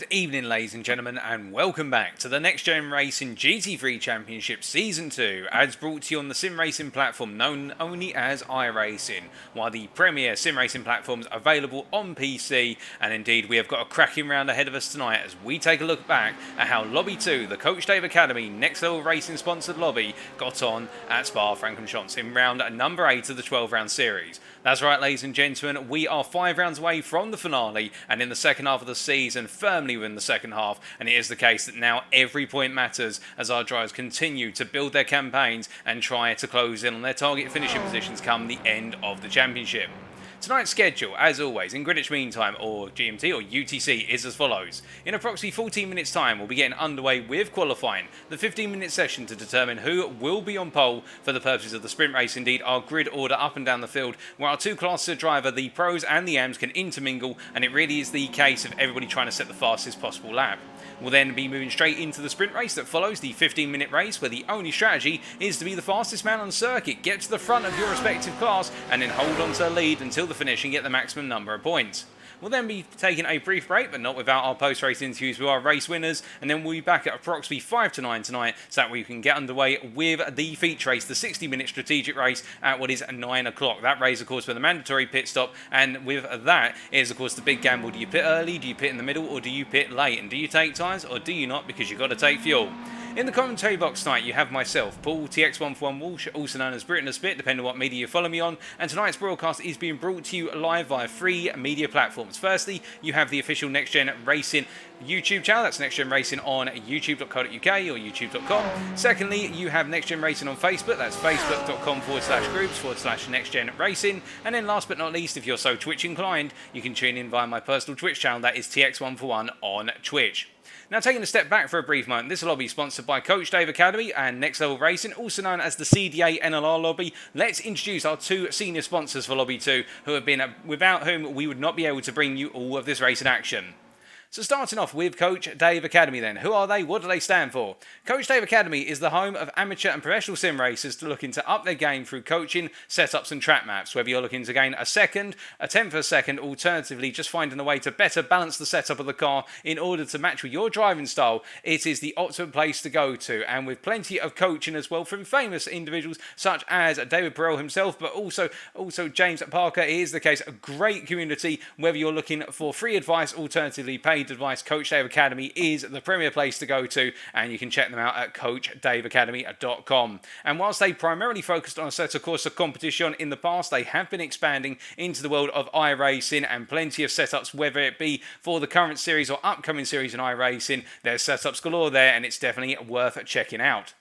Good evening, ladies and gentlemen, and welcome back to the NXTGEN Racing GT3 Championship Season 2, as brought to you on the sim racing platform known only as iRacing, while the premier sim racing platforms available on PC. And indeed, we have got a cracking round ahead of us tonight as we take a look back at how Lobby 2, the Coach Dave Academy Next Level Racing sponsored lobby, got on at Spa-Francorchamps in round number 8 of the 12-round series. That's right, ladies and gentlemen, we are 5 rounds away from the finale, and in the second half of the season, firmly win the second half, and it is the case that now every point matters as our drivers continue to build their campaigns and try to close in on their target finishing positions come the end of the championship. Tonight's schedule, as always, in Greenwich Mean Time, or GMT, or UTC, is as follows. In approximately 14 minutes' time, we'll be getting underway with qualifying, the 15-minute session to determine who will be on pole for the purposes of the sprint race. Indeed, our grid order up and down the field, where our two classes of driver, the pros and the AMs, can intermingle, and it really is the case of everybody trying to set the fastest possible lap. We'll then be moving straight into the sprint race that follows, the 15-minute race, where the only strategy is to be the fastest man on the circuit, get to the front of your respective class, and then hold on to the lead until the finish and get the maximum number of points. We'll then be taking a brief break, but not without our post-race interviews with our race winners, and then we'll be back at approximately 5 to 9 tonight, so that we can get underway with the feature race, the 60-minute strategic race at what is 9 o'clock. That race, of course, with a mandatory pit stop, and with that is, of course, the big gamble. Do you pit early, do you pit in the middle, or do you pit late? And do you take tyres, or do you not, because you've got to take fuel? In the commentary box tonight, you have myself, Paul TX141 Walsh, also known as Britain a Spit, depending on what media you follow me on, and tonight's broadcast is being brought to you live via 3 media platforms. Firstly, you have the official NXTGEN Racing YouTube channel, that's NXTGEN Racing on youtube.co.uk or youtube.com. Secondly, you have NXTGEN Racing on Facebook, that's facebook.com/groups/NXTGEN Racing. And then last but not least, if you're so Twitch inclined, you can tune in via my personal Twitch channel, that is TX141 on Twitch. Now, taking a step back for a brief moment, this lobby is sponsored by Coach Dave Academy and Next Level Racing, also known as the CDA NLR lobby. Let's introduce our two senior sponsors for Lobby 2, who have been without whom we would not be able to bring you all of this racing action. So starting off with Coach Dave Academy then. Who are they? What do they stand for? Coach Dave Academy is the home of amateur and professional sim racers looking to up their game through coaching, setups and track maps. Whether you're looking to gain a second, a tenth of a second, alternatively just finding a way to better balance the setup of the car in order to match with your driving style, it is the optimum place to go to. And with plenty of coaching as well from famous individuals such as David Perel himself, but also James Parker, it is the case. A great community. Whether you're looking for free advice, alternatively paid advice, Coach Dave Academy is the premier place to go to, and you can check them out at coachdaveacademy.com. And whilst they primarily focused on a set of course of competition in the past, they have been expanding into the world of iRacing and plenty of setups, whether it be for the current series or upcoming series in iRacing. There's setups galore there, and it's definitely worth checking out.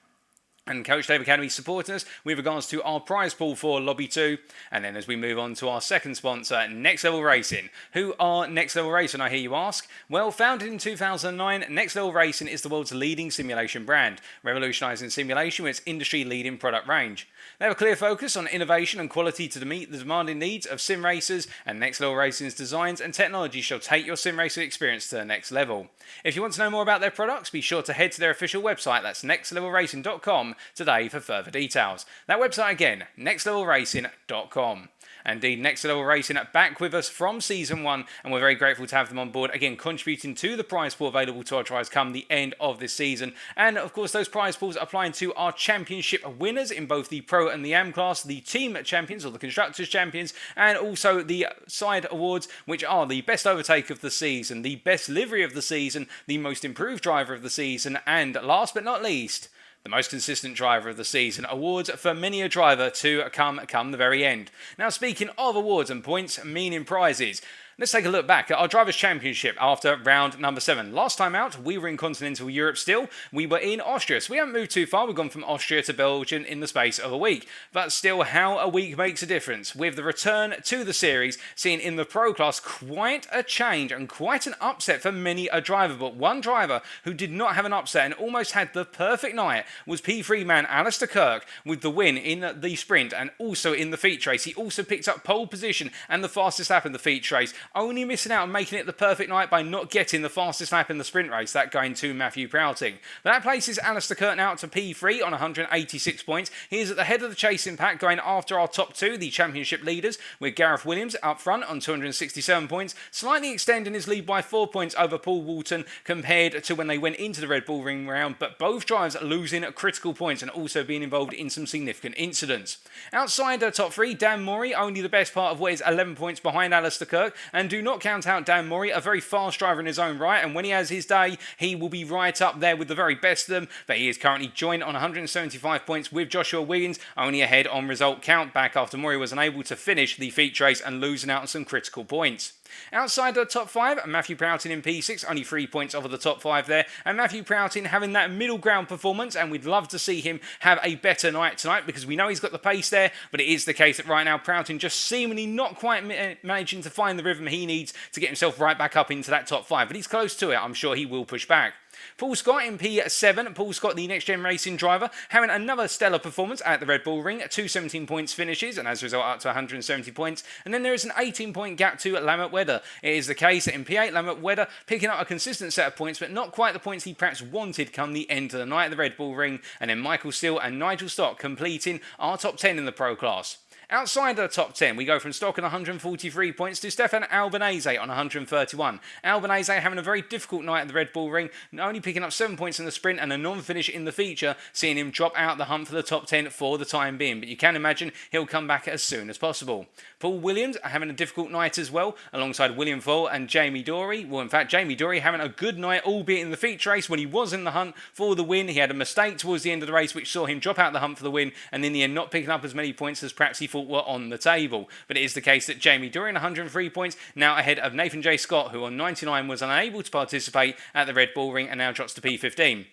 And Coach Dave Academy supporting us with regards to our prize pool for Lobby 2. And then as we move on to our second sponsor, Next Level Racing. Who are Next Level Racing, I hear you ask? Well, founded in 2009, Next Level Racing is the world's leading simulation brand, revolutionising simulation with its industry-leading product range. They have a clear focus on innovation and quality to meet the demanding needs of sim racers, and Next Level Racing's designs and technology shall take your sim racing experience to the next level. If you want to know more about their products, be sure to head to their official website, that's nextlevelracing.com, today for further details. That website again, nextlevelracing.com. Indeed, Next Level Racing are back with us from Season 1, and we're very grateful to have them on board, again contributing to the prize pool available to our drivers come the end of this season. And of course, those prize pools applying to our championship winners in both the Pro and the AM class, the Team Champions or the Constructors Champions, and also the side awards, which are the Best Overtake of the Season, the Best Livery of the Season, the Most Improved Driver of the Season, and last but not least, the Most Consistent Driver of the Season. Awards for many a driver to come the very end. Now, speaking of awards and points, meaning prizes, let's take a look back at our Drivers' Championship after round number 7. Last time out, we were in continental Europe still. We were in Austria, so we haven't moved too far. We've gone from Austria to Belgium in the space of a week. But still, how a week makes a difference. With the return to the series, seeing in the Pro class quite a change and quite an upset for many a driver. But one driver who did not have an upset and almost had the perfect night was P3 man Alistair Kirk with the win in the sprint and also in the feature race. He also picked up pole position and the fastest lap in the feature race. only missing out on making it the perfect night by not getting the fastest lap in the sprint race, that going to Matthew Prouting. But that places Alistair Kirk now to P3 on 186 points. He is at the head of the chasing pack, going after our top two, the championship leaders, with Gareth Williams up front on 267 points, slightly extending his lead by 4 points over Paul Walton compared to when they went into the Red Bull Ring round, but both drivers losing critical points and also being involved in some significant incidents. Outside the top three, Dan Murray, only the best part of what is 11 points behind Alistair Kirk, and do not count out Dan Murray, a very fast driver in his own right, and when he has his day, he will be right up there with the very best of them, but he is currently joined on 175 points with Joshua Wiggins, only ahead on result count back after Murray was unable to finish the feature race and losing out on some critical points. Outside the top five, Matthew Prouting in P6, only 3 points over the top five there, and Matthew Prouting having that middle ground performance, and we'd love to see him have a better night tonight because we know he's got the pace there, but it is the case that right now Prouting just seemingly not quite managing to find the rhythm he needs to get himself right back up into that top five, but he's close to it. I'm sure he will push back. Paul Scott in P7, Paul Scott, the NXTGEN Racing driver, having another stellar performance at the Red Bull Ring, 217 points finishes, and as a result up to 170 points, and then there is an 18-point gap to Lambert Wedder. It is the case that in P8, Lambert Wedder picking up a consistent set of points, but not quite the points he perhaps wanted come the end of the night at the Red Bull Ring, and then Michael Steele and Nigel Stock completing our top 10 in the Pro class. Outside of the top 10, we go from Stock on 143 points to Stefan Albanese on 131. Albanese having a very difficult night at the Red Bull Ring, only picking up 7 points in the sprint and a non-finish in the feature, seeing him drop out the hunt for the top 10 for the time being. But you can imagine he'll come back as soon as possible. Paul Williams having a difficult night as well, alongside William Voll and Jamie Dory. Well, in fact, Jamie Dory having a good night, albeit in the feature race when he was in the hunt for the win. He had a mistake towards the end of the race, which saw him drop out the hunt for the win, and in the end not picking up as many points as perhaps he thought were on the table. But it is the case that Jamie Dory on 103 points, now ahead of Nathan J. Scott, who on 99 was unable to participate at the Red Bull Ring and now drops to P15.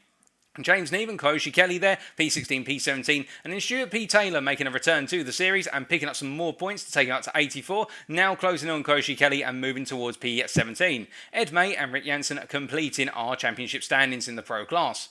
James Neave and Koshi Kelly there, P16, P17, and then Stuart P. Taylor making a return to the series and picking up some more points to take him up to 84, now closing on Koshi Kelly and moving towards P17. Ed May and Rick Jansen completing our championship standings in the Pro class.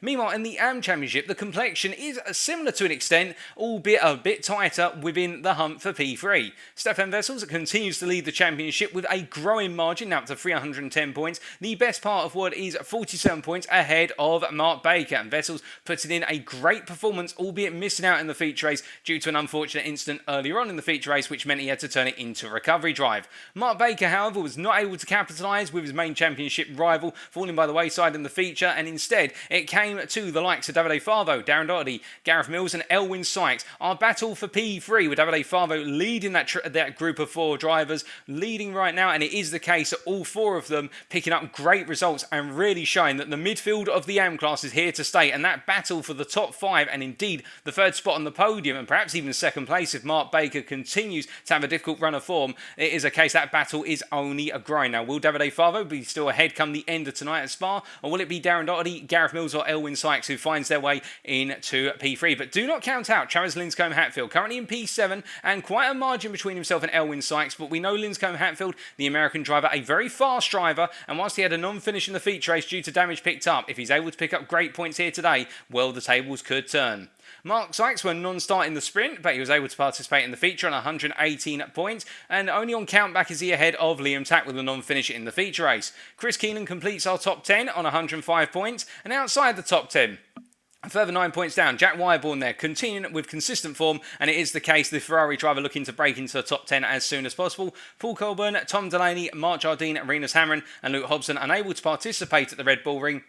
Meanwhile, in the AM Championship, the complexion is similar to an extent, albeit a bit tighter within the hunt for P3. Stefan Wessels continues to lead the championship with a growing margin, now up to 310 points. The best part of what is 47 points ahead of Mark Baker. And Wessels putting in a great performance, albeit missing out in the feature race due to an unfortunate incident earlier on in the feature race, which meant he had to turn it into a recovery drive. Mark Baker, however, was not able to capitalise with his main championship rival, falling by the wayside in the feature, and instead it came to the likes of Davide Favo, Darren Doherty, Gareth Mills and Elwyn Sykes. Our battle for P3 with Davide Favo leading that group of 4 drivers, leading right now, and it is the case that all 4 of them picking up great results and really showing that the midfield of the AM class is here to stay, and that battle for the top 5 and indeed the 3rd spot on the podium and perhaps even 2nd place if Mark Baker continues to have a difficult run of form, it is a case that battle is only a growing. Now, will Davide Favo be still ahead come the end of tonight at Spa, or will it be Darren Doherty, Gareth Mills or Elwyn Sykes who finds their way into P3? But do not count out Travis Linscombe-Hatfield, currently in P7 and quite a margin between himself and Elwyn Sykes, but we know Linscombe-Hatfield, the American driver, a very fast driver, and whilst he had a non-finish in the feature race due to damage picked up, if he's able to pick up great points here today, well, the tables could turn. Mark Sykes were non-start in the sprint, but he was able to participate in the feature on 118 points, and only on countback is he ahead of Liam Tack with a non-finish in the feature race. Chris Keenan completes our top 10 on 105 points, and outside the top 10, a further 9 points down, Jack Wyborn there, continuing with consistent form, and it is the case the Ferrari driver looking to break into the top 10 as soon as possible. Paul Colburn, Tom Delaney, Mark Jardine, Renus Hamron and Luke Hobson unable to participate at the Red Bull Ring,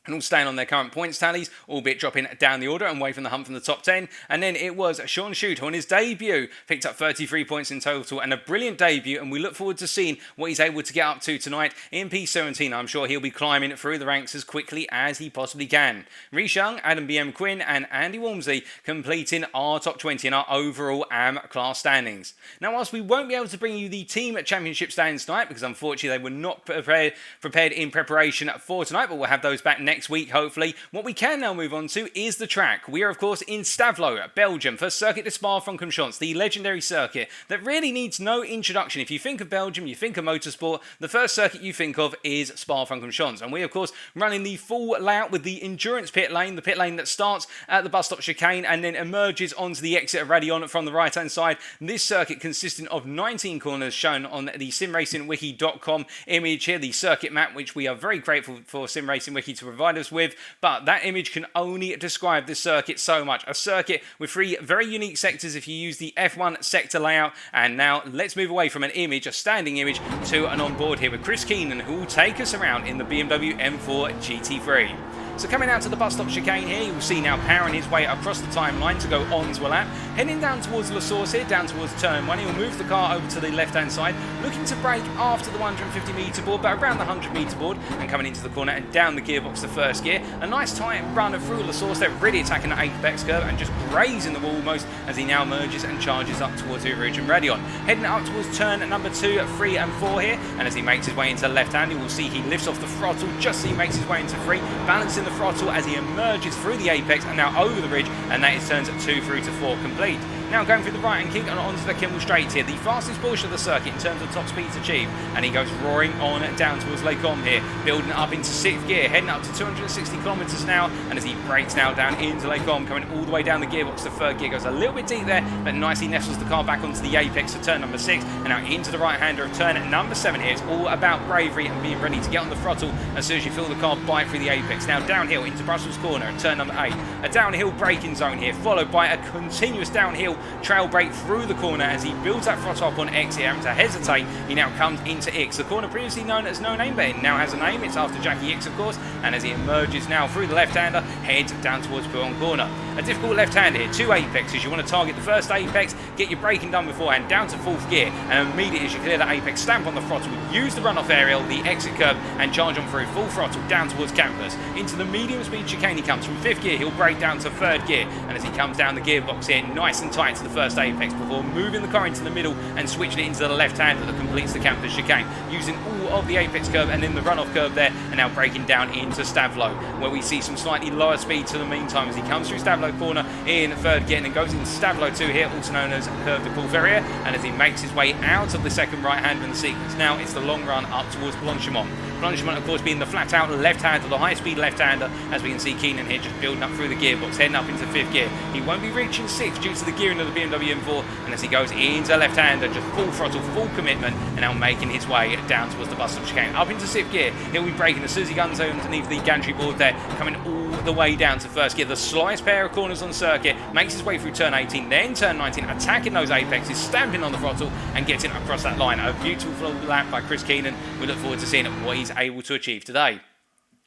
and all staying on their current points tallies, albeit dropping down the order and away from the hunt from the top 10. And then it was Sean Shute, who on his debut picked up 33 points in total, and a brilliant debut, and we look forward to seeing what he's able to get up to tonight in P17. I'm sure he'll be climbing through the ranks as quickly as he possibly can. Reece Young, Adam BM Quinn and Andy Walmsley completing our top 20 in our overall AM class standings. Now, whilst we won't be able to bring you the team championship standings tonight, because unfortunately they were not prepared in preparation for tonight, but we'll have those back next next week, hopefully. What we can now move on to is the track. We are, of course, in Stavola, Belgium, for Circuit de Spa-Francorchamps, the legendary circuit that really needs no introduction. If you think of Belgium, you think of motorsport, the first circuit you think of is Spa-Francorchamps. And we, of course, running the full layout with the endurance pit lane, the pit lane that starts at the bus stop chicane and then emerges onto the exit of Radion from the right-hand side. This circuit consisting of 19 corners shown on the simracingwiki.com image here, the circuit map, which we are very grateful for SimRacingWiki to provide us with. But that image can only describe this circuit so much. A circuit with 3 very unique sectors if you use the F1 sector layout. And now let's move away from an image, a standing image, to an onboard here with Chris Keenan, who will take us around in the BMW M4 GT3. So coming out to the bus stop chicane here, you will see now powering his way across the timeline to go on to a lap. Heading down towards La Source here, down towards turn 1. He'll move the car over to the left-hand side, looking to brake after the 150 metre board, but around the 100 metre board, and coming into the corner and down the gearbox to first gear. A nice tight run through La Source there, really attacking the apex curve and just grazing the wall almost as he now merges and charges up towards the origin Radion. Heading up towards turn number 2, 3 and 4 here, and as he makes his way into left hand, you will see he lifts off the throttle just as he makes his way into 3, balancing the throttle as he emerges through the apex and now over the ridge, and that is turns 2 through to 4 complete. Now going through the right-hand kick and onto the Kimmel straight here, the fastest portion of the circuit in terms of top speeds achieved, and he goes roaring on down towards Lake Om here, building up into 6th gear, heading up to 260 kilometres now, and as he brakes now down into Lake Om, coming all the way down the gearbox to 3rd gear, goes a little bit deep there, but nicely nestles the car back onto the apex of turn number 6, and now into the right-hander of turn number 7 here. It's all about bravery and being ready to get on the throttle as soon as you feel the car bite through the apex. Now downhill into Brussels corner at turn number 8, a downhill braking zone here, followed by a continuous downhill trail brake through the corner as he builds that throttle up on X here, having to hesitate. He now comes into X, the corner previously known as No Name, but it now has a name. It's after Jackie X, of course, and as he emerges now through the left-hander, heads down towards Pouhon corner. A difficult left-hander here, 2 apexes. You want to target the first apex, get your braking done beforehand, down to 4th gear, and immediately as you clear that apex, stamp on the throttle, use the runoff aerial, the exit curb, and charge on through full throttle down towards campus. Into the medium speed chicane he comes. From 5th gear, he'll brake down to 3rd gear, and as he comes down the gearbox here, nice and tight to the first apex before moving the car into the middle and switching it into the left-hander that completes the campus chicane, using all of the apex curve and then the runoff curve there, and now braking down into Stavlo, where we see some slightly lower speed to the meantime as he comes through Stavlo corner in 3rd gear and then goes into Stavlo 2 here, also known as Curve de Courferrier, and as he makes his way out of the second right-hander in the sequence, now it's the long run up towards Blanchimont. Blanchimont, of course, being the flat-out left-hander, the high-speed left-hander, as we can see Keenan here just building up through the gearbox, heading up into 5th gear. He won't be reaching 6th due to the gearing of the BMW M4, and as he goes into left-hander, just full throttle, full commitment, and now making his way down towards the bus stop chicane. Up into 6th gear, he'll be braking as soon as he guns underneath the gantry board there, coming all the way down to 1st gear. The slightest pair of corners on circuit, makes his way through turn 18, then turn 19, attacking those apexes, stamping on the throttle, and getting across that line. A beautiful lap by Chris Keenan. We look forward to seeing what he's able to achieve today.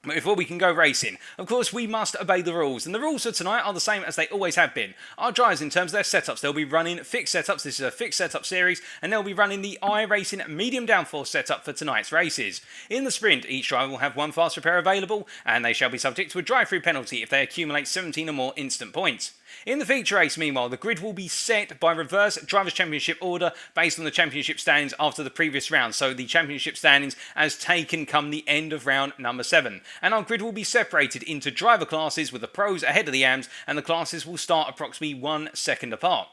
But before we can go racing, of course, we must obey the rules. And the rules for tonight are the same as they always have been. Our drivers, in terms of their setups, they'll be running fixed setups. This is a fixed setup series. And they'll be running the iRacing medium downforce setup for tonight's races. In the sprint, each driver will have 1 fast repair available. And they shall be subject to a drive-through penalty if they accumulate 17 or more instant points. In the feature race, meanwhile, the grid will be set by reverse Drivers' Championship order based on the championship standings after the previous round. So the championship standings as taken come the end of round number 7. And our grid will be separated into driver classes with the pros ahead of the AMs, and the classes will start approximately 1 second apart.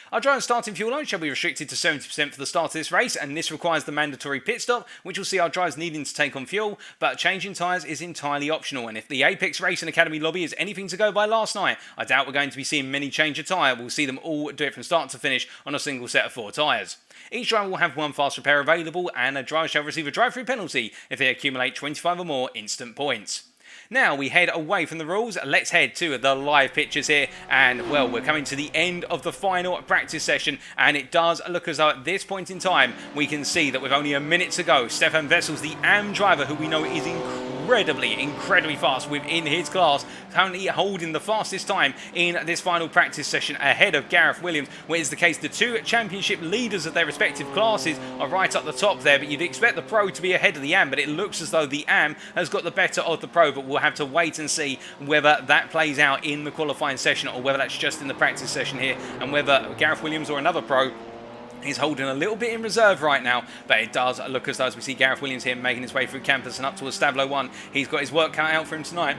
Our driver's starting fuel load shall be restricted to 70% for the start of this race, and this requires the mandatory pit stop, which will see our drivers needing to take on fuel, but changing tyres is entirely optional. And if the Apex Racing Academy lobby is anything to go by last night, I doubt we're going to be seeing many change of tyre. We'll see them all do it from start to finish on a single set of 4 tyres. Each driver will have 1 fast repair available, and a driver shall receive a drive-through penalty if they accumulate 25 or more instant points. Now we head away from the rules, let's head to the live pictures here, and well, we're coming to the end of the final practice session, and it does look as though at this point in time we can see that with only a minute to go, Stefan Wessels, the AM driver who we know is incredibly fast within his class, currently holding the fastest time in this final practice session ahead of Gareth Williams, where is the case the 2 championship leaders of their respective classes are right up the top there, but you'd expect the pro to be ahead of the AM, but it looks as though the AM has got the better of the pro, but we'll have to wait and see whether that plays out in the qualifying session or whether that's just in the practice session here, and whether Gareth Williams or another pro He's holding a little bit in reserve right now, but it does look as though, as we see Gareth Williams here making his way through campus and up towards Stablo 1. He's got his work cut out for him tonight,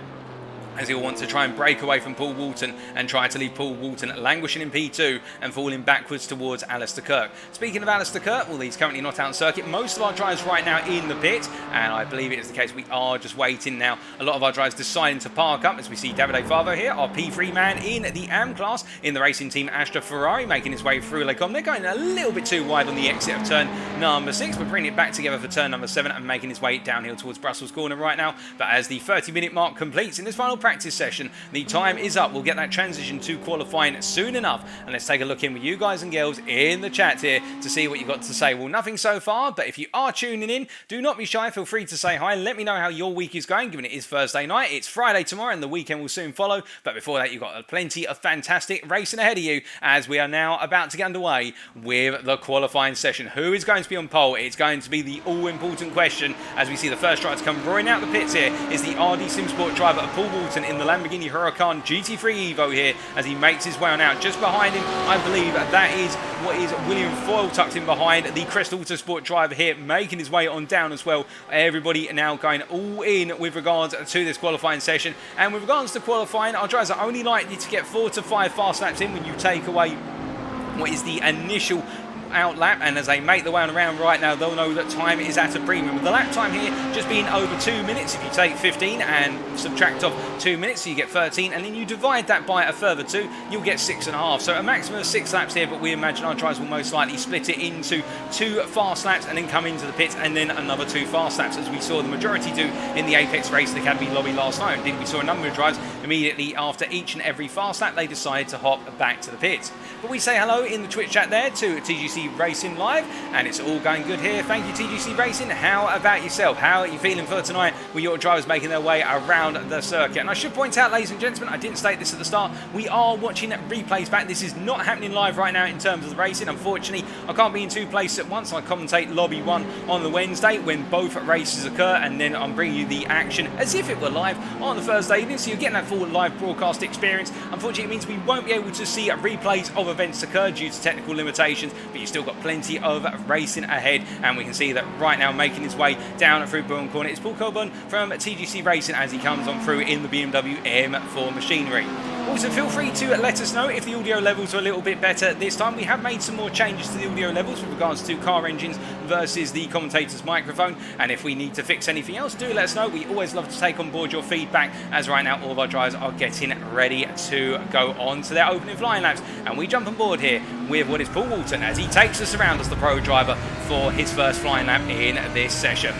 as he'll want to try and break away from Paul Walton and try to leave Paul Walton languishing in P2 and falling backwards towards Alistair Kirk. Speaking of Alistair Kirk, well, he's currently not out on circuit. Most of our drivers right now in the pit, and I believe it is the case we are just waiting now. A lot of our drivers deciding to park up, as we see Davide Favo here, our P3 man in the AM class in the racing team Astra Ferrari, making his way through Lecom. They're going a little bit too wide on the exit of turn number 6, but bringing it back together for turn number 7 and making his way downhill towards Brussels corner right now. But as the 30-minute mark completes in this final practice session, the time is up. We'll get that transition to qualifying soon enough. And let's take a look in with you guys and girls in the chat here to see what you've got to say. Well, nothing so far, but if you are tuning in, do not be shy. Feel free to say hi. Let me know how your week is going, given it is Thursday night. It's Friday tomorrow and the weekend will soon follow. But before that, you've got plenty of fantastic racing ahead of you as we are now about to get underway with the qualifying session. Who is going to be on pole? It's going to be the all-important question as we see the first driver to come roaring out the pits here is the RD Sim Sport driver, Paul Walton, in the Lamborghini Huracan GT3 Evo here as he makes his way on out. Just behind him, I believe that is what is William Foyle tucked in behind, the Crest Autosport driver here, making his way on down as well. Everybody now going all in with regards to this qualifying session. And with regards to qualifying, our drivers are only likely to get 4 to 5 fast laps in when you take away what is the initial out lap, and as they make the way on around right now, they'll know that time is at a premium. With the lap time here just being over 2 minutes, if you take 15 and subtract off 2 minutes, so you get 13, and then you divide that by a further 2, you'll get 6.5. So a maximum of 6 laps here, but we imagine our drivers will most likely split it into 2 fast laps and then come into the pits and then another 2 fast laps, as we saw the majority do in the Apex Racing Academy lobby last night. Indeed, we saw a number of drivers immediately after each and every fast lap, they decided to hop back to the pits. But we say hello in the Twitch chat there to TGC Racing Live, and it's all going good here. Thank you, TGC Racing. How about yourself? How are you feeling for tonight with your drivers making their way around the circuit? And I should point out, ladies and gentlemen, I didn't state this at the start, we are watching replays back. This is not happening live right now in terms of the racing. Unfortunately, I can't be in 2 places at once. I commentate Lobby 1 on the Wednesday when both races occur, and then I'm bringing you the action as if it were live on the Thursday evening, so you're getting that full live broadcast experience. Unfortunately, it means we won't be able to see replays of events occur due to technical limitations, but you've still got plenty of racing ahead, and we can see that right now making his way down through Bourne Corner. It's Paul Coburn from TGC Racing as he comes on through in the BMW M4 machinery. Also, feel free to let us know if the audio levels are a little bit better this time. We have made some more changes to the audio levels with regards to car engines versus the commentator's microphone, and if we need to fix anything else, do let us know. We always love to take on board your feedback, as right now all of our drivers are getting ready to go on to their opening flying laps, and we jump on board here with what is Paul Walton as he takes us around as the pro driver for his first flying lap in this session.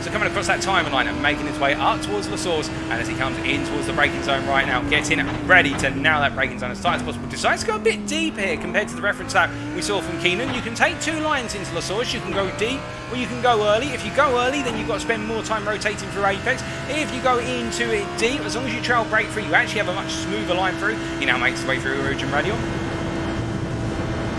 So coming across that timeline and making his way up towards the source, and as he comes in towards the braking zone right now, getting ready to nail that braking zone as tight as possible. Decides to go a bit deep here compared to the reference lap we saw from Keenan. You can take 2 lines into the source. You can go deep or you can go early. If you go early, then you've got to spend more time rotating through Apex. If you go into it deep, as long as you trail brake through, you actually have a much smoother line through. He now makes his way through Origin Radial.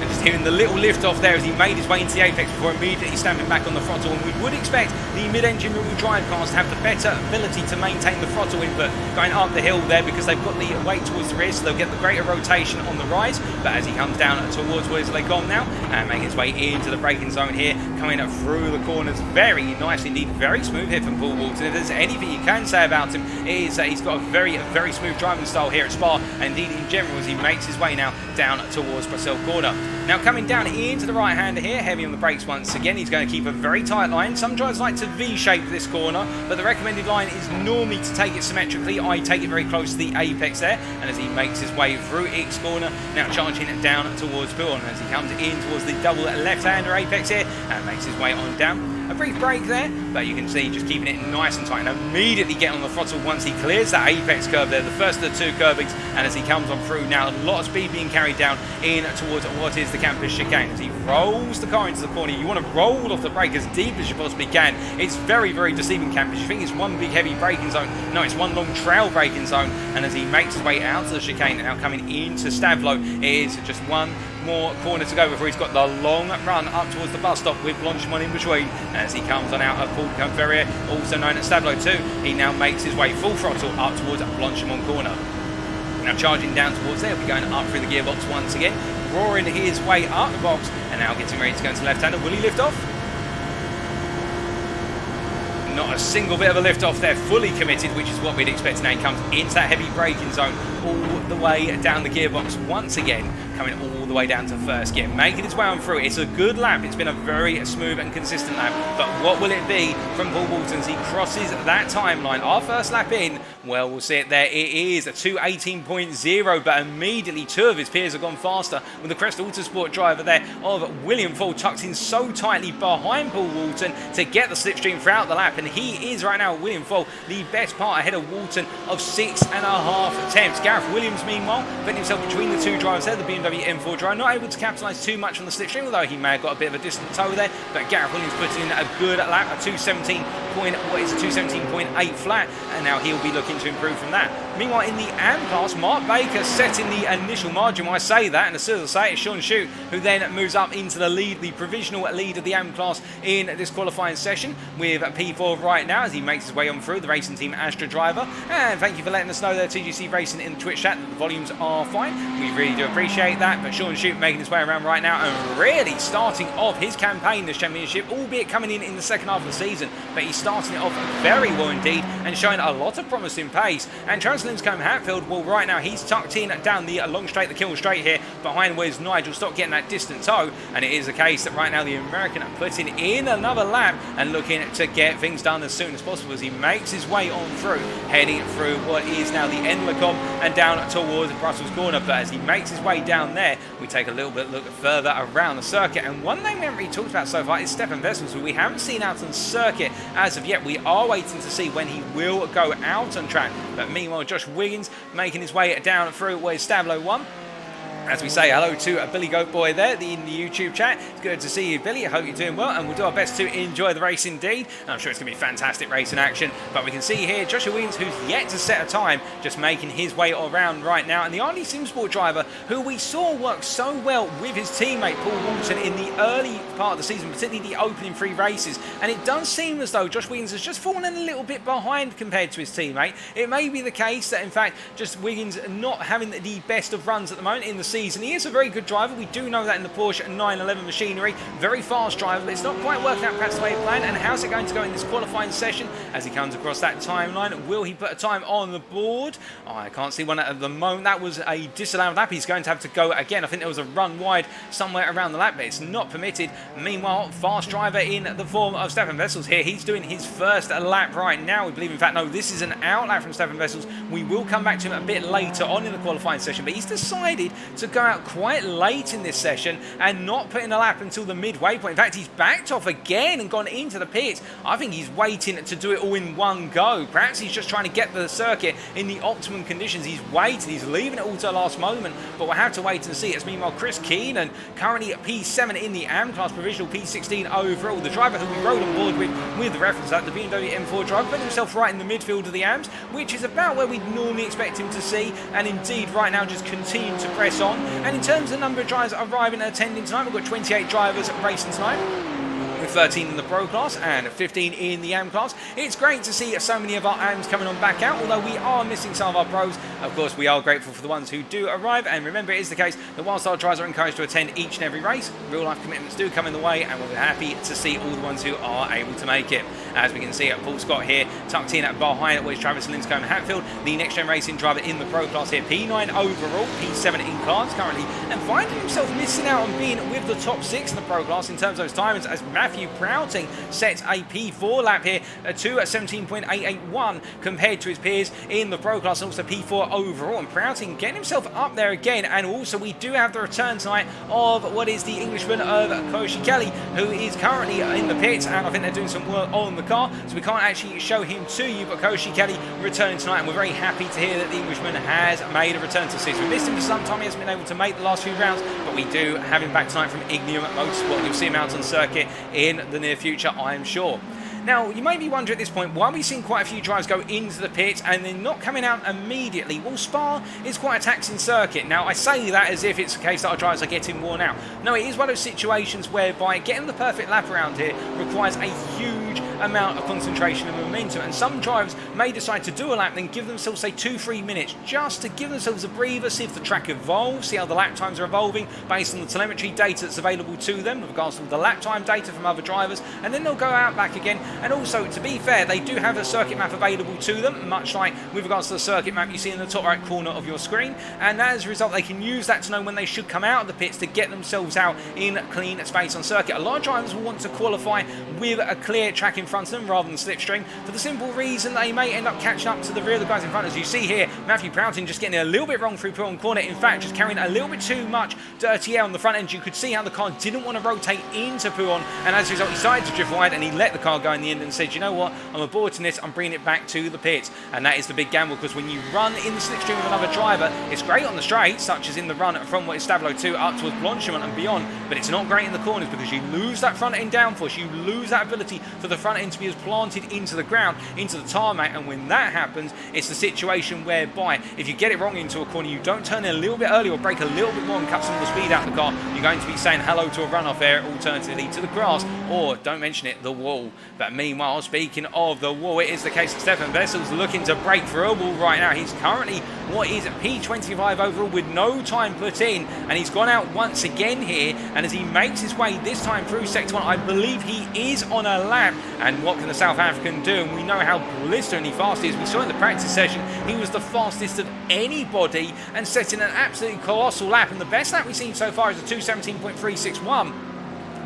Just hearing the little lift off there as he made his way into the apex before immediately stamping back on the throttle, and we would expect the mid-engine rear-wheel drive cars to have the better ability to maintain the throttle input going up the hill there, because they've got the weight towards the rear, so they'll get the greater rotation on the rise. But as he comes down towards where they've gone now and making his way into the braking zone here, coming up through the corners very nicely indeed, very smooth here from Paul Walton. If there's anything you can say about him, it is that he's got a very smooth driving style here at Spa, and indeed in general as he makes his way now down towards Brussels corner. Now coming down into the right-hander here, heavy on the brakes once again. He's going to keep a very tight line. Some drivers like to V-shape this corner, but the recommended line is normally to take it symmetrically. I take it very close to the apex there, and as he makes his way through X corner, now charging it down towards Bourne as he comes in towards the double left-hander apex here and makes his way on down. A brief break there, but you can see just keeping it nice and tight and immediately getting on the throttle once he clears that apex curve there, the first of the 2 curvings, and as he comes on through now, a lot of speed being carried down in towards what is the campus chicane. As he rolls the car into the corner, you want to roll off the brake as deep as you possibly can. It's very deceiving campus. You think it's one big heavy braking zone. No, it's one long trail braking zone, and as he makes his way out to the chicane and now coming into Stavlo, it is just one more corner to go before he's got the long run up towards the bus stop with Blanchimont in between. As he comes on out of Paul Ferrier, also known as Stablo 2, he now makes his way full throttle up towards Blanchimont corner. Now charging down towards there, we're going up through the gearbox once again, roaring his way up the box, and now getting ready to go into left-hander. Will he lift off? Not a single bit of a lift off there, fully committed, which is what we'd expect. Now he comes into that heavy braking zone, all the way down the gearbox once again, coming all the way down to first gear, making his way on through. It's a good lap. It's been a very smooth and consistent lap, but what will it be from Paul Walton as he crosses that timeline? Our first lap in, well, we'll see it there. It is a 2:18.0, but immediately two of his peers have gone faster, with the Crest Autosport driver there of William Favo tucked in so tightly behind Paul Walton to get the slipstream throughout the lap, and he is right now, William Favo, the best part ahead of Walton of 6.5 attempts. Gareth Williams, meanwhile, putting himself between the two drivers there, the BMW M4 driver, not able to capitalise too much on the slipstream, although he may have got a bit of a distant tow there, but Gareth Williams putting in a good lap, a 2:17.8 flat, and now he'll be looking to improve from that. Meanwhile, in the AM class, Mark Baker setting the initial margin. When I say that, and as soon as I say it, it's Sean Shute who then moves up into the lead, the provisional lead of the AM class in this qualifying session, with P4 right now as he makes his way on through, the racing team Astra driver. And thank you for letting us know there, TGC Racing, in the Twitch chat, that the volumes are fine. We really do appreciate that. But Sean Shute making his way around right now and really starting off his campaign this championship, albeit coming in the second half of the season, but he's starting it off very well indeed and showing a lot of promising pace. And Charles Linscombe Hatfield, well, right now he's tucked in down the long straight, the Kill Straight here, behind where's Nigel Stock getting that distant tow, and it is the case that right now the American are putting in another lap and looking to get things done as soon as possible as he makes his way on through, heading through what is now the Enlacom and down towards Brussels corner. But as he makes his way down there, we take a little bit look further around the circuit, and one name we haven't really talked about so far is Stefan Wessels, who we haven't seen out on circuit as of yet. We are waiting to see when he will go out on track. But meanwhile, Josh Wiggins making his way down through where Stablo 1. As we say hello to Billy Goat Boy there in the YouTube chat. It's good to see you, Billy. I hope you're doing well, and we'll do our best to enjoy the race indeed. And I'm sure it's going to be fantastic racing action. But we can see here Joshua Williams, who's yet to set a time, just making his way around right now. And the RD Simsport driver, who we saw work so well with his teammate Paul Walton in the early part of the season, particularly the opening 3 races. And it does seem as though Josh Wiggins has just fallen a little bit behind compared to his teammate. It may be the case that, in fact, just Wiggins not having the best of runs at the moment in the season. He is a very good driver. We do know that in the Porsche 911 machinery. Very fast driver, but it's not quite working out perhaps the way he planned. And how's it going to go in this qualifying session as he comes across that timeline? Will he put a time on the board? Oh, I can't see one at the moment. That was a disallowed lap. He's going to have to go again. I think there was a run wide somewhere around the lap, but it's not permitted. Meanwhile, fast driver in the form of Stefan Wessels here. He's doing his first lap right now. We believe, in fact, no, this is an out lap from Stefan Wessels. We will come back to him a bit later on in the qualifying session, but he's decided to go out quite late in this session and not putting a lap until the midway point. In fact, he's backed off again and gone into the pits. I think he's waiting to do it all in one go. Perhaps he's just trying to get the circuit in the optimum conditions. He's waiting, he's leaving it all to the last moment, but we'll have to wait and see. It's meanwhile Chris Keenan, currently at P7 in the AM class, provisional P16 overall. The driver who we rode on board with the reference that the BMW M4 driver, put himself right in the midfield of the AMs, which is about where we'd normally expect him to see, and indeed right now just continue to press on. And in terms of the number of drivers arriving and attending tonight, we've got 28 drivers racing tonight, with 13 in the Pro class and 15 in the AM class. It's great to see so many of our AMs coming on back out, although we are missing some of our Pros. Of course, we are grateful for the ones who do arrive, and remember, it is the case that whilst our drivers are encouraged to attend each and every race, real-life commitments do come in the way, and we'll be happy to see all the ones who are able to make it. As we can see, Paul Scott here, tucked in behind where's Travis Linscombe Hatfield, the next-gen racing driver in the Pro class here, P9 overall, P7 in class currently, and finding himself missing out on being with the top 6 in the Pro class in terms of those timings, as Matthew Prouting sets a P4 lap here to 17.881 compared to his peers in the Pro class, and also P4 overall. And Prouting getting himself up there again. And also we do have the return tonight of what is the Englishman of Koshi Kelly, who is currently in the pits, and I think they're doing some work on the car, so we can't actually show him to you, but Koshi Kelly returning tonight, and we're very happy to hear that the Englishman has made a return to the season. We missed him for some time. He hasn't been able to make the last few rounds, but we do have him back tonight from Ignium Motorsport. You'll see him out on circuit in the near future, I am sure. Now, you may be wondering at this point, why are we seeing quite a few drivers go into the pits and then not coming out immediately? Well, Spa is quite a taxing circuit. Now, I say that as if it's the case that our drivers are getting worn out. No, it is one of those situations whereby getting the perfect lap around here requires a huge amount of concentration and momentum, and some drivers may decide to do a lap, then give themselves, say, 2-3 minutes just to give themselves a breather, see if the track evolves, see how the lap times are evolving based on the telemetry data that's available to them with regards to the lap time data from other drivers, and then they'll go out back again. And also, to be fair, they do have a circuit map available to them, much like with regards to the circuit map you see in the top right corner of your screen, and as a result they can use that to know when they should come out of the pits to get themselves out in clean space on circuit. A lot of drivers will want to qualify with a clear track in front of them rather than slipstream, for the simple reason they may end up catching up to the rear of the guys in front. As you see here, Matthew Proughton just getting a little bit wrong through Pullen corner, in fact just carrying a little bit too much dirty air on the front end. You could see how the car didn't want to rotate into Pullen, and as a result he started to drift wide and he let the car go in the end and said, you know what, I'm aborting this, I'm bringing it back to the pits. And that is the big gamble, because when you run in the slipstream with another driver, it's great on the straights, such as in the run from what is Stavelot 2 up towards Blanchimont and beyond, but it's not great in the corners because you lose that front end downforce, you lose that ability for the front end to be as planted into the ground, into the tarmac, and when that happens, it's the situation whereby if you get it wrong into a corner, you don't turn in a little bit early or brake a little bit more and cut some of the speed out of the car, you're going to be saying hello to a runoff area, alternatively to the grass, or don't mention it, the wall. But meanwhile, speaking of the wall, it is the case that Stefan Vessel's looking to break through a wall right now. He's currently what is P25 overall with no time put in, and he's gone out once again here, and as he makes his way this time through sector 1, I believe he is on a lap. And what can the South African do? And we know how blisteringly fast he is. We saw in the practice session he was the fastest of anybody and setting an absolutely colossal lap, and the best lap we've seen so far is a 2:17.361.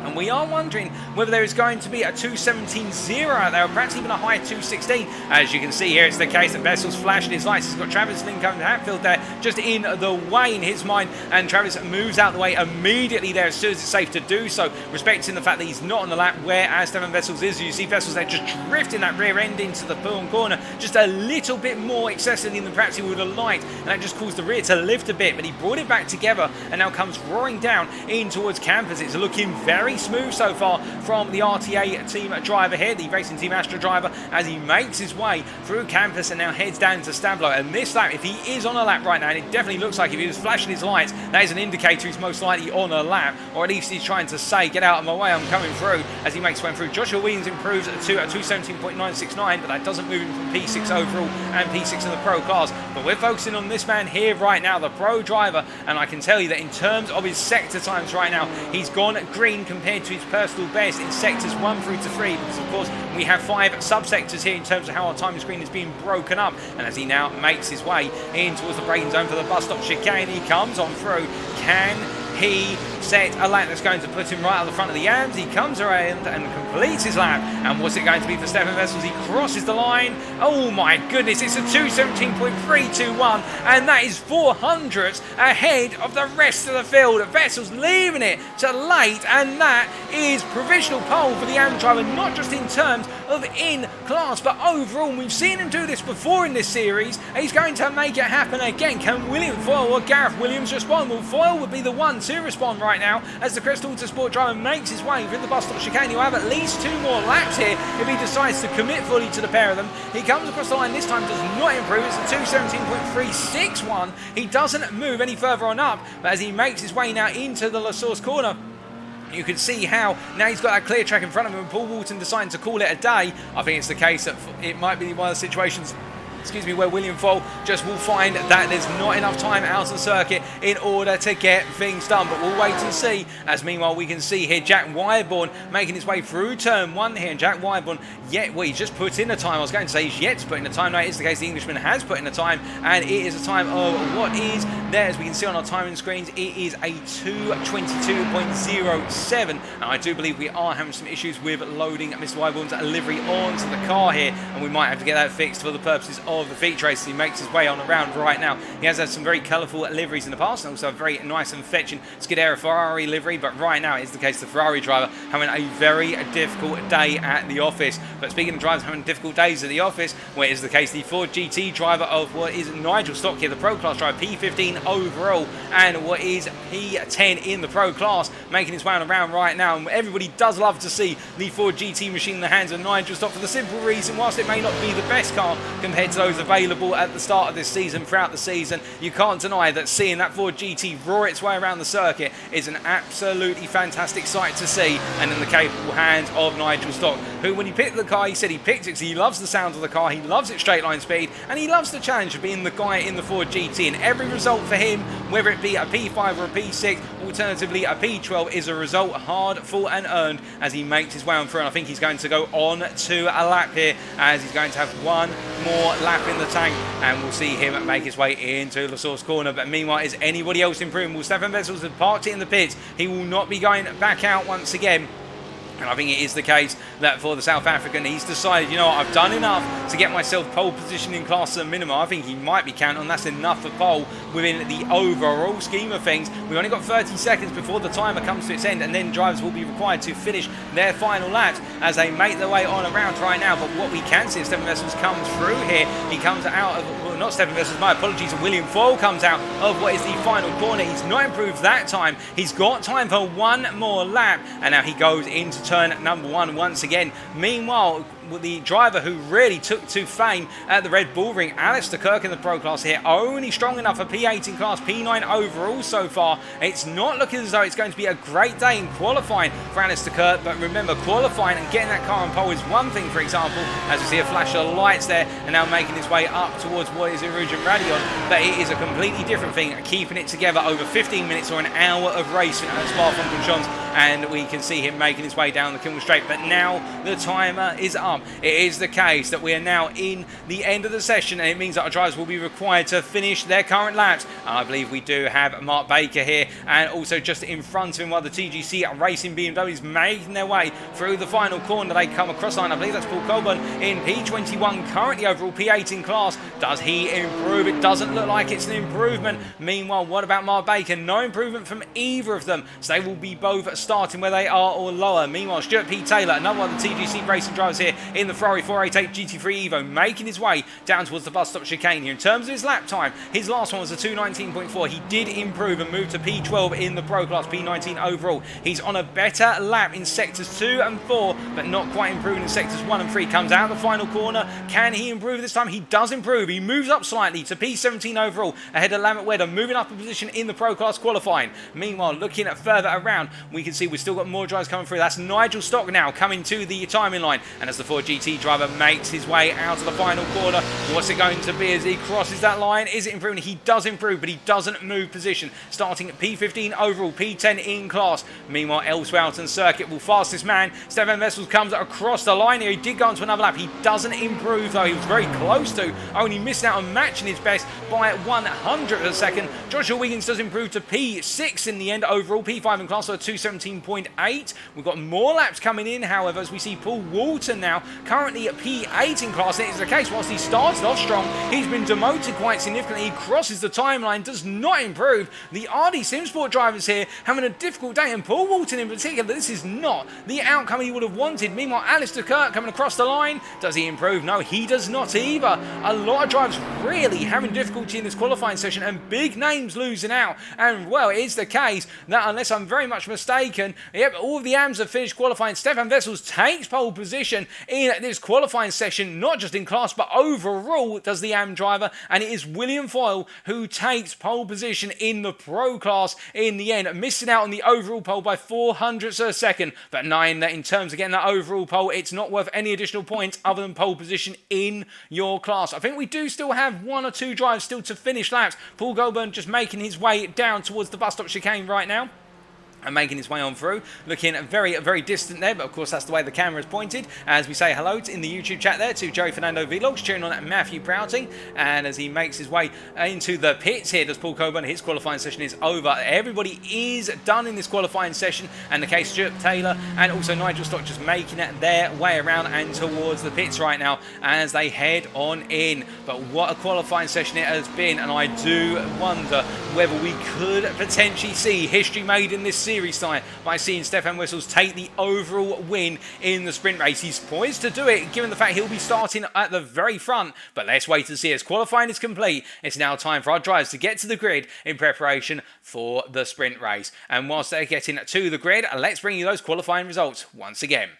And we are wondering whether there is going to be a 2:17.0 out there, or perhaps even a high 2:16. As you can see here, it's the case that Vessel's flashing his lights. He's got Travis Lynn coming to Hatfield there, just in the way in his mind, and Travis moves out the way immediately there as soon as it's safe to do so, respecting the fact that he's not on the lap, whereas Stefan Vessels is. You see Vessels there just drifting that rear end into the Pullen corner, just a little bit more excessively than perhaps he would have liked, and that just caused the rear to lift a bit, but he brought it back together and now comes roaring down in towards campus. It's looking very smooth so far from the RTA team driver here, the Racing Team Astra driver, as he makes his way through campus and now heads down to Stavelot. And this lap, if he is on a lap right now, and it definitely looks like if he was flashing his lights, that is an indicator he's most likely on a lap, or at least he's trying to say, get out of my way, I'm coming through, as he makes his way through. Joshua Williams improves to a 2:17.969, but that doesn't move him from P6 overall and P6 in the pro class. But we're focusing on this man here right now, the pro driver, and I can tell you that in terms of his sector times right now, he's gone green compared to his personal best in sectors 1 through to 3, because of course we have 5 subsectors here in terms of how our timing screen is being broken up. And as he now makes his way in towards the braking zone for the bus stop chicane, he comes on through. Can he set a lap that's going to put him right at the front of the AMS? He comes around and completes his lap, and what's it going to be for Stefan Vessels? He crosses the line. Oh my goodness, it's a 2:17.321, and that is 400ths ahead of the rest of the field. Vessels leaving it to late, and that is provisional pole for the AMS driver, not just in terms of in class, but overall. We've seen him do this before in this series, and he's going to make it happen again. Can William Foyle or Gareth Williams respond? Well, Foyle would be the one to respond right now, as the Crystal Autosport driver makes his way through the bus stop chicane. He'll have at least 2 more laps here if he decides to commit fully to the pair of them. He comes across the line this time, does not improve. It's a 2:17.361. He doesn't move any further on up, but as he makes his way now into the La Source corner, you can see how now he's got that clear track in front of him, and Paul Walton deciding to call it a day. I think it's the case that it might be one of the situations where William Foyle just will find that there's not enough time out of the circuit in order to get things done. But we'll wait and see, as meanwhile we can see here Jack Wyborn making his way through turn 1 here, and Jack Wyborn, he's just put in the time. I was going to say he's yet to put in the time. No, it is the case the Englishman has put in the time, and it is a time of what is there, as we can see on our timing screens, it is a 2:22.07, and I do believe we are having some issues with loading Mr. Wyborn's livery onto the car here, and we might have to get that fixed for the purposes of the feature race. He makes his way on around right now. He has had some very colourful liveries in the past, and also a very nice and fetching Scuderia Ferrari livery, but right now it's the case the Ferrari driver having a very difficult day at the office. But speaking of drivers having difficult days at the office, where it is the case the Ford GT driver of what is Nigel Stock here, the pro class driver, P15 overall, and what is P10 in the pro class, making his way on around right now. And everybody does love to see the Ford GT machine in the hands of Nigel Stock, for the simple reason, whilst it may not be the best car compared to those available at the start of this season, throughout the season. You can't deny that seeing that Ford GT roar its way around the circuit is an absolutely fantastic sight to see, and in the capable hands of Nigel Stock, who when he picked the car, he said he picked it because he loves the sound of the car, he loves its straight line speed, and he loves the challenge of being the guy in the Ford GT. And every result for him, whether it be a P5 or a P6, alternatively a P12, is a result hard, fought and earned as he makes his way on through. And I think he's going to go on to a lap here, as he's going to have one more lap in the tank, and we'll see him make his way into the source corner. But meanwhile, is anybody else improving? Well, Stefan Wessels has parked it in the pits. He will not be going back out once again. And I think it is the case that for the South African, he's decided, you know what, I've done enough to get myself pole position in class at minimum. I think he might be counting on that's enough for pole within the overall scheme of things. We've only got 30 seconds before the timer comes to its end, and then drivers will be required to finish their final laps as they make their way on around right now. But what we can see is Stefan Wessels comes through here. He comes out of, well, not Stefan Wessels, my apologies, William Foyle comes out of what is the final corner. He's not improved that time. He's got time for one more lap, and now he goes into turn number one once again. Meanwhile, the driver who really took to fame at the Red Bull Ring, Alistair Kirk in the Pro Class here, only strong enough for P8 in class, P9 overall so far. It's not looking as though it's going to be a great day in qualifying for Alistair Kirk, but remember, qualifying and getting that car on pole is one thing, for example, as we see a flash of lights there, and now making his way up towards what is Erugen Radion, but it is a completely different thing, keeping it together over 15 minutes or an hour of racing at Spa-Francorchamps, and we can see him making his way down the Kimmel Straight. But now the timer is up. It is the case that we are now in the end of the session, and it means that our drivers will be required to finish their current laps. I believe we do have Mark Baker here, and also just in front of him, while the TGC Racing BMWs making their way through the final corner, they come across line. I believe that's Paul Colburn in P21, currently overall P8 in class. Does he improve? It doesn't look like it's an improvement. Meanwhile, what about Mark Baker? No improvement from either of them, so they will be both starting where they are or lower. Meanwhile, Stuart P. Taylor, another one of the TGC Racing drivers here in the Ferrari 488 GT3 Evo, making his way down towards the bus stop chicane here. In terms of his lap time, his last one was a 2:19.4. He did improve and move to P12 in the Pro Class, P19 overall. He's on a better lap in sectors 2 and 4, but not quite improving in sectors 1 and 3. Comes out of the final corner. Can he improve this time? He does improve. He moves up slightly to P17 overall, ahead of Lamont Wedder, moving up a position in the Pro Class qualifying. Meanwhile, looking at further around, we can see we've still got more drivers coming through. That's Nigel Stock now coming to the timing line, and as the Ford GT driver makes his way out of the final corner, what's it going to be as he crosses that line? Is it improving? He does improve, but he doesn't move position, starting at P15 overall, P10 in class. Meanwhile, elsewhere out on circuit, will fastest man, Stefan Wessels, comes across the line here. He did go onto another lap. He doesn't improve, though. He was very close to, only missing out on matching his best by 100th of a second. Joshua Wiggins does improve to P6 in the end overall, P5 in class, so 2:17.8. We've got more laps coming in, however, as we see Paul Walton now currently at P8 in class. And it is the case, whilst he started off strong, he's been demoted quite significantly. He crosses the timeline, does not improve. The RD Simsport drivers here having a difficult day, and Paul Walton in particular, this is not the outcome he would have wanted. Meanwhile, Alistair Kirk coming across the line. Does he improve? No, he does not either. A lot of drivers really having difficulty in this qualifying session, and big names losing out. And well, it is the case that, unless I'm very much mistaken, yep, all of the AMs have finished qualifying. Stefan Wessels takes pole position in this qualifying session, not just in class but overall does the AM driver, and it is William Foyle who takes pole position in the Pro Class in the end, missing out on the overall pole by 400ths of a second, but knowing that in terms of getting that overall pole, it's not worth any additional points other than pole position in your class. I think we do still have one or two drivers still to finish laps. Paul Goulburn just making his way down towards the bus stop chicane right now, and making his way on through, looking very, very distant there, but of course that's the way the camera is pointed. As we say hello in the YouTube chat there to Joey Fernando Vlogs, cheering on Matthew Prouting, and as he makes his way into the pits here, does Paul Coburn. His qualifying session is over. Everybody is done in this qualifying session, and the case Stuart Taylor and also Nigel Stock just making it their way around and towards the pits right now as they head on in. But what a qualifying session it has been, and I do wonder whether we could potentially see history made in this series tonight by seeing Stefan Wessels take the overall win in the sprint race. He's poised to do it, given the fact he'll be starting at the very front, but let's wait and see. As qualifying is complete, it's now time for our drivers to get to the grid in preparation for the sprint race. And whilst they're getting to the grid, let's bring you those qualifying results once again.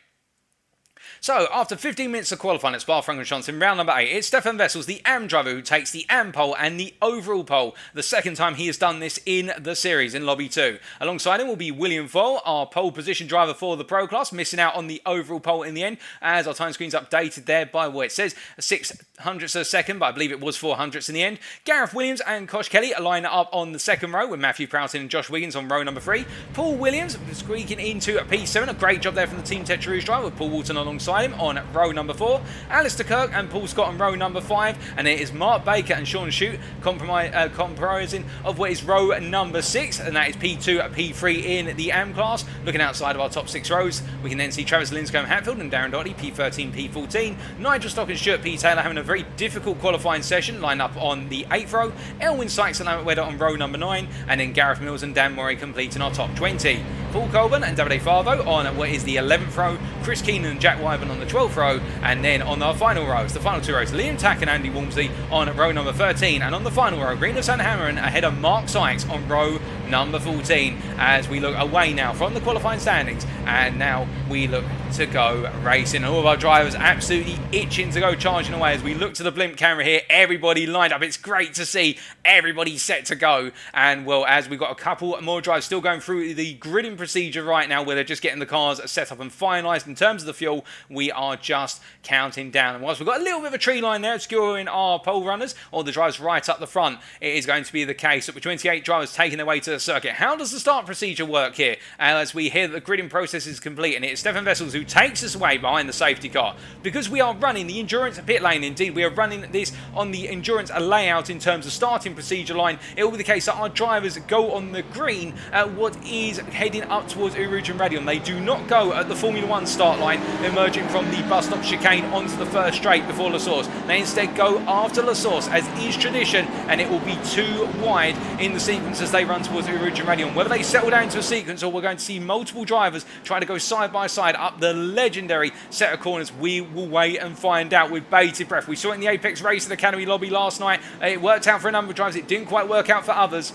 So, after 15 minutes of qualifying at Spa-Francorchamps in round number 8, it's Stefan Wessels, the AM driver, who takes the AM pole and the overall pole, the second time he has done this in the series in Lobby 2. Alongside him will be William Foll, our pole position driver for the Pro Class, missing out on the overall pole in the end, as our time screen's updated there by what it says, 600ths of a second, but I believe it was 400ths in the end. Gareth Williams and Kosh Kelly line up on the second row, with Matthew Proughton and Josh Wiggins on row number 3. Paul Williams squeaking into a P7, a great job there from the Team Tetrarouge driver, with Paul Walton alongside him on row number 4, Alistair Kirk and Paul Scott on row number 5, and it is Mark Baker and Sean Shute comprising of what is row number 6, and that is P2 at P3 in the AM class. Looking outside of our top 6 rows, we can then see Travis Linscombe Hatfield and Darren Doherty P13, P14, Nigel Stock and Stuart P. Taylor having a very difficult qualifying session, lined up on the 8th row, Elwyn Sykes and Lambert Wedder on row number 9, and then Gareth Mills and Dan Murray completing our top 20. Paul Colburn and Davide Favo on what is the 11th row, Chris Keenan and Jack Wyburn on the 12th row, and then on our final rows, the final 2 rows, Liam Tack and Andy Walmsley on row number 13, and on the final row, Greenus and Hammerin ahead of Mark Sykes on row number 14, as we look away now from the qualifying standings, and now we look to go racing. All of our drivers absolutely itching to go charging away as we look to the blimp camera here, everybody lined up. It's great to see everybody set to go, and well, as we've got a couple more drivers still going through the gridding procedure right now, where they're just getting the cars set up and finalised in terms of the fuel, we are just counting down. And whilst we've got a little bit of a tree line there obscuring our pole runners, or the drivers right up the front, it is going to be the case that with 28 drivers taking their way to the circuit. How does the start procedure work here? As we hear that the gridding process is complete, and it is Stefan Wessels who takes us away behind the safety car. Because we are running the endurance pit lane, indeed, we are running this on the endurance layout in terms of starting procedure line, it will be the case that our drivers go on the green at what is heading up towards Uruguay and Radion. They do not go at the Formula 1 start line, emerging from the bus stop chicane onto the first straight before La Source. They instead go after La Source, as is tradition, and it will be too wide in the sequence as they run towards Uruguay and Radion. Whether they settle down to a sequence or we're going to see multiple drivers try to go side by side up the legendary set of corners, we will wait and find out with bated breath. We saw it in the Apex Racing Academy lobby last night. It worked out for a number of drivers. It didn't quite work out for others,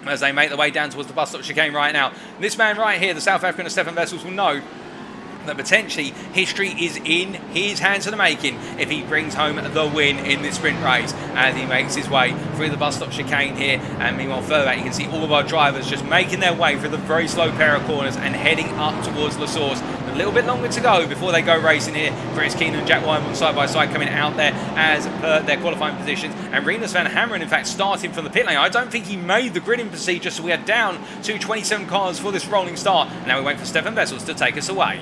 as they make their way down towards the bus stop chicane right now. This man right here, the South African Stefan Wessels, will know that potentially history is in his hands for the making if he brings home the win in this sprint race, as he makes his way through the bus stop chicane here. And meanwhile, further back, you can see all of our drivers just making their way through the very slow pair of corners and heading up towards La Source. A little bit longer to go before they go racing here. Chris Keenan and Jack Wyburn side by side coming out there as per their qualifying positions, and Rinus van Hammeren in fact starting from the pit lane. I don't think he made the gridding procedure, so we are down to 27 cars for this rolling start. Now we wait for Stefan Wessels to take us away.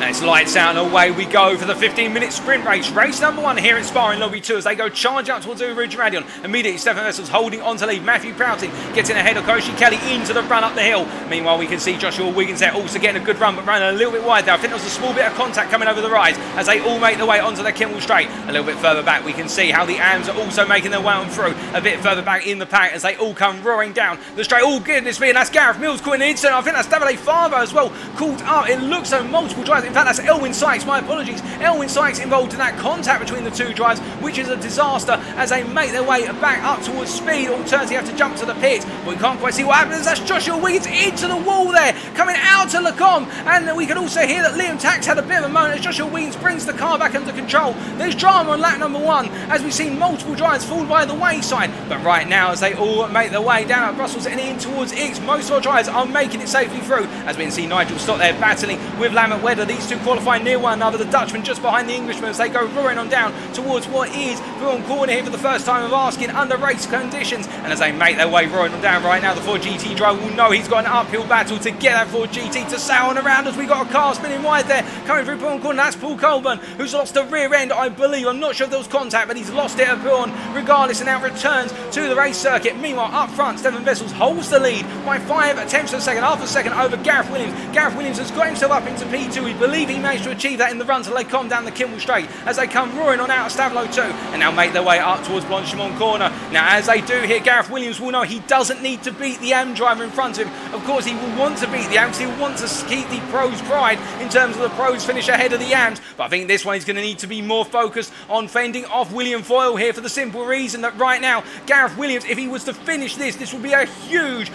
It's lights out and away we go for the 15-minute sprint race. Race number 1 here at Spa in Lobby 2 as they go charge up towards Uruguay Radion. Immediately Stefan Wessels holding on to lead. Matthew Proughton getting ahead of Koshi Kelly into the run up the hill. Meanwhile, we can see Joshua Wiggins there also getting a good run, but running a little bit wide there. I think there was a small bit of contact coming over the rise as they all make their way onto the Kimmel Straight. A little bit further back, we can see how the AMs are also making their way on through. A bit further back in the pack as they all come roaring down the straight. Oh, goodness me, and that's Gareth Mills caught in an instant. I think that's Davide Favo as well, caught up. It looks like multiple drivers. In fact, that's Elwyn Sykes. My apologies. Elwyn Sykes involved in that contact between the two drives, which is a disaster as they make their way back up towards speed. Alternatively, have to jump to the pit, but we can't quite see what happens. That's Joshua Wiggins into the wall there, coming out to Lecombe, and we can also hear that Liam Tax had a bit of a moment as Joshua Wiggins brings the car back under control. There's drama on lap number 1 as we've seen multiple drivers fall by the wayside, but right now as they all make their way down at Brussels and in towards Ix, most of our drivers are making it safely through as we can see Nigel Stott there battling with Lambert Wedder. These two qualifying near one another, the Dutchman just behind the Englishman as they go roaring on down towards what is Brown Corner here for the first time of asking under race conditions, and as they make their way roaring on down right now, the Ford GT driver will know he's got an uphill battle to get that Ford GT to sail on around as we got a car spinning wide there coming through Brown Corner. That's Paul Colburn who's lost the rear end, I believe. I'm not sure if there was contact, but he's lost it at Brown regardless and now returns to the race circuit. Meanwhile, up front, Stefan Wessels holds the lead by 5 tenths of a second, half a second over Gareth Williams. Gareth Williams has got himself up into P2. We believe believe he managed to achieve that in the run till they calm down the Kimmel Straight as they come roaring on out of Stavelot 2 and now make their way up towards Blanchimont Corner. Now as they do here, Gareth Williams will know he doesn't need to beat the AM driver in front of him. Of course he will want to beat the AMs, he will want to keep the pros pride in terms of the pros finish ahead of the AMs, but I think this one is going to need to be more focused on fending off William Foyle here for the simple reason that right now Gareth Williams, if he was to finish this would be a huge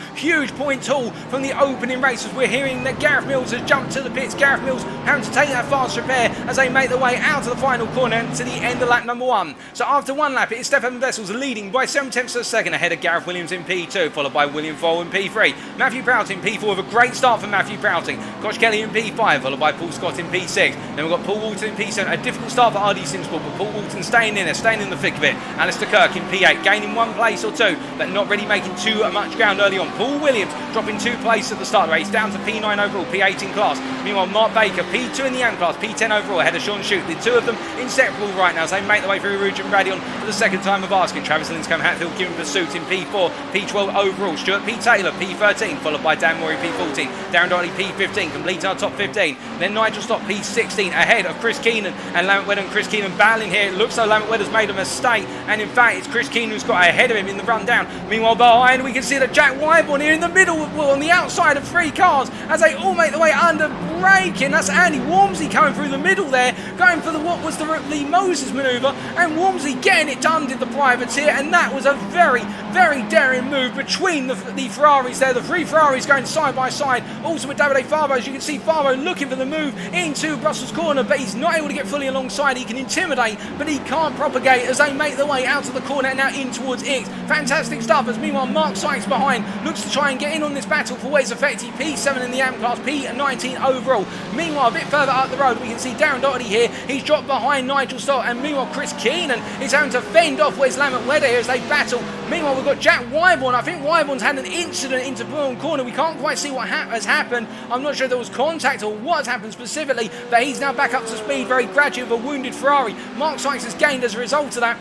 point haul from the opening races. We're hearing that Gareth Mills has jumped to the pits. Gareth Mills having to take that fast repair as they make their way out to the final corner and to the end of lap number 1. So after one lap it is Stefan Vessels leading by 7/10 of a second ahead of Gareth Williams in P2, followed by William Foyle in P3. Matthew Prouting P4 with a great start for Matthew Prouting. Koch Kelly in P5, followed by Paul Scott in P6. Then we've got Paul Walton in P7. A difficult start for RD Simsport, but Paul Walton staying in there, staying in the thick of it. Alistair Kirk in P8, gaining 1 place or 2, but not really making too much ground early on. Paul Williams dropping 2 places at the start of the race, down to P9 overall, P8 in class. Meanwhile, Mark Baker, P2 in the AM class, P10 overall, ahead of Sean Shute. The two of them inseparable right now as they make their way through Rouge and Radion for the second time of asking. Travis Linscombe Hatfield giving pursuit in P4, P12 overall. Stuart P. Taylor, P13, followed by Dan Murray, P14. Darren Doherty, P15, completing our top 15. Then Nigel Stott, P16, ahead of Chris Keenan and Lamont Wedder. And Chris Keenan battling here. It looks like Lamont Wedder's made a mistake, and in fact, it's Chris Keenan who's got ahead of him in the run down. Meanwhile, behind, we can see that Jack Wyborn here in the middle, well, on the outside of 3 cars as they all make their way under braking. That's Andy Walmsley coming through the middle there, going for what was the Moses manoeuvre, and Walmsley getting it done, did the privateer, and that was a very daring move between the Ferraris there, the 3 Ferraris going side by side. Also with Davide Favo, as you can see, Favo looking for the move into Brussels corner, but he's not able to get fully alongside. He can intimidate, but he can't propagate as they make their way out of the corner and now in towards Ix. Fantastic stuff as meanwhile Mark Sykes behind looks to try and get in on this battle for what is effectively P7 in the AM class, P19 overall. Meanwhile, a bit further up the road, we can see Darren Doherty here. He's dropped behind Nigel Stott, and meanwhile Chris Keenan is having to fend off Wes Lamont Wedder here as they battle. Meanwhile, we've got Jack Wyborn. I think Wyborn's had an incident into Brown corner. We can't quite see what has happened. I'm not sure if there was contact or what has happened specifically, but he's now back up to speed very gradually with a wounded Ferrari. Mark Sykes has gained as a result of that,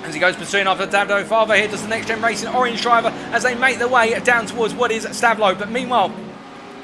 as he goes pursuing after Davide Favo here does the Next Gen Racing orange driver as they make their way down towards what is Stavelot. But meanwhile,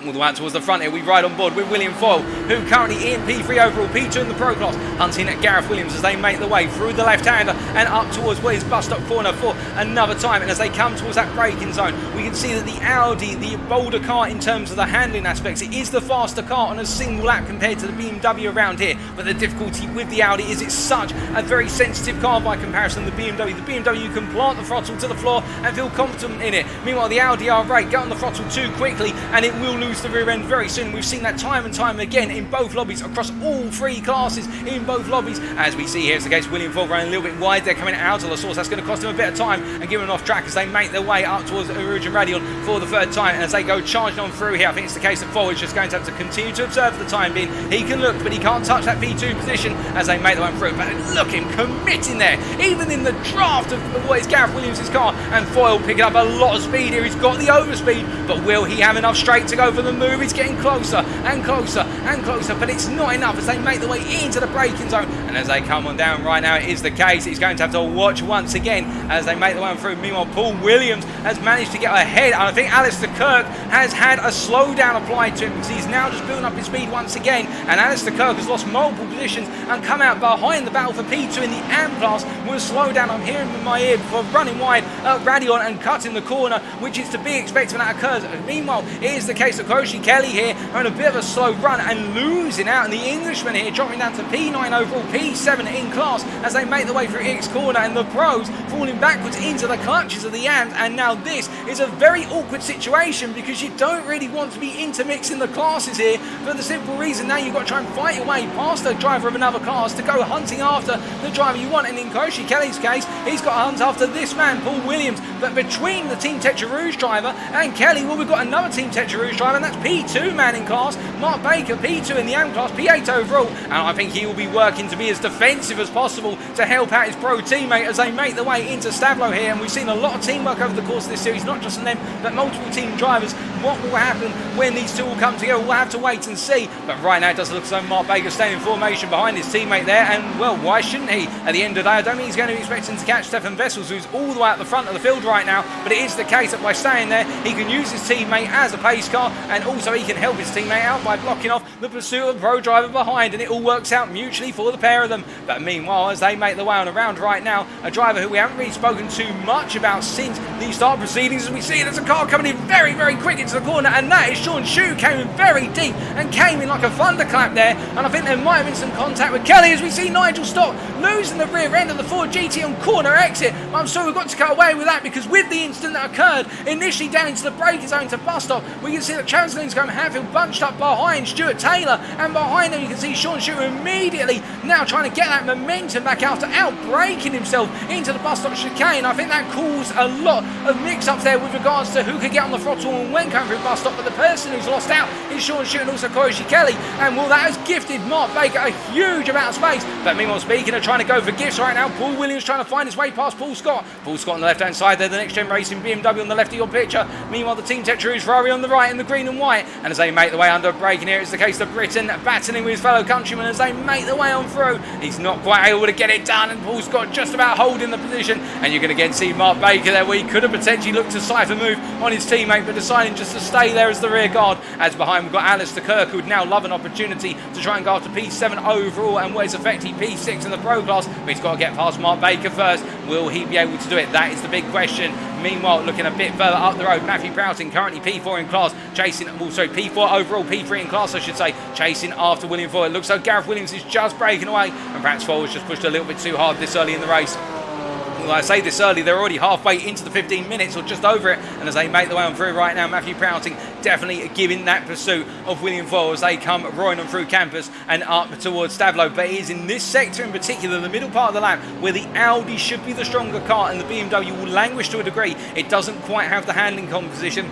all the way out towards the front here, we ride on board with William Foyle, who currently in P3 overall, P2 in the Pro Class, hunting at Gareth Williams as they make their way through the left-hander and up towards what is bus stop corner for another time. And as they come towards that braking zone, we can see that the Audi, the bolder car in terms of the handling aspects, it is the faster car on a single lap compared to the BMW around here. But the difficulty with the Audi is it's such a very sensitive car by comparison to the BMW. The BMW, you can plant the throttle to the floor and feel confident in it. Meanwhile, the Audi R8, get on the throttle too quickly and it will lose the rear end very soon. We've seen that time and time again in both lobbies, across all 3 classes in both lobbies. As we see here, it's the case William Foyle running a little bit wide. They're coming out of the source. That's going to cost them a bit of time and give them off track as they make their way up towards Rouge and Radion for the 3rd time. And as they go charging on through here, I think it's the case that Foyle is just going to have to continue to observe for the time being. He can look, but he can't touch that P2 position as they make their way through. But look him committing there, even in the draft of what is Gareth Williams' car. And Foyle picking up a lot of speed here. He's got the overspeed, but will he have enough straight to go for the move? He's getting closer and closer and closer, but it's not enough as they make their way into the braking zone. And as they come on down right now, it is the case he's going to have to watch once again as they make their way through. Meanwhile, Paul Williams has managed to get ahead, and I think Alistair Kirk has had a slowdown applied to him because he's now just building up his speed once again. And Alistair Kirk has lost multiple positions and come out behind the battle for P2 in the AM class with a slowdown. I'm hearing in my ear for running wide at Radion and cutting the corner, which is to be expected when that occurs. Meanwhile, it is the case of Koshi Kelly here on a bit of a slow run and losing out, and the Englishman here dropping down to P9 overall, P7 in class as they make their way through X corner, and the pros falling backwards into the clutches of the AMs. And now this is a very awkward situation because you don't really want to be intermixing the classes here for the simple reason now you've got to try and fight your way past the driver of another class to go hunting after the driver you want. And in Koshi Kelly's case, he's got to hunt after this man, Paul Williams. But between the Team Tetra Rouge driver and Kelly, well, we've got another Team Tetra Rouge driver, and that's P2 man in class, Mark Baker, P2 in the AM class, P8 overall. And I think he will be working to be as defensive as possible to help out his pro teammate as they make their way into Stavelot here. And we've seen a lot of teamwork over the course of this series, not just from them, but multiple team drivers What will happen when these two will come together? We'll have to wait and see. But right now it does look as though Mark Baker's staying in formation behind his teammate there, and well, why shouldn't he? At the end of the day, I don't think he's going to be expecting to catch Stefan Vessels, who's all the way at the front of the field right now, but it is the case that by staying there, he can use his teammate as a pace car, and also he can help his teammate out by blocking off the pursuit of the pro driver behind, and it all works out mutually for the pair of them. But meanwhile, as they make their way on around right now, a driver who we haven't really spoken too much about since the start proceedings, as we see there's a car coming in very, very quick into the corner, and that is Sean Shue, came in very deep and came in like a thunderclap there, and I think there might have been some contact with Kelly as we see Nigel Stock losing the rear end of the Ford GT on corner exit. But I'm sorry, we've got to cut away with that, because with the incident that occurred initially down into the braking zone to bus stop, we can see that Travis Linscombe Hatfield bunched up behind Stuart Taylor, and behind them you can see Sean Shue immediately now trying to get that momentum back after out-braking himself into the bus stop chicane. I think that caused a lot of mix-ups there with regards to who could get on the throttle and when coming through bus stop, but the person who's lost out is Sean Shue and also Koichi Kelly, and well, that has gifted Mark Baker a huge amount of space. But meanwhile, speaking of trying to go for gifts right now, Paul Williams trying to find his way past Paul Scott. Paul Scott on the left-hand side there, the Next Gen Racing BMW on the left of your picture. Meanwhile, the Team Tetrus Ferrari on the right in the green and white, and as they make their way under braking here, it's the case of Britain battling with his fellow countrymen as they make their way on through. He's not quite able to get it done, and Paul Scott just about holding the position, and you're going to again see Mark Baker there, where he could have potentially looked to cipher move on his teammate, but deciding just to stay there as the rear guard. As behind we've got Alistair Kirk, who would now love an opportunity to try and go after P7 overall, and where's effectively P6 in the pro class, but he's got to get past Mark Baker first. Will he be able to do it? That is the big question. Meanwhile, looking a bit further up the road, Matthew Prouting, currently P4 in class, chasing, well, sorry, P4 overall, P3 in class, I should say, chasing after William Ford. It looks like Gareth Williams is just breaking away, and perhaps Ford was just pushed a little bit too hard this early in the race. Well, I say this early, they're already halfway into the 15 minutes or just over it, and as they make their way on through right now, Matthew Prouting definitely giving that pursuit of William Ford as they come roaring on through campus and up towards Stavlo. But it is in this sector in particular, the middle part of the lap, where the Audi should be the stronger car and the BMW will languish to a degree. It doesn't quite have the handling composition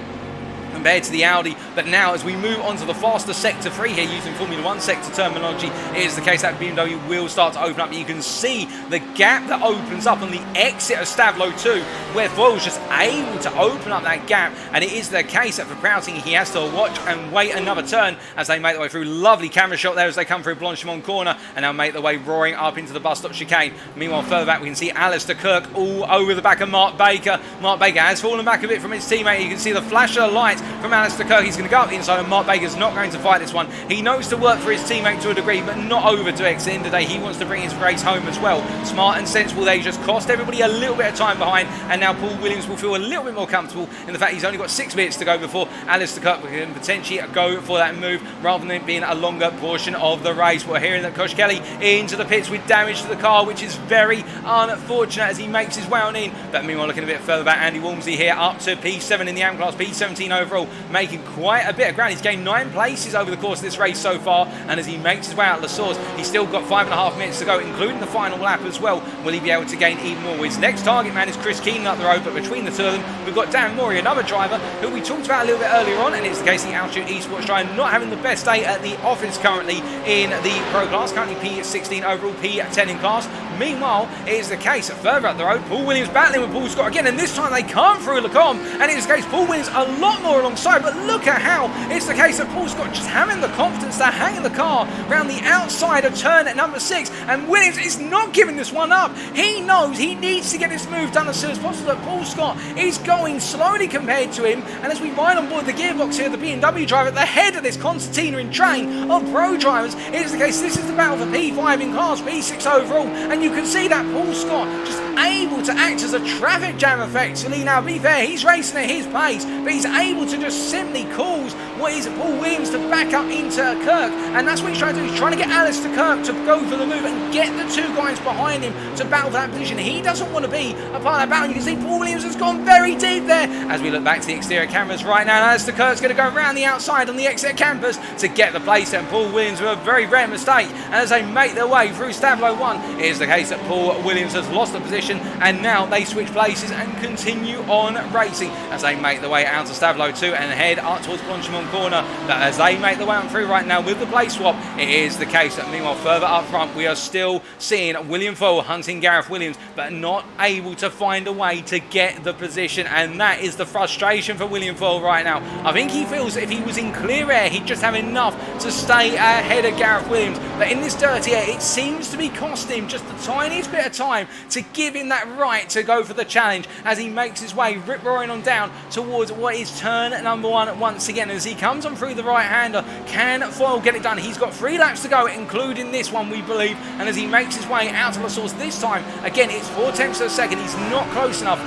compared to the Audi, but now as we move on to the faster sector 3 here, using Formula 1 sector terminology, it is the case that BMW will start to open up. You can see the gap that opens up on the exit of Stavlo 2, where Foyle was just able to open up that gap, and it is the case that for Prouting he has to watch and wait another turn as they make their way through. Lovely camera shot there as they come through Blanchimont corner and now make their way roaring up into the bus stop chicane. Meanwhile, further back we can see Alistair Kirk all over the back of Mark Baker. Mark Baker has fallen back a bit from his teammate. You can see the flash of the lights from Alistair Kirk. He's going to go up the inside, and Mark Baker's not going to fight this one. He knows to work for his teammate to a degree, but not over to it. At the end of the day, he wants to bring his race home as well. Smart and sensible. They just cost everybody a little bit of time behind, and now Paul Williams will feel a little bit more comfortable in the fact he's only got 6 minutes to go before Alistair Kirk can potentially go for that move rather than it being a longer portion of the race. We're hearing that Kosh Kelly into the pits with damage to the car, which is very unfortunate as he makes his way on in. But meanwhile, looking a bit further back, Andy Walmsley here up to P7 in the AM class, P17 overall, making quite a bit of ground. He's gained 9 places over the course of this race so far, and as he makes his way out of the source, he's still got 5.5 minutes to go, including the final lap as well. Will he be able to gain even more? His next target man is Chris Keenan up the road, but between the two of them, we've got Dan Mori, another driver who we talked about a little bit earlier on, and it's the case the Altitude Esports driver not having the best day at the office currently in the pro class, currently P16 overall, P10 in class. Meanwhile, it is the case that further up the road, Paul Williams battling with Paul Scott again, and this time they come through Lecombe, and it is the case Paul Williams a lot more alongside, but look at how it's the case that Paul Scott just having the confidence to hang the car around the outside of turn at number 6, and Williams is not giving this one up. He knows he needs to get this move done as soon as possible, but Paul Scott is going slowly compared to him, and as we ride on board the gearbox here, the BMW driver at the head of this concertina in train of pro drivers, it is the case this is the battle for P5 in class, P6 overall, and you can see that Paul Scott just able to act as a traffic jam effectively. Now, be fair, he's racing at his pace, but he's able to just simply cause what is Paul Williams to back up into Kirk, and that's what he's trying to do. He's trying to get Alistair Kirk to go for the move and get the two guys behind him to battle for that position. He doesn't want to be a part of that battle. You can see Paul Williams has gone very deep there. As we look back to the exterior cameras right now, Alistair Kirk's going to go around the outside on the exit campus to get the place, and Paul Williams with a very rare mistake. And as they make their way through Stavlo 1, it is the case that Paul Williams has lost the position, and now they switch places and continue on racing as they make their way out of Stavlo 2. 2 and head up towards Blanchimont corner. But as they make the way on through right now with the place swap, it is the case that meanwhile further up front we are still seeing William Favo hunting Gareth Williams, but not able to find a way to get the position, and that is the frustration for William Favo right now. I think he feels that if he was in clear air he'd just have enough to stay ahead of Gareth Williams, but in this dirty air it seems to be costing him just the tiniest bit of time to give him that right to go for the challenge as he makes his way rip-roaring on down towards what is turn number 1 once again. As he comes on through the right-hander, can Foyle get it done? He's got 3 laps to go, including this one, we believe, and as he makes his way out of the source this time, again, it's 4/10 of a second. He's not close enough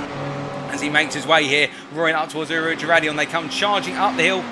as he makes his way here, roaring up towards Uruguay. They come charging up the hill.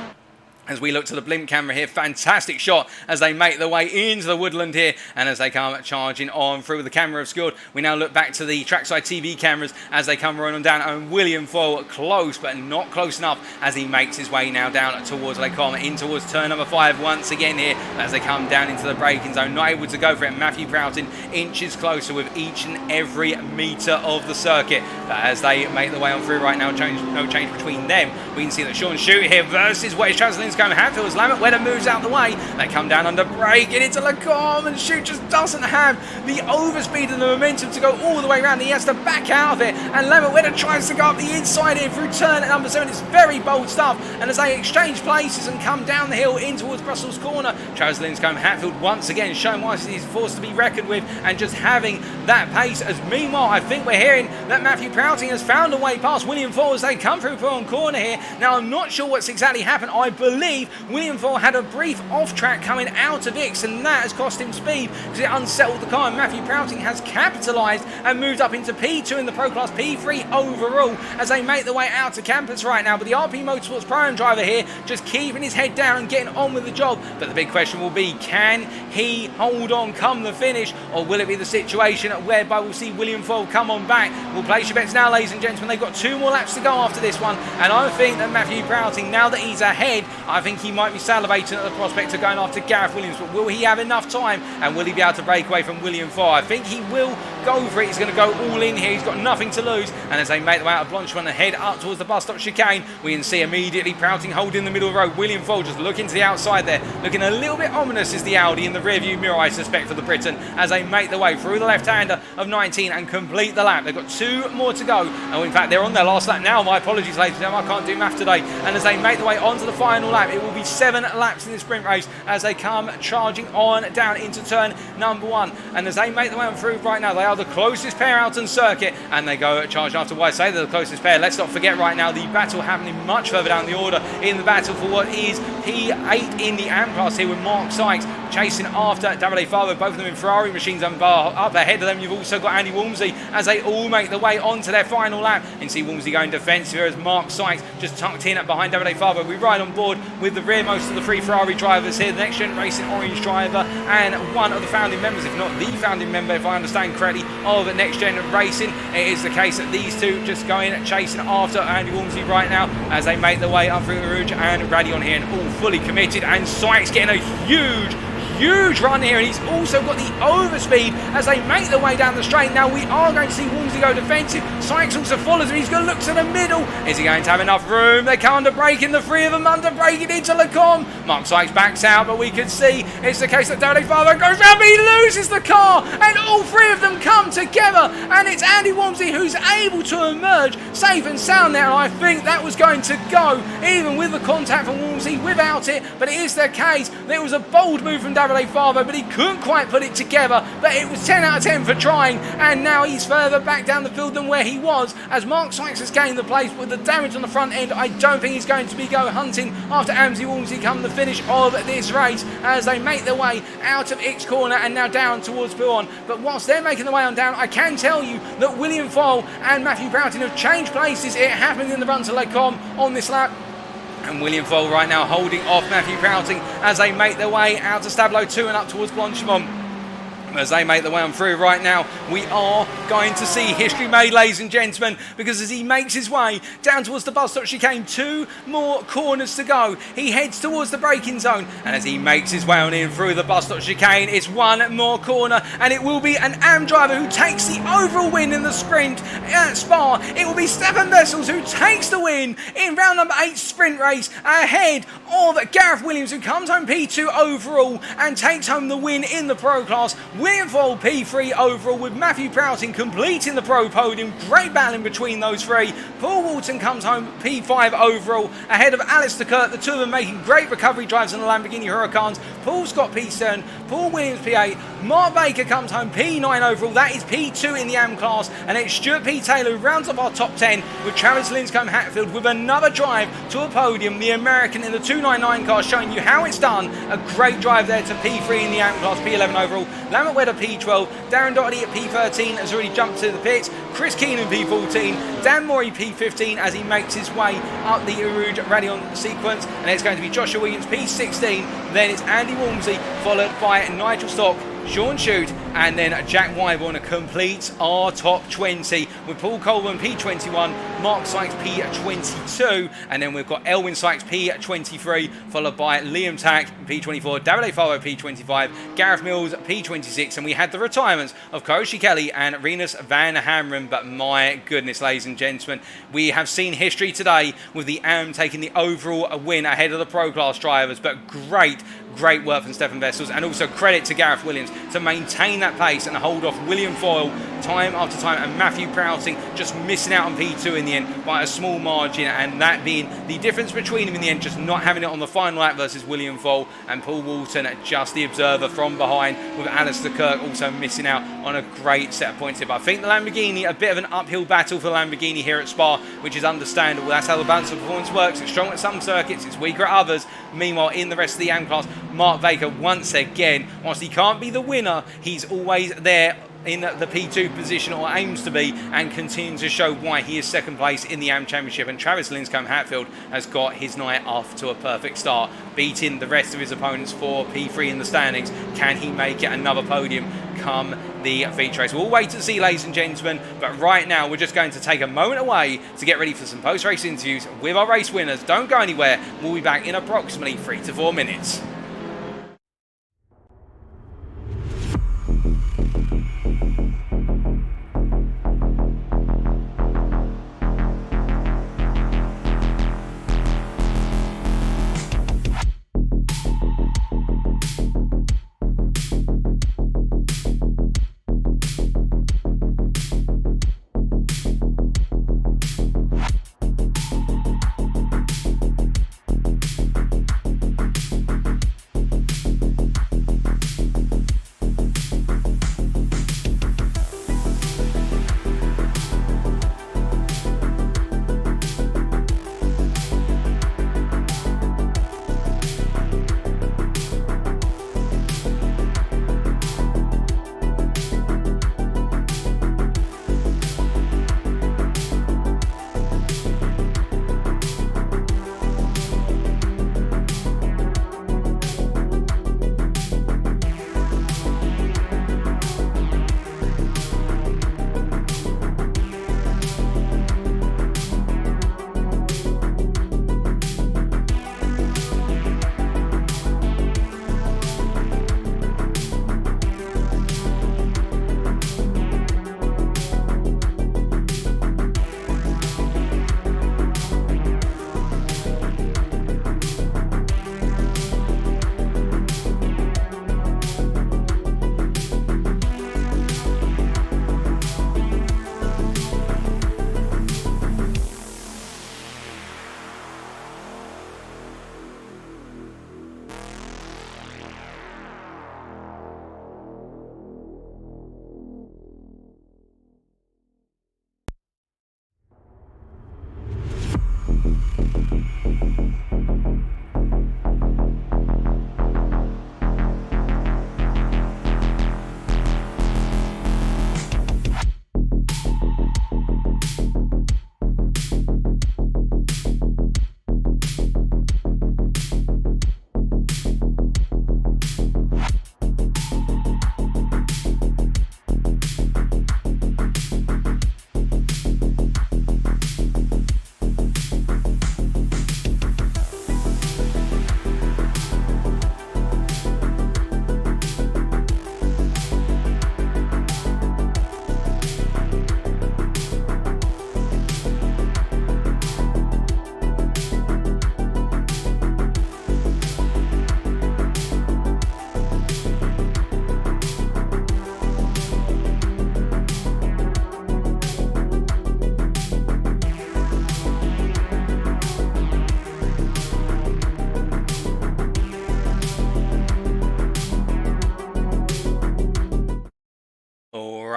As we look to the blimp camera here, fantastic shot as they make their way into the woodland here, and as they come charging on through with the camera obscured, we now look back to the trackside TV cameras as they come running down, and William Foyle close, but not close enough as he makes his way now down towards Les Combes, in towards turn number 5 once again here, as they come down into the braking zone, not able to go for it. Matthew Proughton inches closer with each and every metre of the circuit, but as they make their way on through right now, no change between them. We can see that Sean Shute here versus what is Traslin going Hatfield as Lambert Wedder moves out the way. They come down under brake, get into Les Combes, and Shute just doesn't have the overspeed and the momentum to go all the way around. He has to back out of it, and Lambert Wedder tries to go up the inside here through turn at number 7. It's very bold stuff, and as they exchange places and come down the hill in towards Brussels corner, Traslin going Hatfield once again showing why he's forced to be reckoned with and just having that pace. As meanwhile, I think we're hearing that Matthew Proughton has found a way past William Foyle as they come through on corner here. Now, I'm not sure what's exactly happened. I believe William Foyle had a brief off-track coming out of Ix, and that has cost him speed because it unsettled the car, and Matthew Proughton has capitalised and moved up into P2 in the Pro Class, P3 overall as they make their way out to campus right now. But the RP Motorsports Pro driver here just keeping his head down and getting on with the job. But the big question will be, can he hold on come the finish, or will it be the situation whereby we'll see William Foyle come on back? We'll place your bets now, ladies and gentlemen. They've got 2 more laps to go after this one, and I think that Matthew Proughton, now that he's ahead, I think he might be salivating at the prospect of going after Gareth Williams. But will he have enough time, and will he be able to break away from William Foyle? I think he will go for it. He's going to go all in here. He's got nothing to lose, and as they make their way out of Blanchimont and head up towards the bus stop chicane, we can see immediately Proughton holding the middle of the road. William Foyle just looking to the outside there, looking a little bit ominous is the Audi in the rear view mirror, I suspect, for the Briton, as they make their way through the left-hander of 19 and complete the lap. They've got 2 more to go, and in fact they're on their last lap now. My apologies, ladies and gentlemen, I can't do math today. And as they make their way onto the final lap, it will be 7 laps in this sprint race as they come charging on down into turn number 1. And as they make their way on through right now, they are the closest pair out on circuit, and they go charging after. Why I say they're the closest pair, let's not forget right now the battle happening much further down the order in the battle for what is P8 in the AM class here, with Mark Sykes chasing after Davide Favo, both of them in Ferrari machines, and up ahead of them you've also got Andy Walmsley as they all make their way onto their final lap. And see Walmsley going defensive as Mark Sykes just tucked in behind Davide Favo. We ride on board with the rearmost of the 3 Ferrari drivers here, the NXTGEN Racing Orange driver and one of the founding members, if not the founding member if I understand correctly, of NXTGEN Racing. It is the case that these 2 just going chasing after Andy Walmsley right now as they make their way up through the Rouge and Radion here, and all fully committed, and Sykes getting a huge run here, and he's also got the overspeed as they make their way down the straight. Now we are going to see Walmsley go defensive. Sykes also follows him. He's going to look to the middle. Is he going to have enough room? They come under braking, the 3 of them under braking into Les Combes. Mark Sykes backs out, but we can see it's the case that Davide Favo goes round, but he loses the car, and all 3 of them come together, and it's Andy Walmsley who's able to emerge safe and sound there. And I think that was going to go even with the contact from Walmsley without it, but it is the case that it was a bold move from Davide Favo, but he couldn't quite put it together. But it was 10 out of 10 for trying, and now he's further back down the field than where he was as Mark Sykes has gained the place with the damage on the front end. I don't think he's going to be go hunting after Andy Walmsley come the finish of this race as they make their way out of X corner and now down towards Buon. But whilst they're making their way on down, I can tell you that William Foyle and Matthew Proughton have changed places. It happened in the run to Les Combes on this lap. And William Foyle right now holding off Matthew Proughton as they make their way out to Stablo 2 and up towards Blanchimont. As they make their way on through right now, we are going to see history made, ladies and gentlemen, because as he makes his way down towards the bus stop chicane, 2 more corners to go. He heads towards the braking zone, and as he makes his way on in through the bus stop chicane, it's 1 more corner, and it will be an AM driver who takes the overall win in the sprint at Spa. It will be Stefan Wessels who takes the win in round number 8 sprint race ahead of Gareth Williams, who comes home P2 overall and takes home the win in the Pro class. William Foyle P3 overall, with Matthew Prouting completing the Pro podium. Great battling between those 3. Paul Walton comes home P5 overall ahead of Alistair Kirk. The 2 of them making great recovery drives in the Lamborghini Huracans. Paul Scott P7, Paul Williams P8. Mark Baker comes home P9 overall. That is P2 in the AM class. And it's Stuart P. Taylor who rounds up our top 10 with Travis Linscombe Hatfield with another drive to a podium. The American in the 299 car showing you how it's done. A great drive there to P3 in the AM class, P11 overall. Lambert Wedder P12, Darren Doherty at P13 has already jumped to the pits. Chris Keenan P14, Dan Morey P15 as he makes his way up the Rouge Radion sequence, and it's going to be Joshua Williams P16, then it's Andy Walmsley followed by Nigel Stock, Sean Shute, and then Jack Wyborn completes our top 20 with Paul Colburn P21, Mark Sykes P22, and then we've got Elwyn Sykes P23, followed by Liam Tack P24, Davide Favo P25, Gareth Mills P26, and we had the retirements of Koshi Kelly and Renus Van Hamren. But my goodness, ladies and gentlemen, we have seen history today with the AM taking the overall win ahead of the Pro Class drivers. But great work from Stefan Wessels, and also credit to Gareth Williams to maintain that pace and hold off William Foyle time after time, and Matthew Prouting just missing out on P2 in the end by a small margin, and that being the difference between him in the end, just not having it on the final lap versus William Foyle, and Paul Walton just the observer from behind, with Alistair Kirk also missing out on a great set of points here. But I think the Lamborghini, a bit of an uphill battle for the Lamborghini here at Spa, which is understandable. That's how the balance of performance works. It's strong at some circuits, it's weaker at others. Meanwhile, in the rest of the AM class, Mark Baker once again, whilst he can't be the winner, he's always there in the P2 position, or aims to be, and continues to show why he is second place in the AM Championship. And Travis Linscombe Hatfield has got his night off to a perfect start, beating the rest of his opponents for P3 in the standings. Can he make it another podium come the feature race? We'll wait to see, ladies and gentlemen, but right now we're just going to take a moment away to get ready for some post-race interviews with our race winners. Don't go anywhere. We'll be back in approximately 3 to 4 minutes.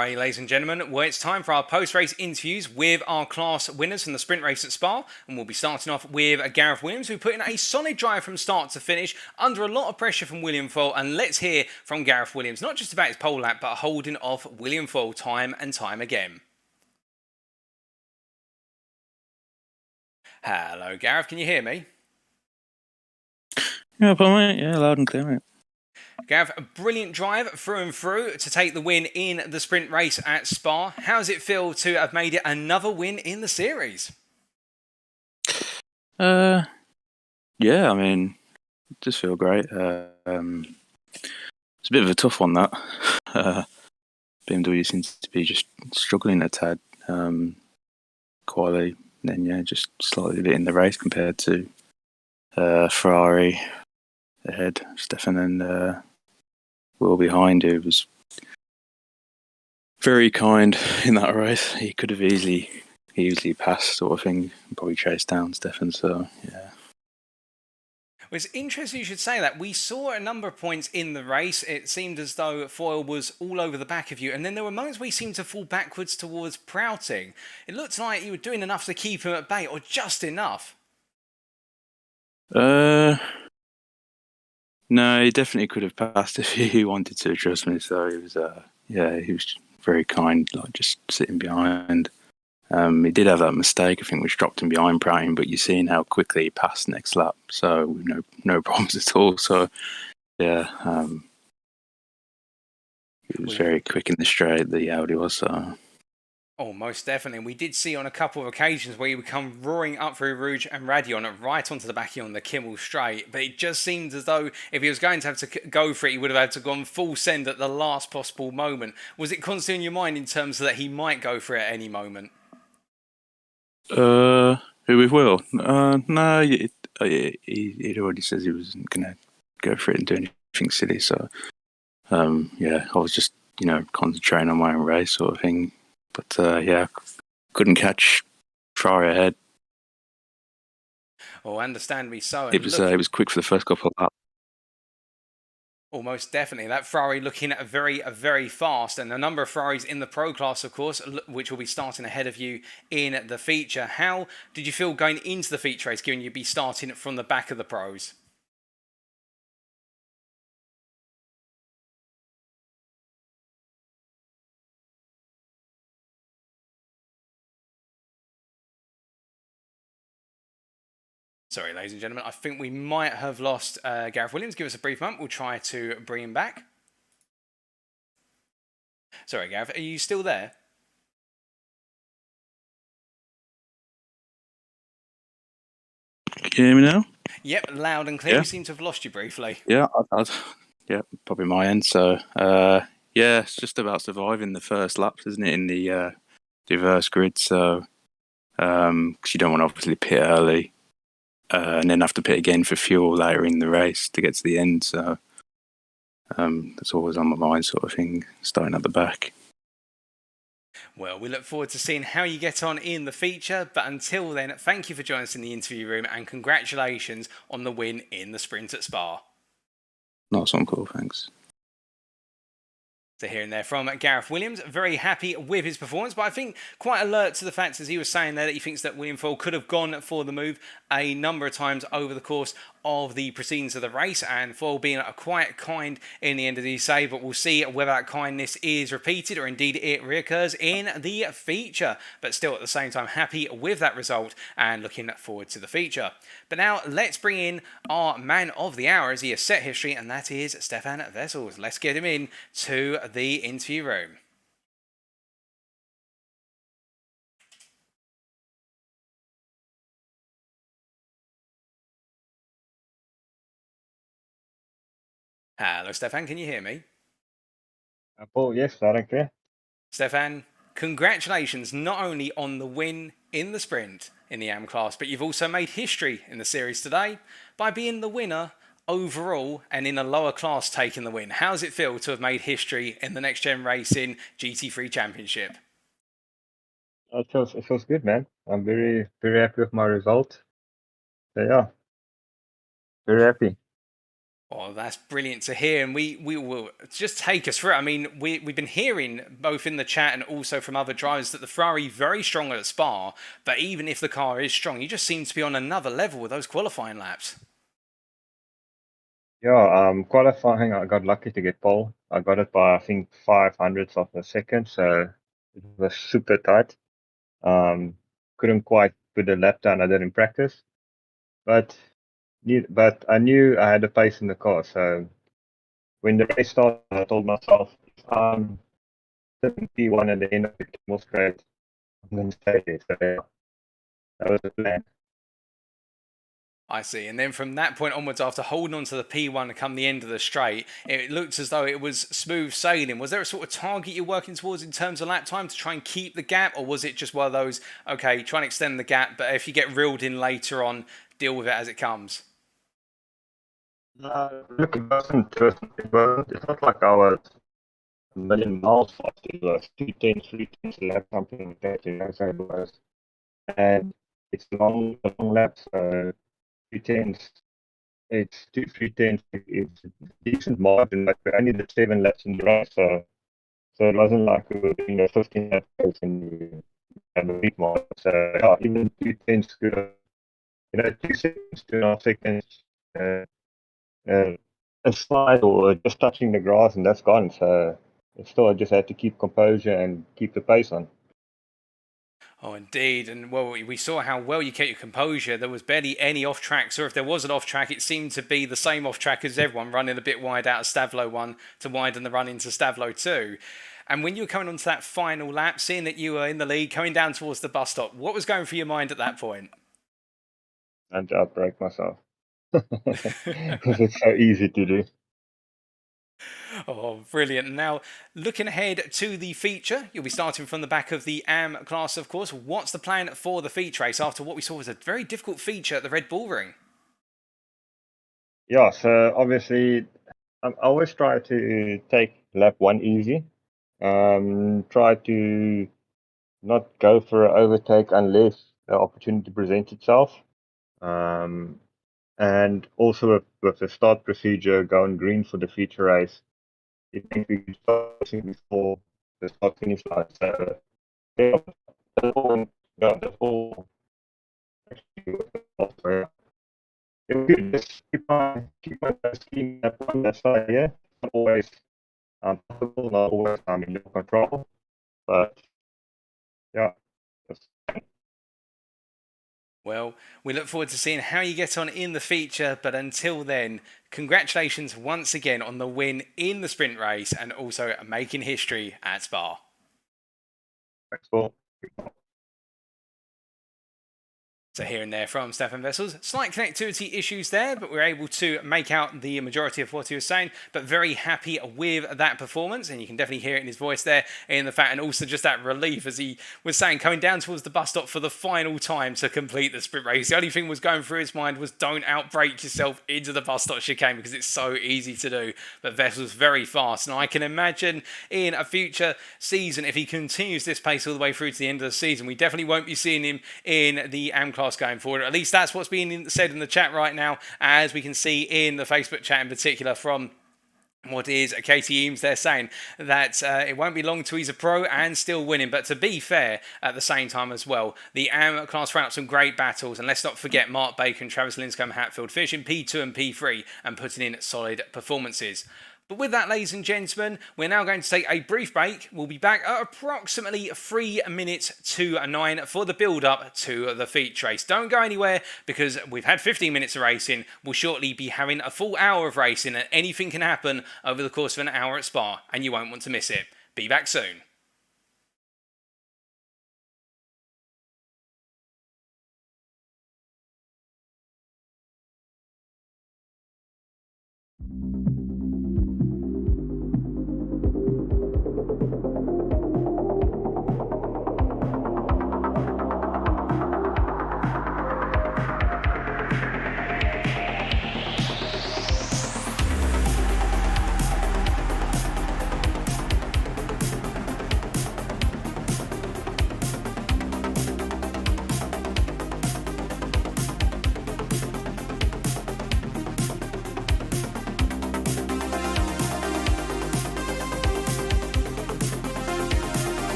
Alright, ladies and gentlemen, well, it's time for our post-race interviews with our class winners from the sprint race at Spa, and we'll be starting off with Gareth Williams, who put in a solid drive from start to finish under a lot of pressure from William Fall. And let's hear from Gareth Williams, not just about his pole lap, but holding off William Fall time and time again. Hello, Gareth, can you hear me? Yeah, mate. Yeah, loud and clear, mate. Gareth, a brilliant drive through and through to take the win in the sprint race at Spa. How does it feel to have made it another win in the series? Yeah, I mean, it just feel great. It's a bit of a tough one, that. BMW seems to be just struggling a tad, quality. Then, yeah, just slightly a bit in the race compared to Ferrari ahead, Stefan, and Will behind, who was very kind in that race. He could have easily passed, sort of thing, and probably chased down Stefan. So yeah. Well, it's interesting you should say that. We saw a number of points in the race. It seemed as though Foyle was all over the back of you, and then there were moments where he seemed to fall backwards towards Prouting. It looked like you were doing enough to keep him at bay, or just enough. No, he definitely could have passed if he wanted to, trust me. So he was, he was very kind, like just sitting behind. He did have that mistake, I think, which dropped him behind Prouting, but you're seeing how quickly he passed next lap, so no problems at all. So yeah, he was very quick in the straight, the Audi was. So. Oh, most definitely. We did see on a couple of occasions where he would come roaring up through Rouge and Radion right onto the back on the Kimmel straight. But it just seemed as though if he was going to have to go for it, he would have had to gone full send at the last possible moment. Was it constantly in your mind in terms of that he might go for it at any moment? Who with Will? No, he already says he wasn't going to go for it and do anything silly. So, I was just, concentrating on my own race sort of thing. But, couldn't catch Ferrari ahead. Oh, understandably so. It was quick for the first couple of laps. Almost definitely. That Ferrari looking at very fast, and a number of Ferraris in the Pro class, of course, which will be starting ahead of you in the feature. How did you feel going into the feature race, given you'd be starting from the back of the Pros? Sorry, ladies and gentlemen, I think we might have lost Gareth Williams. Give us a brief moment. We'll try to bring him back. Sorry, Gareth, are you still there? Can you hear me now? Yep, loud and clear. Yeah. We seem to have lost you briefly. Yeah, probably my end. So, it's just about surviving the first laps, isn't it, in the reverse grid? So, because you don't want to obviously pit early. And then have to pit again for fuel later in the race to get to the end. So that's always on my mind, sort of thing, starting at the back. Well, we look forward to seeing how you get on in the feature. But until then, thank you for joining us in the interview room, and congratulations on the win in the sprint at Spa. Nice one, cool, thanks. So hearing there from Gareth Williams, very happy with his performance, but I think quite alert to the fact, as he was saying there, that he thinks that William Fall could have gone for the move a number of times over the course of the proceedings of the race, and Fall being quite kind in the end of the day, but we'll see whether that kindness is repeated or indeed it reoccurs in the feature. But still, at the same time, happy with that result and looking forward to the feature. But now let's bring in our man of the hour as he has set history, and that is Stefan Wessels. Let's get him in to the interview room. Hello, Stefan. Can you hear me? Paul, yes, loud and clear. Stefan, congratulations not only on the win in the sprint in the AM class, but you've also made history in the series today by being the winner overall and in a lower class taking the win. How does it feel to have made history in the NXTGEN Racing GT3 Championship? It feels good, man. I'm very happy with my result. So yeah, very happy. Oh, that's brilliant to hear, and we will just take us through it. I mean, we've been hearing both in the chat and also from other drivers that the Ferrari very strong at Spa, but even if the car is strong, you just seem to be on another level with those qualifying laps. Yeah, qualifying, I got lucky to get pole. I got it by, I think, 500ths of a second, so it was super tight. Couldn't quite put the lap down I did in practice, but I knew I had a pace in the car, so when the race started, I told myself, if I'm P1 at the end of the Kimmel straight, I'm going to stay there. So yeah, that was the plan. I see. And then from that point onwards, after holding on to the P1 come the end of the straight, it looked as though it was smooth sailing. Was there a sort of target you're working towards in terms of lap time to try and keep the gap? Or was it just one of those, okay, try and extend the gap, but if you get reeled in later on, deal with it as it comes? Look, it's not like I was a million miles fast. It was 210, 310 lap, something like that. So it was. And it's a long lap, so 310s, it's 310s, it's a decent margin, but we only did 7 laps in the race, so it wasn't like we were doing a 15 lap race and a big margin. So yeah, even 210s could have, 2 seconds, 2.5 seconds, a slide or just touching the grass and that's gone. So still, I just had to keep composure and keep the pace on. Oh, indeed. And well, we saw how well you kept your composure. There was barely any off tracks, or if there was an off track, it seemed to be the same off track as everyone, running a bit wide out of Stavlo 1 to widen the run into Stavlo 2. And when you were coming onto that final lap, seeing that you were in the lead, coming down towards the bus stop, what was going through your mind at that point? And I broke myself. Because it's so easy to do. Oh, brilliant. Now, looking ahead to the feature, you'll be starting from the back of the AM class, of course. What's the plan for the feature race after what we saw was a very difficult feature at the Red Bull Ring? Yeah, so obviously, I always try to take lap 1 easy. Try to not go for an overtake unless the opportunity presents itself. And also with the start procedure going green for the feature race, it means we can start racing before the start finish line. So yeah, that's all. If we just keep on scheme that on that side, yeah, not always possible, not always in your control, but yeah. Well, we look forward to seeing how you get on in the feature, but until then, congratulations once again on the win in the sprint race and also making history at Spa. Thanks, Paul. So here and there from Stefan Vessels. Slight connectivity issues there, but we're able to make out the majority of what he was saying, but very happy with that performance, and you can definitely hear it in his voice there, in the fact, and also just that relief as he was saying, coming down towards the bus stop for the final time to complete the sprint race. The only thing was going through his mind was don't outbrake yourself into the bus stop chicane because it's so easy to do, but Vessels very fast, and I can imagine in a future season, if he continues this pace all the way through to the end of the season, we definitely won't be seeing him in the AM class going forward. At least that's what's being said in the chat right now, as we can see in the Facebook chat in particular from what is Katie Eames. They're saying that it won't be long till he's a pro and still winning. But to be fair, at the same time as well, the AM class ran up some great battles. And let's not forget Mark Bacon, Travis Linscombe, Hatfield finishing P2 and P3 and putting in solid performances. But with that, ladies and gentlemen, we're now going to take a brief break. We'll be back at approximately 3 minutes to 9 for the build-up to the feature race. Don't go anywhere because we've had 15 minutes of racing. We'll shortly be having a full hour of racing, and anything can happen over the course of an hour at Spa, and you won't want to miss it. Be back soon.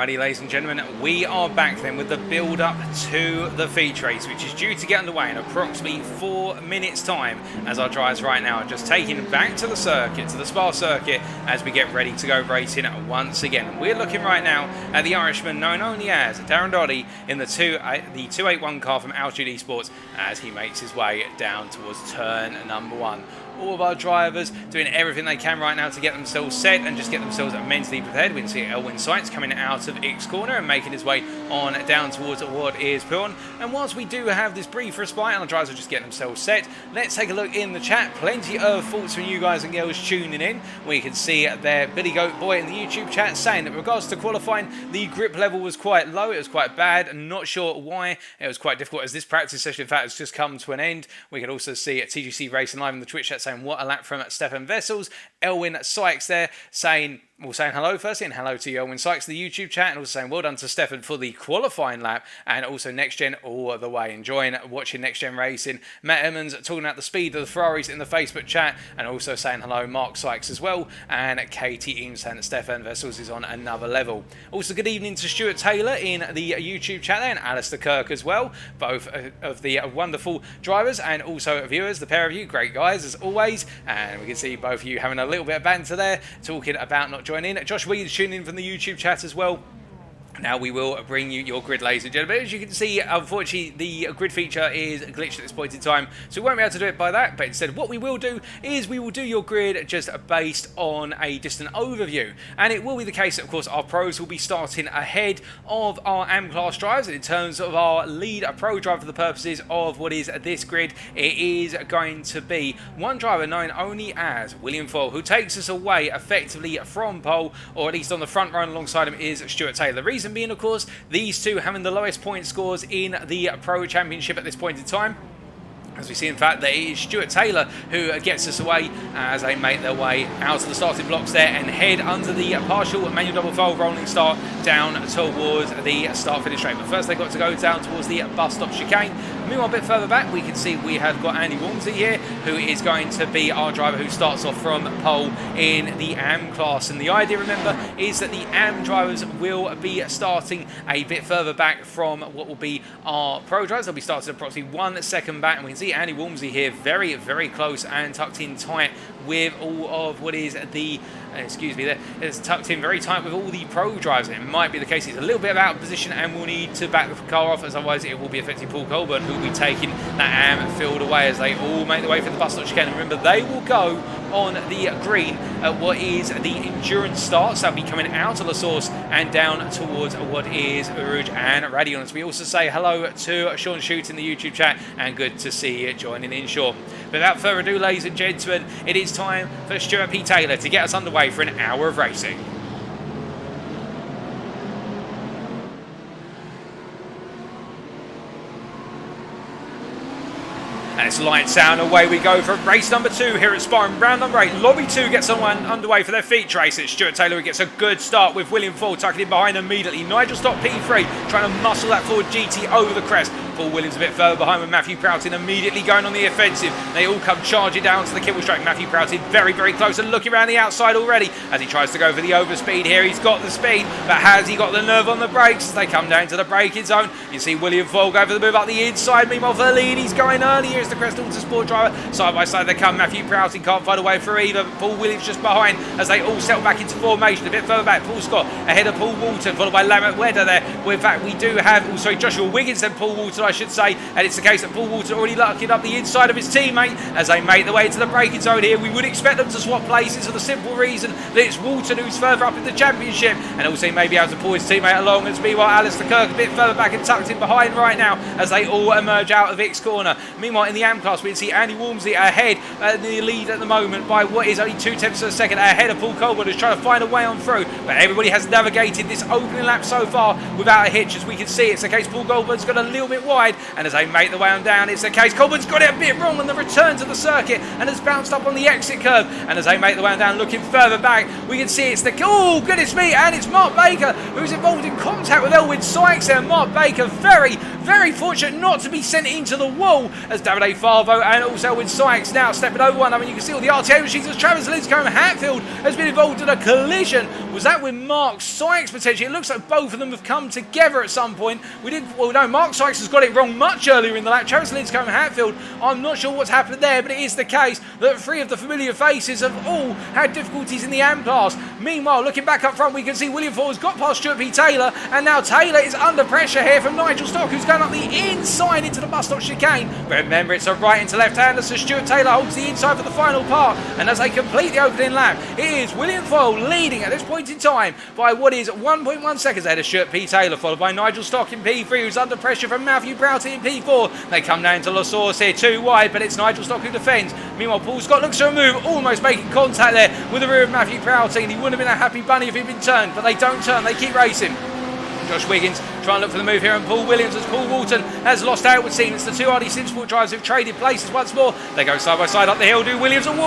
Alrighty, ladies and gentlemen, we are back then with the build-up to the feature race, which is due to get underway in approximately 4 minutes' time, as our drivers right now are just taking back to the circuit, to the Spa circuit, as we get ready to go racing once again. We're looking right now at the Irishman known only as Darren Doherty in the 281 car from Altitude Esports, as he makes his way down towards turn number 1. All of our drivers doing everything they can right now to get themselves set and just get themselves mentally prepared. We can see Elwyn Sykes coming out of X corner and making his way on down towards what is Pullen. And whilst we do have this brief respite and our drivers are just getting themselves set, let's take a look in the chat. Plenty of thoughts from you guys and girls tuning in. We can see there Billy Goat Boy in the YouTube chat saying that in regards to qualifying, the grip level was quite low. It was quite bad. I'm not sure why. It was quite difficult as this practice session in fact has just come to an end. We can also see at TGC Racing Live in the Twitch chat saying what a lap from Stefan Vessels. Elwyn Sykes there saying hello firstly, and hello to Elwyn Sykes, the YouTube chat, and also saying well done to Stefan for the qualifying lap, and also NXTGEN all the way, enjoying watching NXTGEN racing. Matt Emmons talking about the speed of the Ferraris in the Facebook chat, and also saying hello Mark Sykes as well, and Katie Eames saying that Stefan Vessels is on another level. Also good evening to Stuart Taylor in the YouTube chat there, and Alistair Kirk as well, both of the wonderful drivers and also viewers, the pair of you, great guys as always, and we can see both of you having a little bit of banter there, talking about not joining. Josh Williams tuning in from the YouTube chat as well. Now we will bring you your grid, ladies and gentlemen. As you can see, unfortunately, the grid feature is glitched at this point in time, so we won't be able to do it by that, but instead what we will do is we will do your grid just based on a distant overview. And it will be the case that, of course, our pros will be starting ahead of our AM class drivers. And in terms of our lead pro driver for the purposes of what is this grid, it is going to be one driver known only as William Favo, who takes us away effectively from pole, or at least on the front run alongside him is Stuart Taylor. The reason being, of course, these two having the lowest point scores in the Pro Championship at this point in time. As we see, in fact, that it is Stuart Taylor who gets us away as they make their way out of the starting blocks there and head under the partial manual double fold rolling start down towards the start-finish straight. But first they've got to go down towards the bus stop chicane. Meanwhile, a bit further back, we can see we have got Andy Walmsley here, who is going to be our driver who starts off from pole in the AM class. And the idea, remember, is that the AM drivers will be starting a bit further back from what will be our pro drivers. They'll be starting approximately 1 second back, and we can see Andy Walmsley here very, very close and tucked in tight with all of what is the it's tucked in very tight with all the pro drivers. And it might be the case he's a little bit out of position and will need to back the car off, as otherwise it will be affecting Paul Colburn, who will be taking that AM field away as they all make their way for the bus stop chicane. And remember, they will go on the green at what is the endurance start, so they'll be coming out of the source and down towards what is Uruj and Radion. We also say hello to Sean Shute in the YouTube chat, and good to see you joining in, Sean. Without further ado, ladies and gentlemen, it is time for Stuart P. Taylor to get us underway for an hour of racing. And it's lights down, away we go for race number 2 here at Spa. Round number 8, Lobby 2 gets someone underway for their feature race. It's Stuart Taylor who gets a good start with William Ford tucking in behind immediately. Nigel Stott P3 trying to muscle that forward GT over the crest. Paul Williams a bit further behind with Matthew Proutin immediately going on the offensive. They all come charging down to the kibble strike. Matthew Proutin very, very close and looking around the outside already as he tries to go for the overspeed here. He's got the speed, but has he got the nerve on the brakes as they come down to the braking zone? You see William Ford go for the move up the inside. Meanwhile, for the lead, he's going early. Here's the Crest Autosport driver. Side by side they come. Matthew Proutin can't find a way through either. Paul Williams just behind as they all settle back into formation. A bit further back, Paul Scott ahead of Paul Walton, followed by Lambert Wedder there. Well, in fact, we do have also Joshua Wiggins and Paul Walton, I should say. And it's the case that Paul Walton already locking up the inside of his teammate as they make their way into the braking zone here. We would expect them to swap places for the simple reason that it's Walton who's further up in the championship, and also maybe able to pull his teammate along. As meanwhile, Alistair Kirk a bit further back and tucked in behind right now as they all emerge out of X corner. Meanwhile, in the AM class, we can see Andy Walmsley ahead in the lead at the moment by what is only 2/10 of a second ahead of Paul Colburn, who's trying to find a way on through. But everybody has navigated this opening lap so far without a hitch. As we can see, it's the case Paul Colburn's got a little bit wide, and as they make the way on down, it's the case. Colburn's got it a bit wrong on the return to the circuit and has bounced up on the exit curve, and as they make the way on down, looking further back, we can see it's the, oh goodness me, and it's Mark Baker who's involved in contact with Elwyn Sykes there. Mark Baker very fortunate not to be sent into the wall, as Davide Favo and also Elwyn Sykes now stepping over one. I mean, you can see all the RTA machines as Travis Linscombe Hatfield has been involved in a collision. Was that with Mark Sykes potentially? It looks like both of them have come together at some point. No, Mark Sykes has got it wrong much earlier in the lap. Travis Linscombe Hatfield, I'm not sure what's happened there, but it is the case that three of the familiar faces have all had difficulties in the AM class. Meanwhile, looking back up front, we can see William Ford has got past Stuart P. Taylor, and now Taylor is under pressure here from Nigel Stock, who's going up the inside into the bus stop chicane. But remember, it's a right into left-hander, so Stuart Taylor holds the inside for the final part, and as they complete the opening lap, it is William Ford leading at this point in time by what is 1.1 seconds ahead of Stuart P. Taylor, followed by Nigel Stock in P3, who's under pressure from Matthew Broughty in P4. They come down to La Source here, too wide, but it's Nigel Stock who defends. Meanwhile, Paul Scott looks for a move, almost making contact there with the rear of Matthew Broughty, and he wouldn't have been a happy bunny if he'd been turned, but they don't turn, they keep racing. Josh Wiggins trying to look for the move here, and Paul Williams, as Paul Walton has lost out, it would seem. It's the two RD Simsport drivers who've traded places once more. They go side by side up the hill, do Williams and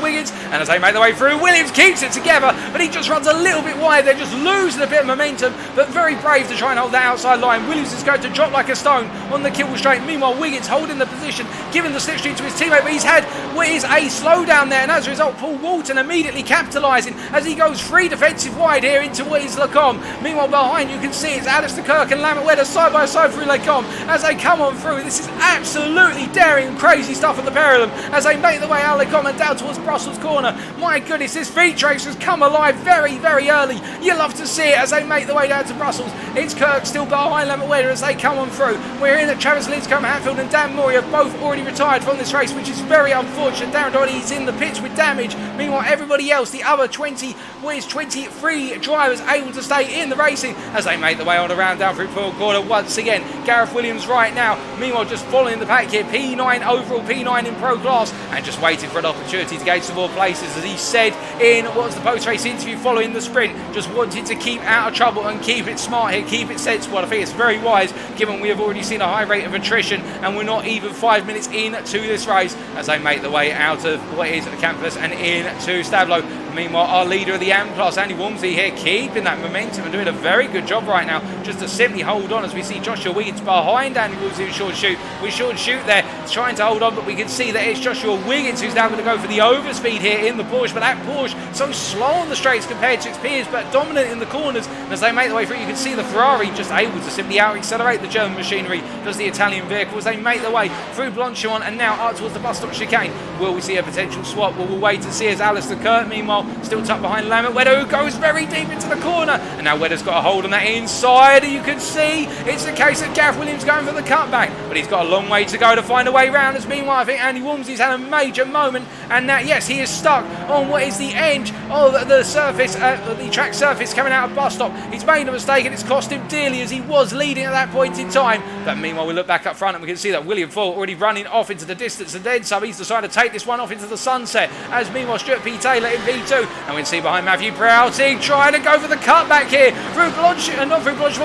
Wiggins, and as they make their way through, Williams keeps it together, but he just runs a little bit wide. They're just losing a bit of momentum, but very brave to try and hold that outside line. Williams is going to drop like a stone on the Kibble straight. Meanwhile, Wiggins holding the position, giving the slipstream to his teammate, but he's had what is a slowdown there, and as a result, Paul Walton immediately capitalising as he goes free defensive wide here into what is Lacombe. Meanwhile, behind you can see it's Alistair Kirk and Lambert Wedder side by side through Lacombe as they come on through. This is absolutely daring and crazy stuff at the pair of them as they make their way out of Lacombe and down towards Brussels corner. My goodness, this feature race has come alive very early. You love to see it as they make their way down to Brussels. It's Kirk still behind Lambert Wedder as they come on through. We're in that Travis Linscombe Hatfield and Dan Murray have both already retired from this race, which is very unfortunate. Darren Doherty is in the pits with damage. Meanwhile, everybody else, the other 23 drivers able to stay in the racing as they make their way on around down through Pearl Corner once again. Gareth Williams right now, meanwhile just following the pack here, P9 overall, P9 in pro class, and just waiting for an opportunity to gain some more places, as he said in what was the post-race interview following the sprint, just wanted to keep out of trouble and keep it smart here, keep it sensible. I think it's very wise given we have already seen a high rate of attrition and we're not even 5 minutes into this race as they make the way out of what is the campus and into Stablo. Meanwhile, our leader of the AM class, Andy Walmsley here, keeping that momentum and doing a very good job right now just to simply hold on as we see Joshua Wiggins behind Andy Walmsley with short shoot there, trying to hold on, but we can see that it's Joshua Wiggins who's now going to go for the overspeed here in the Porsche, but that Porsche so slow on the straights compared to its peers, but dominant in the corners, and as they make their way through, you can see the Ferrari just able to simply out-accelerate the German machinery, does the Italian vehicle as they make their way through Blanchimont and now up towards the bus stop chicane. Will we see a potential swap? Well, we'll wait to see as Alistair Kirk, meanwhile, still tucked behind Lambert Wedder, who goes very deep into the corner, and now Wedder's got a hold on that inside. You can see it's the case that Gareth Williams going for the cutback, but he's got a long way to go to find a way round, as meanwhile I think Andy Walmsley's had a major moment, and now yes, he is stuck on what is the edge of the surface, the track surface coming out of bus stop. He's made a mistake and it's cost him dearly as he was leading at that point in time, but meanwhile we look back up front and we can see that William Ford already running off into the distance, and then so he's decided to take this one off into the sunset, as meanwhile Stuart P. Taylor in P2, and we can see behind Matthew Broughty trying to go for the cutback here through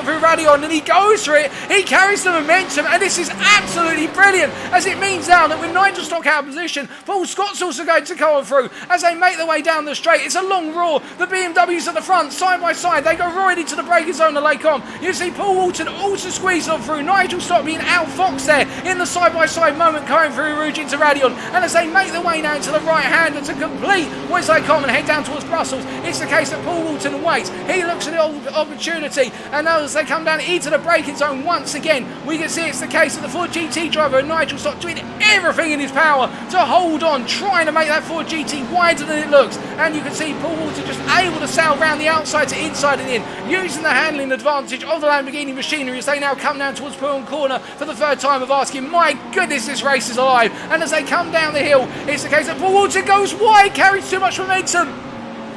through Radion, and he goes for it, he carries the momentum, and this is absolutely brilliant as it means now that with Nigel Stock out of position, Paul Scott's also going to come on through as they make their way down the straight. It's a long roar, the BMWs at the front side by side, they go right into the braking zone of Lacombe. You see Paul Walton also squeeze on through, Nigel Stock being outfoxed there in the side by side moment going through Rouge into Radion, and as they make their way now to the right hander to complete West Lacombe and head down towards Brussels, it's the case that Paul Walton waits, he looks at the opportunity, and now as they come down into the braking zone once again, we can see it's the case that the Ford GT driver and Nigel Stock doing everything in his power to hold on, trying to make that Ford GT wider than it looks, and you can see Paul Walton just able to sail around the outside to inside and in, using the handling advantage of the Lamborghini machinery as they now come down towards Pearl Corner for the third time of asking, my goodness, this race is alive, and as they come down the hill, it's the case that Paul Walton goes wide, carries too much momentum.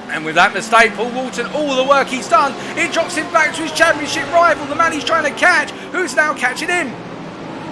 And with that mistake, Paul Walton, all the work he's done, it drops him back to his championship rival, the man he's trying to catch, who's now catching him.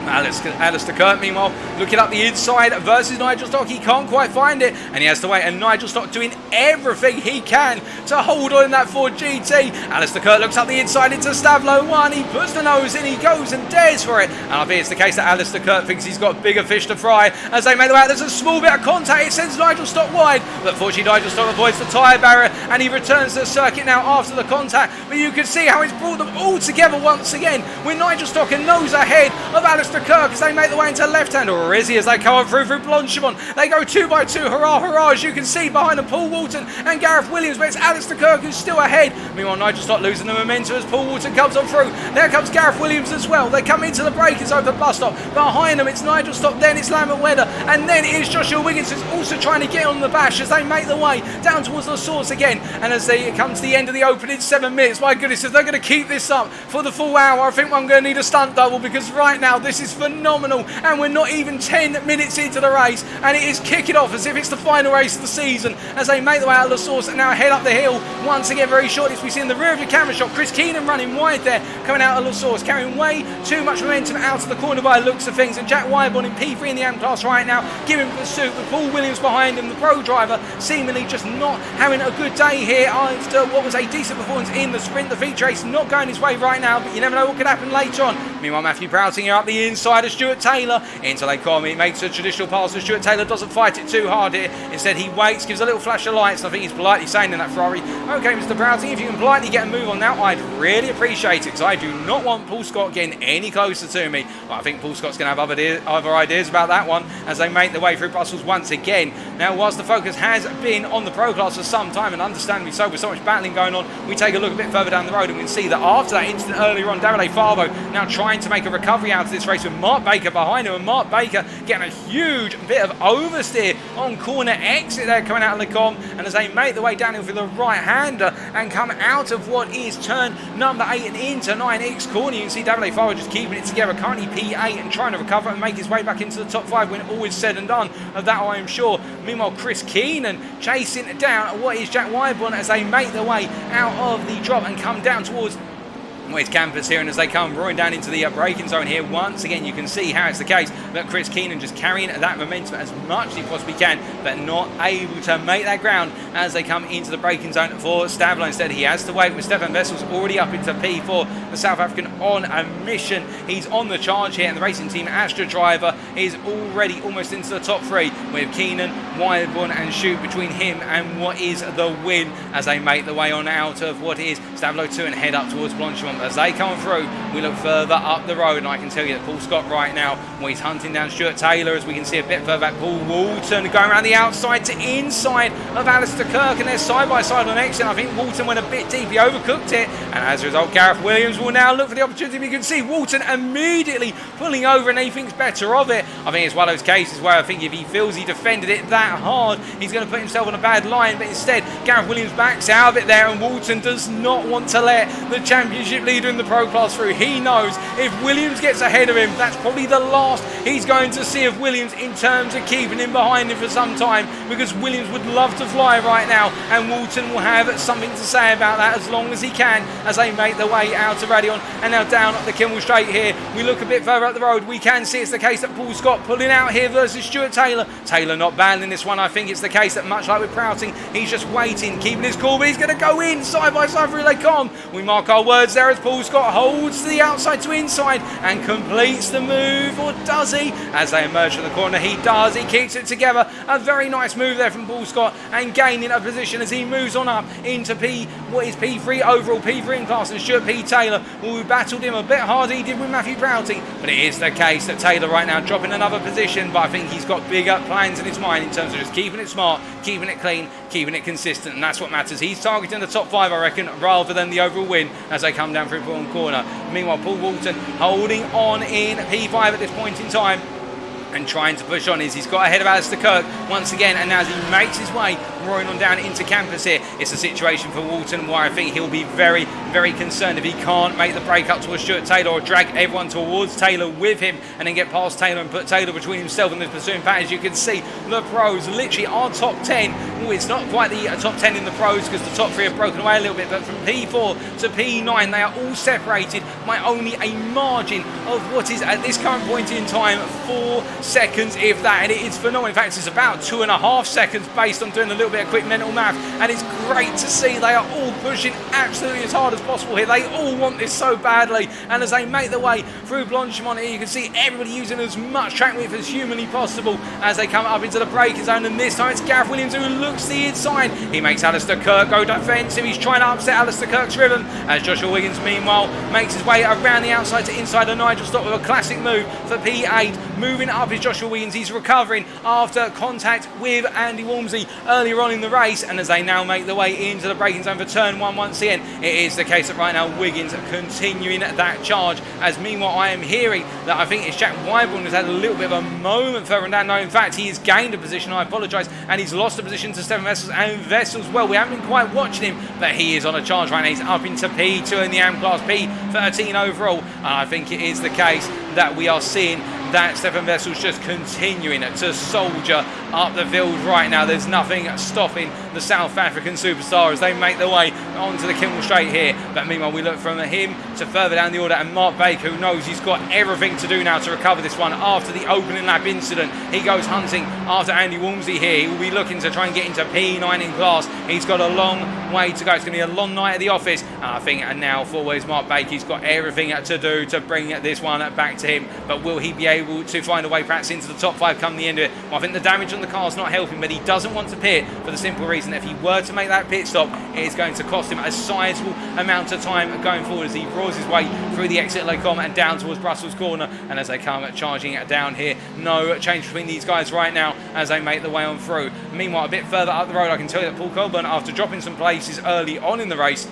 Alistair Kirk, meanwhile, looking up the inside versus Nigel Stock. He can't quite find it, and he has to wait. And Nigel Stock doing everything he can to hold on in that Ford GT. Alistair Kirk looks up the inside into Stavlo 1. He puts the nose in, he goes and dares for it. And I think it's the case that Alistair Kirk thinks he's got bigger fish to fry. As they make the way out, there's a small bit of contact. It sends Nigel Stock wide, but fortunately Nigel Stock avoids the tyre barrier, and he returns to the circuit now after the contact. But you can see how it's brought them all together once again, with Nigel Stock a nose ahead of Alistair Kirk as they make the way into left-hand, or is he, as they come through Blanchimont. They go 2 by 2, hurrah, hurrah, as you can see behind them, Paul Walton and Gareth Williams, but it's Alistair Kirk who's still ahead. Meanwhile, Nigel Stock losing the momentum as Paul Walton comes on through. There comes Gareth Williams as well. They come into the breakers over the bus stop. Behind them, it's Nigel Stock, then it's Lambert Wedder, and then it is Joshua Wiggins who's also trying to get on the bash as they make the way down towards the source again. And as they come to the end of the opening 7 minutes, my goodness, if they're going to keep this up for the full hour, I think I'm going to need a stunt double, because right now this is phenomenal, and we're not even 10 minutes into the race, and it is kicking off as if it's the final race of the season as they make the way out of the source and now head up the hill once again very shortly. As we see in the rear of your camera shot, Chris Keenan running wide there, coming out of the source, carrying way too much momentum out of the corner by the looks of things, and Jack Wyborn in P3 in the AM class right now giving pursuit with Paul Williams behind him, the pro driver seemingly just not having a good day here after what was a decent performance in the sprint. The feature race not going his way right now, but you never know what could happen later on. Meanwhile, Matthew Prouting here up the inside of Stuart Taylor into Lake Como. He makes a traditional pass, and Stuart Taylor doesn't fight it too hard here. Instead, he waits, gives a little flash of lights, and I think he's politely saying in that Ferrari, okay, Mr. Prouting, if you can politely get a move on now, I'd really appreciate it, because I do not want Paul Scott getting any closer to me. But I think Paul Scott's going to have other ideas about that one as they make their way through Brussels once again. Now, whilst the focus has been on the Pro Class for some time, and understandably so, with so much battling going on, we take a look a bit further down the road and we can see that after that incident earlier on, Davide Favo now trying to make a recovery out of this race with Mark Baker behind him, and Mark Baker getting a huge bit of oversteer on corner exit there coming out of Le Com. And as they make the way down for the right-hander and come out of what is turn number 8 and into 9X corner, you can see Davide Favo just keeping it together, currently P8 and trying to recover and make his way back into the top 5 when all is said and done of that, I am sure. Meanwhile, Chris Keenan chasing down what is Jack Wyborn as they make their way out of the drop and come down towards Where's campers here, and as they come roaring down into the braking zone here, once again you can see how it's the case that Chris Keenan just carrying that momentum as much as he possibly can, but not able to make that ground as they come into the braking zone for Stavlo. Instead, he has to wait with Stefan Vessel's already up into P4. The South African on a mission. He's on the charge here, and the racing team Astra driver is already almost into the top 3 with Keenan, Wyborn and Shoot between him and what is the win as they make the way on out of what is Stavlo 2 and head up towards Blanchimont. As they come through, we look further up the road, and I can tell you that Paul Scott right now, well, he's hunting down Stuart Taylor, as we can see a bit further back. Paul Walton going around the outside to inside of Alistair Kirk, and they're side by side on exit. I think Walton went a bit deep, he overcooked it, and as a result, Gareth Williams will now look for the opportunity. We can see Walton immediately pulling over, and he thinks better of it. I think it's one of those cases where I think if he feels he defended it that hard, he's going to put himself on a bad line, but instead, Gareth Williams backs out of it there, and Walton does not want to let the championship leader in the Pro Class through. He knows if Williams gets ahead of him, that's probably the last he's going to see of Williams in terms of keeping him behind him for some time, because Williams would love to fly right now, and Walton will have something to say about that as long as he can as they make their way out of Radion and now down up the Kimmel Straight here. We look a bit further up the road, we can see it's the case that Paul Scott pulling out here versus Stuart Taylor. Taylor not battling this one. I think it's the case that much like with Prouting, he's just waiting, keeping his cool, but he's going to go in side by side through they come. We mark our words there as Paul Scott holds to the outside to inside and completes the move, or does he? As they emerge from the corner, he does. He keeps it together. A very nice move there from Paul Scott, and gaining a position as he moves on up into what is P3 overall, P3 in class, and Stuart P. Taylor, who battled him a bit harder he did with Matthew Prouting, but it is the case that Taylor right now dropping another position, but I think he's got bigger plans in his mind in terms of just keeping it smart, keeping it clean, keeping it consistent, and that's what matters. He's targeting the top 5, I reckon, rather than the overall win as they come down through Paul corner. Meanwhile, Paul Walton holding on in P5 at this point in time and trying to push on. He's got ahead of Alistair Kirk once again, and as he makes his way roaring on down into campus here. It's a situation for Walton where I think he'll be very, very concerned if he can't make the break up towards Stuart Taylor or drag everyone towards Taylor with him and then get past Taylor and put Taylor between himself and the pursuing pack. As you can see, the pros literally are top 10. Ooh, it's not quite the top 10 in the pros because the top 3 have broken away a little bit, but from P4 to P9 they are all separated by only a margin of what is at this current point in time 4 seconds, if that, and it is phenomenal. In fact, it's about 2.5 seconds based on doing a little bit of quick mental math, and it's great to see they are all pushing absolutely as hard as possible here. They all want this so badly, and as they make their way through Blanchimont here, you can see everybody using as much track width as humanly possible as they come up into the braking zone, and this time it's Gareth Williams who looks the inside. He makes Alistair Kirk go defensive. He's trying to upset Alistair Kirk's rhythm, as Joshua Wiggins meanwhile makes his way around the outside to inside a Nigel stop with a classic move for P8. Moving up is Joshua Wiggins. He's recovering after contact with Andy Walmsley earlier on in the race, and as they now make their way into the braking zone for turn 1 once again, it is the case that right now Wiggins continuing that charge, as meanwhile I am hearing that I think it's Jack Wyborn who's had a little bit of a moment further down. No, in fact he has gained a position, I apologise, and he's lost a position to Stefan Vessels, and Vessels, well, we haven't been quite watching him, but he is on a charge right now. He's up into P2 in the AM class, P13 overall, and I think it is the case that we are seeing that Stefan Vessels just continuing to soldier up the field right now. There's nothing stopping the South African superstar as they make their way onto the Kimmel Straight here. But meanwhile, we look from him to further down the order, and Mark Baker, who knows he's got everything to do now to recover this one after the opening lap incident. He goes hunting after Andy Walmsley here. He will be looking to try and get into P9 in class. He's got a long way to go. It's going to be a long night at the office, and I think and now forwards Mark Baker, he's got everything to do to bring this one back to him. But will he be able to find a way perhaps into the top 5 come the end of it? Well, I think the damage on the car is not helping, but he doesn't want to pit for the simple reason that if he were to make that pit stop, it is going to cost him a sizable amount of time going forward as he roars his way through the exit Lecom and down towards Brussels corner. And as they come charging down here, no change between these guys right now as they make the way on through. Meanwhile, a bit further up the road, I can tell you that Paul Colburn, after dropping some places early on in the race,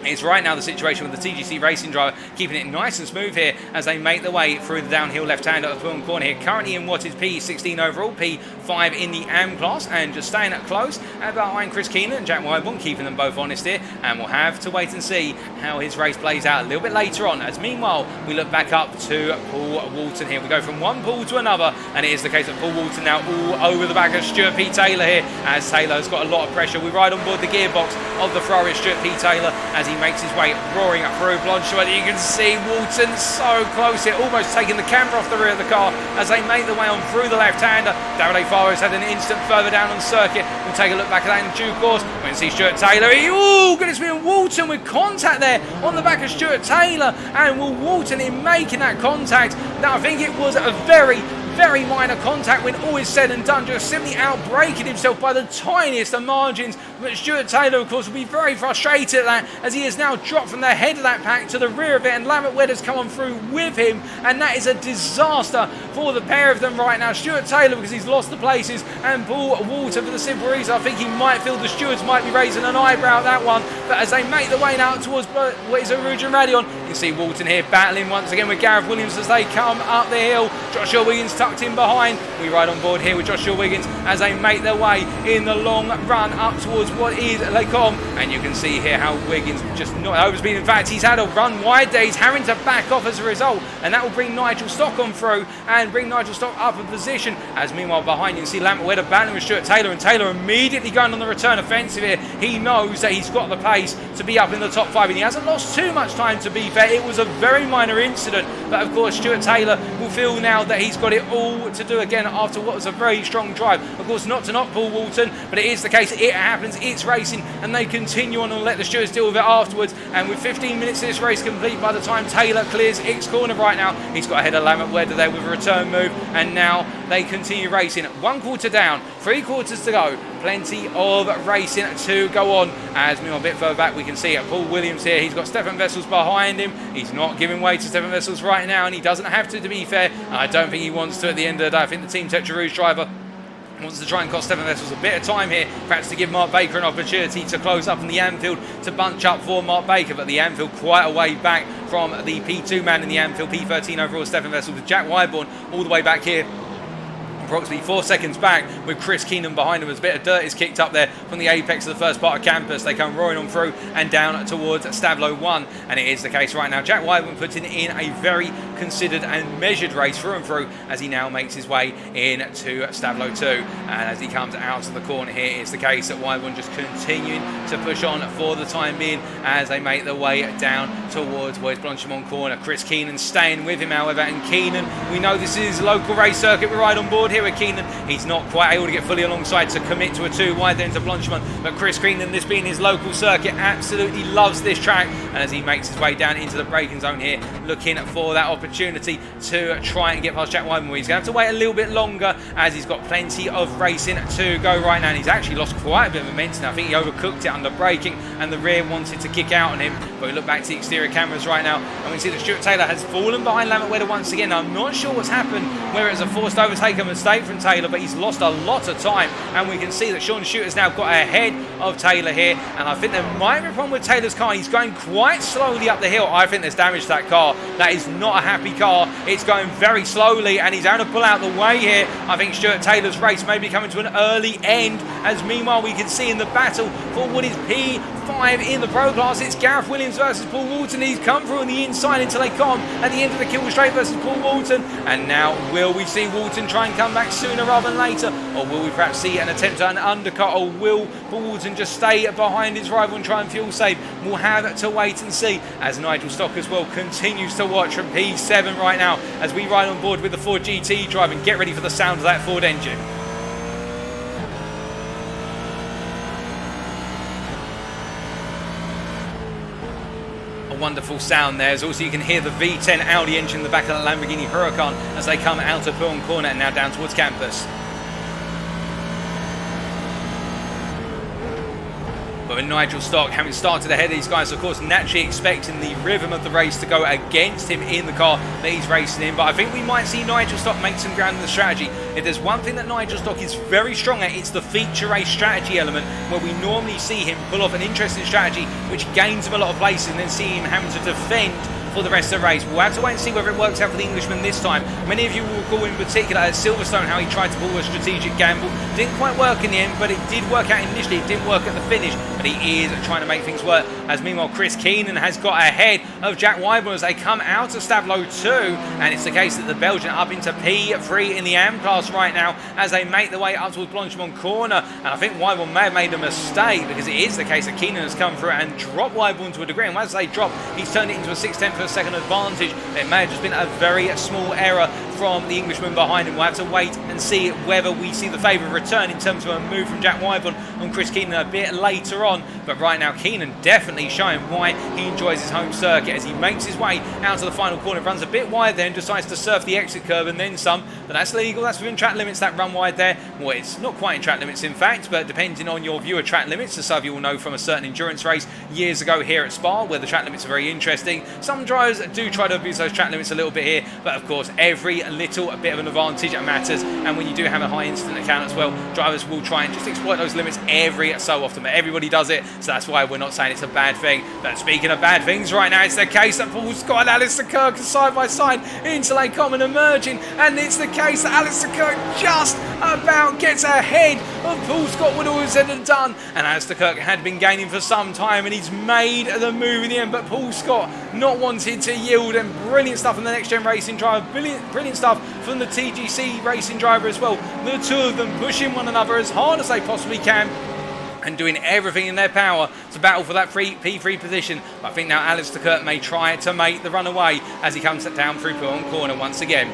it's right now the situation with the TGC racing driver keeping it nice and smooth here as they make their way through the downhill left-hander of Wilton Corner here. Currently in what is P16 overall, P5 in the AM class, and just staying up close behind Chris Keenan and Jack Wyborn, keeping them both honest here. And we'll have to wait and see how his race plays out a little bit later on. As meanwhile, we look back up to Paul Walton here. We go from one Paul to another, and it is the case of Paul Walton now all over the back of Stuart P. Taylor here, as Taylor's got a lot of pressure. We ride on board the gearbox of the Ferrari Stuart P. Taylor as he makes his way roaring up through Blanchimont. You can see Walton so close here, almost taking the camera off the rear of the car as they make their way on through the left-hander. Davide Favo has had an instant further down on the circuit. We'll take a look back at that in due course. We can see Stuart Taylor. Oh, goodness me, and Walton with contact there on the back of Stuart Taylor, and will Walton in making that contact. Now I think it was a very minor contact when all is said and done, just simply outbraking himself by the tiniest of margins. But Stuart Taylor, of course, will be very frustrated at that as he has now dropped from the head of that pack to the rear of it, and Lambert Wedders come on through with him, and that is a disaster for the pair of them right now. Stuart Taylor because he's lost the places, and Paul Walton for the simple reason I think he might feel the stewards might be raising an eyebrow at that one. But as they make their way now towards what is a Rouge and Radion, you can see Walton here battling once again with Gareth Williams as they come up the hill. Joshua Wiggins tucked in behind. We ride on board here with Joshua Wiggins as they make their way in the long run up towards what is Lecom, and you can see here how Wiggins just not overspeed. In fact, he's had a run wide there. He's having to back off as a result, and that will bring Nigel Stock on through and bring Nigel Stock up a position. As meanwhile behind you can see Lambert Wedders battling with Stuart Taylor, and Taylor immediately going on the return offensive here. He knows that he's got the pace to be up in the top 5, and he hasn't lost too much time, to be fair. It was a very minor incident, but of course Stuart Taylor will feel now that he's got it all to do again after what was a very strong drive. Of course, not to knock Paul Walton, but it is the case. It happens. It's racing, and they continue on and let the stewards deal with it afterwards. And with 15 minutes of this race complete by the time Taylor clears X corner right now, he's got ahead of Lambert Wedders there with a return move, and now they continue racing. 1 quarter down, 3 quarters to go. Plenty of racing to go on. As meanwhile, a bit further back, we can see Paul Williams here. He's got Stefan Vessels behind him. He's not giving way to Stefan Vessels right now, and he doesn't have to be fair. I don't think he wants to at the end of the day. I think the Team Tetra Rouge driver wants to try and cost Stefan Vessels a bit of time here, perhaps to give Mark Baker an opportunity to close up in the Anfield to bunch up for Mark Baker, but the Anfield quite a way back from the P2 man in the Anfield, P13 overall, Stefan Vessels, with Jack Wyborn all the way back here approximately 4 seconds back, with Chris Keenan behind him as a bit of dirt is kicked up there from the apex of the first part of campus. They come roaring on through and down towards Stavlo 1, and it is the case right now. Jack Wyburn putting in a very considered and measured race through and through as he now makes his way into Stavlo 2, and as he comes out of the corner here, it's the case that Wyburn just continuing to push on for the time being as they make their way down towards West Blanchimont corner. Chris Keenan staying with him, however, and Keenan, we know this is local race circuit, we're right on board here with Keenan. He's not quite able to get fully alongside to commit to a 2 wide there into Blanchimont, but Chris Keenan, this being his local circuit, absolutely loves this track, and as he makes his way down into the braking zone here, looking for that opportunity to try and get past Jack Wyburn. He's going to have to wait a little bit longer as he's got plenty of racing to go right now, and he's actually lost quite a bit of momentum. I think he overcooked it under braking and the rear wanted to kick out on him, but we look back to the exterior cameras right now and we see that Stuart Taylor has fallen behind Lambert Wedder once again. I'm not sure what's happened, whether it's a forced overtake, a mistake from Taylor, but he's lost a lot of time, and we can see that Sean Shooter's now got ahead of Taylor here, and I think there might be a problem with Taylor's car. He's going quite slowly up the hill. I think there's damage to that car. That is not a happy car. It's going very slowly and he's having to pull out the way here. I think Stuart Taylor's race may be coming to an early end, as meanwhile we can see in the battle for what is P5 in the Pro Class, it's Gareth Williams versus Paul Walton. He's come through on the inside until they come at the end of the kill straight versus Paul Walton, and now will we see Walton try and come back sooner rather than later, or will we perhaps see an attempt at an undercut, or will Paul Walton just stay behind his rival and try and fuel save? We'll have to wait and see, as Nigel Stock as well continues to watch from P7 right now as we ride on board with the Ford GT drive and get ready for the sound of that Ford engine. Wonderful sound there. As also you can hear the V10 Audi engine in the back of the Lamborghini Huracan as they come out of Pullen corner and now down towards campus. But with Nigel Stock having started ahead of these guys, of course, naturally expecting the rhythm of the race to go against him in the car that he's racing in. But I think we might see Nigel Stock make some ground in the strategy. If there's one thing that Nigel Stock is very strong at, it's the feature race strategy element, where we normally see him pull off an interesting strategy which gains him a lot of places and then see him having to defend for the rest of the race. We'll have to wait and see whether it works out for the Englishman this time. Many of you will recall in particular at Silverstone how he tried to pull a strategic gamble. Didn't quite work in the end, but it did work out initially. It didn't work at the finish, but he is trying to make things work. As meanwhile, Chris Keenan has got ahead of Jack Wyburn as they come out of Stavlo 2, and it's the case that the Belgian up into P3 in the AM class right now as they make their way up towards Blanchimont corner. And I think Wyburn may have made a mistake, because it is the case that Keenan has come through and dropped Wyburn to a degree, and as they drop, he's turned it into a 6/10 of a second advantage. It may have just been a very small error from the Englishman behind him. We'll have to wait and see whether we see the favour return in terms of a move from Jack Wyburn on Chris Keenan a bit later on. But right now, Keenan definitely showing why he enjoys his home circuit as he makes his way out to the final corner, runs a bit wide there and decides to surf the exit curb and then some. But that's legal, that's within track limits, that run wide there. Well, it's not quite in track limits in fact, but depending on your view of track limits, as some of you will know from a certain endurance race years ago here at Spa, where the track limits are very interesting. Some drivers do try to abuse those track limits a little bit here, but of course every little bit of an advantage matters, and when you do have a high incident account as well, drivers will try and just exploit those limits every so often, but everybody does it, so that's why we're not saying it's a bad thing. But speaking of bad things, right now it's the case that Paul Scott and Alistair Kirk are side by side into Lake Common emerging, and it's the case that Alistair Kirk just about gets ahead of Paul Scott when all is said and done, and Alistair Kirk had been gaining for some time and he's made the move in the end, but Paul Scott not wanting to yield, and brilliant stuff from the Next Gen Racing driver, brilliant stuff from the TGC Racing driver as well. The two of them pushing one another as hard as they possibly can and doing everything in their power to battle for that P3 position. But I think now Alistair Kirk may try to make the run away as he comes down through Pullen corner once again.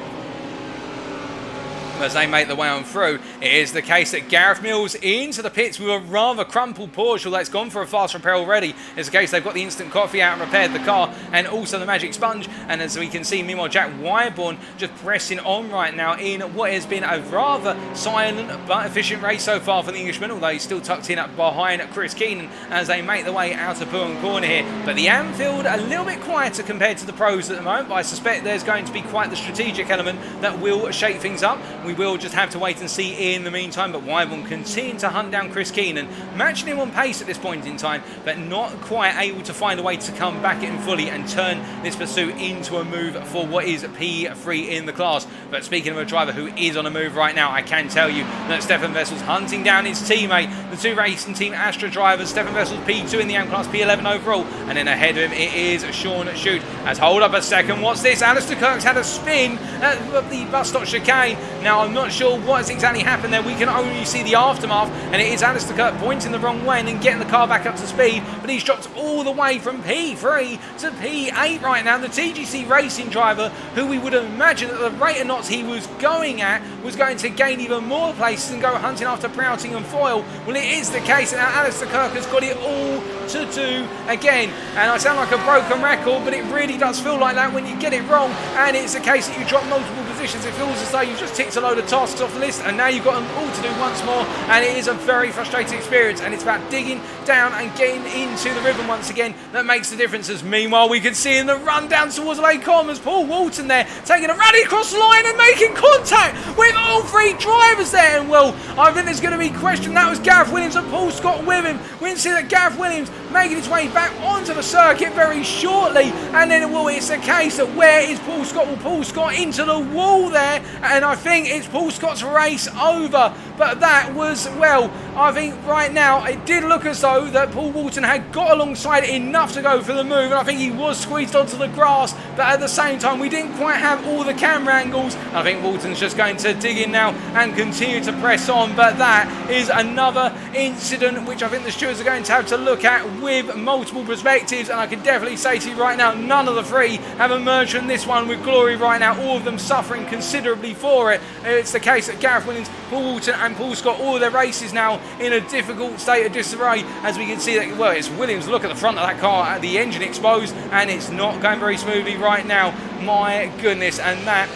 As they make the way on through, it is the case that Gareth Mills into the pits with a rather crumpled Porsche that's gone for a fast repair already. It's the case they've got the instant coffee out and repaired the car, and also the magic sponge. And as we can see, meanwhile, Jack Wyburn just pressing on right now in what has been a rather silent but efficient race so far for the Englishman, although he's still tucked in behind Chris Keenan as they make their way out of Pullen corner here. But the Anfield a little bit quieter compared to the pros at the moment, but I suspect there's going to be quite the strategic element that will shake things up. we will just have to wait and see in the meantime. But Wyvern continue to hunt down Chris Keenan, matching him on pace at this point in time, but not quite able to find a way to come back in fully and turn this pursuit into a move for what is P3 in the class. But speaking of a driver who is on a move right now, I can tell you that Stefan Vessel's hunting down his teammate, the two racing team Astra drivers. Stefan Vessel's P2 in the AM class, P11 overall, and then ahead of him it is Sean Shute. As hold up a second, what's this? Alistair Kirk's had a spin at the bus stop chicane. Now I'm not sure what has exactly happened there. We can only see the aftermath, and it is Alistair Kirk pointing the wrong way and then getting the car back up to speed, but he's dropped all the way from P3 to P8 right now. The TGC racing driver, who we would imagine at the rate of knots he was going at, was going to gain even more places and go hunting after Prouting and Foyle. Well, it is the case, and now Alistair Kirk has got it all to do again. And I sound like a broken record, but it really does feel like that when you get it wrong, and it's the case that you drop multiple positions. It feels as though you've just ticked a load of tasks off the list, and now you've got them all to do once more, and it is a very frustrating experience, and it's about digging down and getting into the rhythm once again that makes the differences. Meanwhile, we can see in the run down towards Lake Commons, Paul Walton there taking a rally across the line and making contact with all three drivers there. And well, I think there's going to be question. That was Gareth Williams and Paul Scott with him. We can see that Gareth Williams making his way back onto the circuit very shortly, and then well, it's a case of where is Paul Scott? Well, Paul Scott into the wall there, and I think it's Paul Scott's race over. But that was, well, I think right now it did look as though that Paul Walton had got alongside enough to go for the move, and I think he was squeezed onto the grass, but at the same time we didn't quite have all the camera angles. I think Walton's just going to dig in now and continue to press on, but that is another incident which I think the stewards are going to have to look at with multiple perspectives, and I can definitely say to you right now, none of the three have emerged from this one with glory right now, all of them suffering considerably for it. It's the case that Gareth Williams, Paul Walton and Paul Scott, all their races now in a difficult state of disarray, as we can see that, well, it's Williams. Look at the front of that car, the engine exposed, and it's not going very smoothly right now. My goodness, and that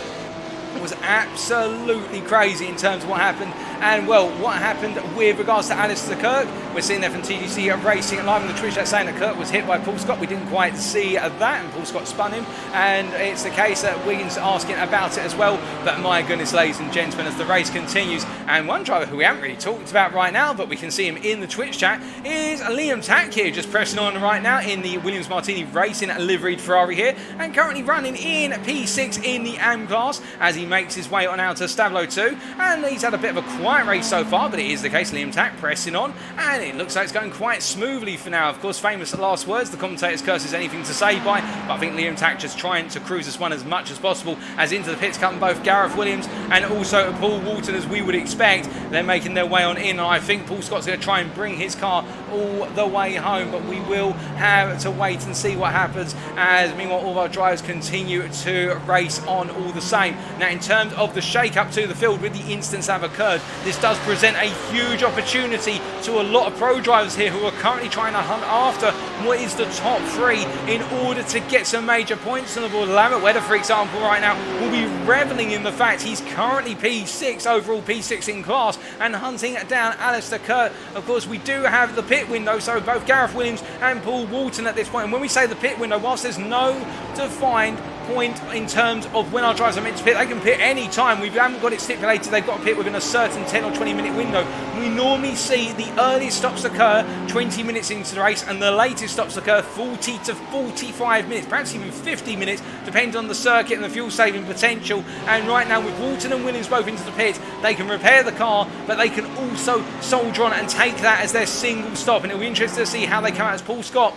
was absolutely crazy in terms of what happened. And well, what happened with regards to Alistair Kirk, we're seeing there from TGC Racing live on the Twitch chat saying that Kirk was hit by Paul Scott. We didn't quite see that, and Paul Scott spun him, and it's the case that Wiggins asking about it as well. But my goodness, ladies and gentlemen, as the race continues, and one driver who we haven't really talked about right now, but we can see him in the Twitch chat, is Liam Tack here, just pressing on right now in the Williams Martini Racing liveried Ferrari here, and currently running in P6 in the AM class as he makes his way on out to Stavlo 2, and he's had a bit of a quiet race so far, but it is the case. Liam Tack pressing on, and it looks like it's going quite smoothly for now. Of course, famous last words, the commentator's curse is anything to say by, but I think Liam Tack just trying to cruise this one as much as possible, as into the pits come both Gareth Williams and also Paul Walton, as we would expect. They're making their way on in, and I think Paul Scott's going to try and bring his car all the way home, but we will have to wait and see what happens, as meanwhile all of our drivers continue to race on all the same. Now, in terms of the shake-up to the field with the incidents that have occurred, this does present a huge opportunity to a lot of pro drivers here who are currently trying to hunt after what is the top three in order to get some major points on the board. Lambert Weather, for example, right now will be reveling in the fact he's currently P6, overall P6 in class, and hunting down Alistair Kirk. Of course, we do have the pit window, so both Gareth Williams and Paul Walton at this point. And when we say the pit window, whilst there's no defined point in terms of when our drivers are meant to pit, they can pit any time. We haven't got it stipulated they've got to pit within a certain 10 or 20 minute window. We normally see the earliest stops occur 20 minutes into the race, and the latest stops occur 40 to 45 minutes, perhaps even 50 minutes, depending on the circuit and the fuel saving potential. And right now, with Walton and Williams both into the pit, they can repair the car, but they can also soldier on and take that as their single stop. And it'll be interesting to see how they come out, as Paul Scott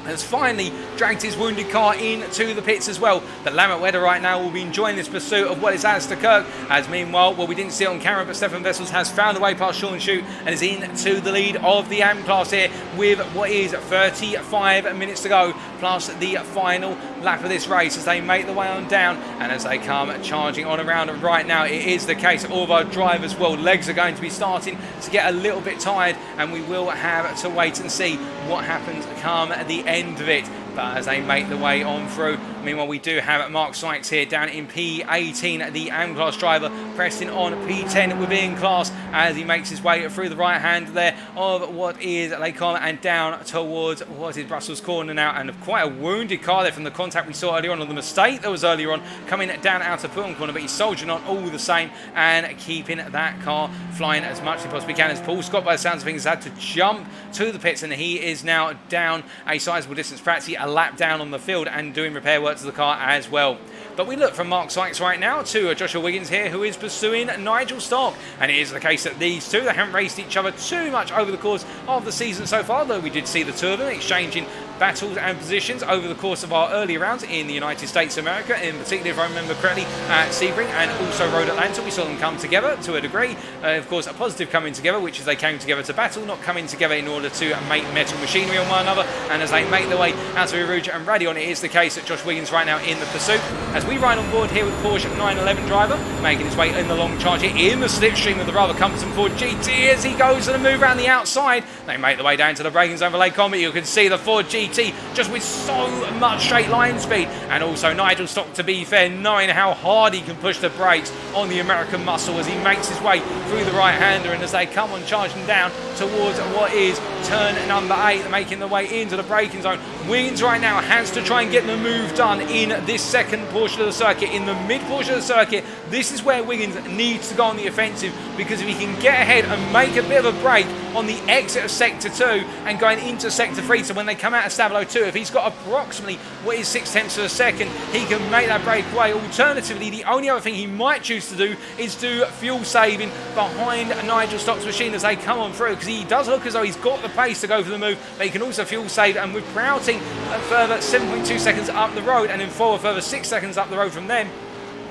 has finally dragged his wounded car into the pits as well. But Lambert Weather right now will be enjoying this pursuit of what is Alistair Kirk, as meanwhile, well, we didn't see it on camera, but Stefan Vessels has found a way past Sean Shute and is into the lead of the AM class here with what is 35 minutes to go, plus the final lap of this race as they make the way on down, and as they come charging on around. And right now, it is the case all of our drivers, well, legs are going to be starting to get a little bit tired, and we will have to wait and see what happens come at the end of it. But as they make the way on through, meanwhile we do have Mark Sykes here down in P18, the AM class driver, pressing on P10 within class, as he makes his way through the right hand there of what is Lecom and down towards what is Brussels corner now, and quite a wounded car there from the contact we saw earlier on, or the mistake that was earlier on, coming down out of Pullen corner, but he's soldiering on all the same and keeping that car flying as much as he possibly can, as Paul Scott, by the sounds of things, has had to jump to the pits, and he is now down a sizable distance, practically a lap down on the field and doing repair work to the car as well. But we look from Mark Sykes right now to Joshua Wiggins here, who is pursuing Nigel Stock. And it is the case that these two, they haven't raced each other too much over the course of the season so far, though we did see the two of them exchanging battles and positions over the course of our earlier rounds in the United States of America, in particular, if I remember correctly, at Sebring and also Road Atlanta. We saw them come together to a degree. Of course, a positive coming together, which is they came together to battle, not coming together in order to make metal machinery on one another. And as they make their way out of Rouge and Radion, it is the case that Josh Wiggins right now in the pursuit. As we ride on board here with Porsche 911 driver, making his way in the long charge here in the slipstream of the rather cumbersome Ford GT as he goes to the move around the outside. They make their way down to the braking zone for Lake Combat. You can see the Ford GT just with so much straight line speed, and also Nigel Stock, to be fair, knowing how hard he can push the brakes on the American muscle as he makes his way through the right-hander, and as they come on charging down towards what is turn number 8, making their way into the braking zone. Wiggins right now has to try and get the move done in this second portion of the circuit, in the mid portion of the circuit. This is where Wiggins needs to go on the offensive, because if he can get ahead and make a bit of a break on the exit of Sector 2 and going into Sector 3, so when they come out of Stabilo 2, if he's got approximately what is 0.6 of a second, he can make that breakaway. Alternatively, the only other thing he might choose to do is do fuel saving behind Nigel Stock's machine as they come on through, because he does look as though he's got the pace to go for the move, but he can also fuel save, and with Prouting a further 7.2 seconds up the road, and then forward further 6 seconds up the road from them,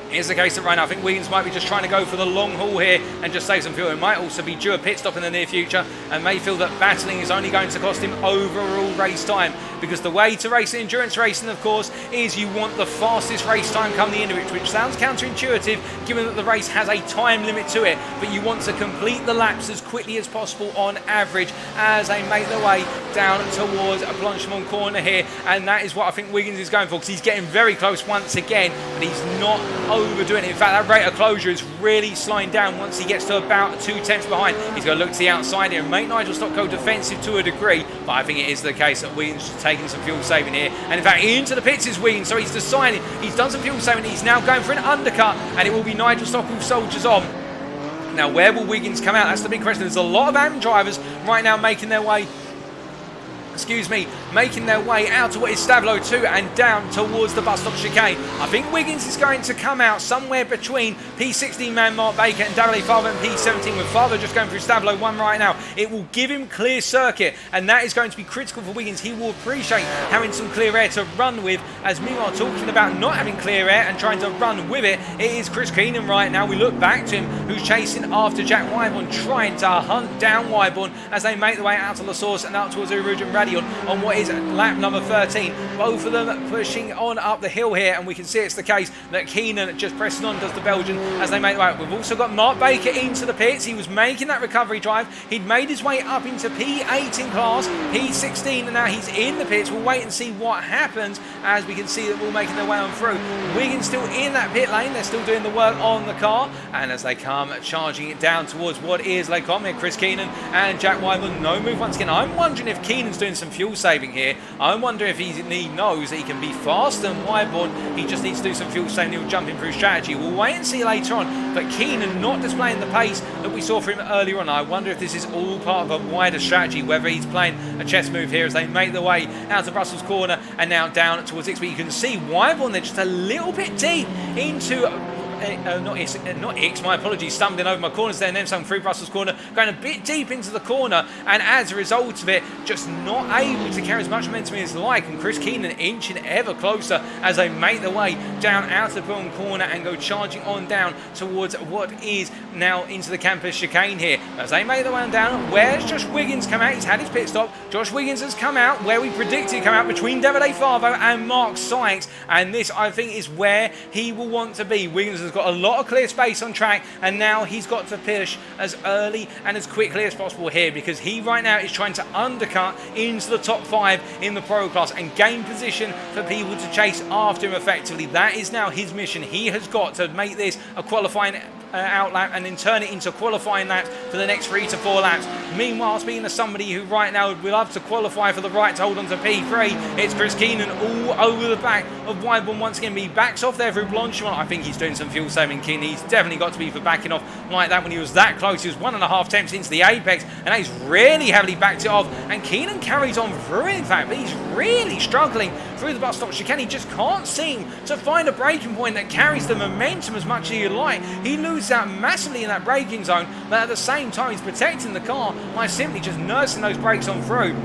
here's the case that right now I think Wiggins might be just trying to go for the long haul here and just save some fuel. It might also be due a pit stop in the near future, and may feel that battling is only going to cost him overall race time, because the way to race endurance racing, of course, is you want the fastest race time come the end of it, which sounds counterintuitive given that the race has a time limit to it, but you want to complete the laps as quickly as possible on average as they make their way down towards a Blanchemont corner here, and that is what I think Wiggins is going for, because he's getting very close once again, but he's not overdoing it. In fact, that rate of closure is really slowing down once he gets to about 2/10 behind. He's going to look to the outside here and make Nigel Stock go defensive to a degree, but I think it is the case that Wiggins is taking some fuel saving here, and in fact into the pits is Wiggins, so he's decided he's done some fuel saving. He's now going for an undercut, and it will be Nigel Stock who soldiers on. Now, where will Wiggins come out? That's the big question. There's a lot of AM drivers right now making their way out to what is Stabilo 2 and down towards the bus stop chicane. I think Wiggins is going to come out somewhere between P16 man Mark Baker and Davide Favo and P17, with Favo just going through Stabilo 1 right now. It will give him clear circuit, and that is going to be critical for Wiggins. He will appreciate having some clear air to run with, as meanwhile, talking about not having clear air and trying to run with it, it is Chris Keenan right now. We look back to him, who's chasing after Jack Wyborn, trying to hunt down Wyborn as they make their way out to La Source and out towards Rouge and Radion on what is lap number 13. Both of them pushing on up the hill here, and we can see it's the case that Keenan just pressing on does the Belgian as they make their way out. We've also got Mark Baker into the pits. He was making that recovery drive. He'd made his way up into P8 in class, P16, and now he's in the pits. We'll wait and see what happens, as we can see that we're making their way on through. Wiggins still in that pit lane. They're still doing the work on the car, and as they come charging it down towards what is Lake Omni, Chris Keenan and Jack Wyman, no move once again. I'm wondering if Keenan's doing some fuel saving here. I wonder if he knows that he can be faster than Wyborn. He just needs to do some fuel saving. He'll jump in through strategy. We'll wait and see later on, but Keenan not displaying the pace that we saw from him earlier on. I wonder if this is all part of a wider strategy, whether he's playing a chess move here as they make their way out to Brussels corner and now down towards X. But you can see Wyborn, they're just a little bit deep into not X, my apologies, stumbling over my corners there, and then some through Brussels corner, going a bit deep into the corner, and as a result of it, just not able to carry as much momentum as like, and Chris Keenan inching ever closer as they make their way down out of the Bourne corner and go charging on down towards what is now into the campus chicane here. As they make their way on down, where's Josh Wiggins come out? He's had his pit stop. Josh Wiggins has come out where we predicted he'd come out, between Davide Favo and Mark Sykes, and this, I think, is where he will want to be. Wiggins has got a lot of clear space on track, and now he's got to push as early and as quickly as possible here, because he right now is trying to undercut into the top 5 in the pro class and gain position for people to chase after him effectively. That is now his mission. He has got to make this a qualifying outlap and then turn it into qualifying laps for the next 3 to 4 laps. Meanwhile, speaking of somebody who right now would love to qualify for the right to hold on to P3, it's Chris Keenan all over the back of Wyborn once again. He backs off there through Blanchimont. I think he's doing some fuel saving, Keenan. He's definitely got to be for backing off like that when he was that close. He was 1.5 tenths into the apex, and he's really heavily backed it off. And Keenan carries on through, in fact, but he's really struggling through the bus stop chicane. He just can't seem to find a braking point that carries the momentum as much as he'd like. He loses out massively in that braking zone, but at the same time he's protecting the car by simply just nursing those brakes on through.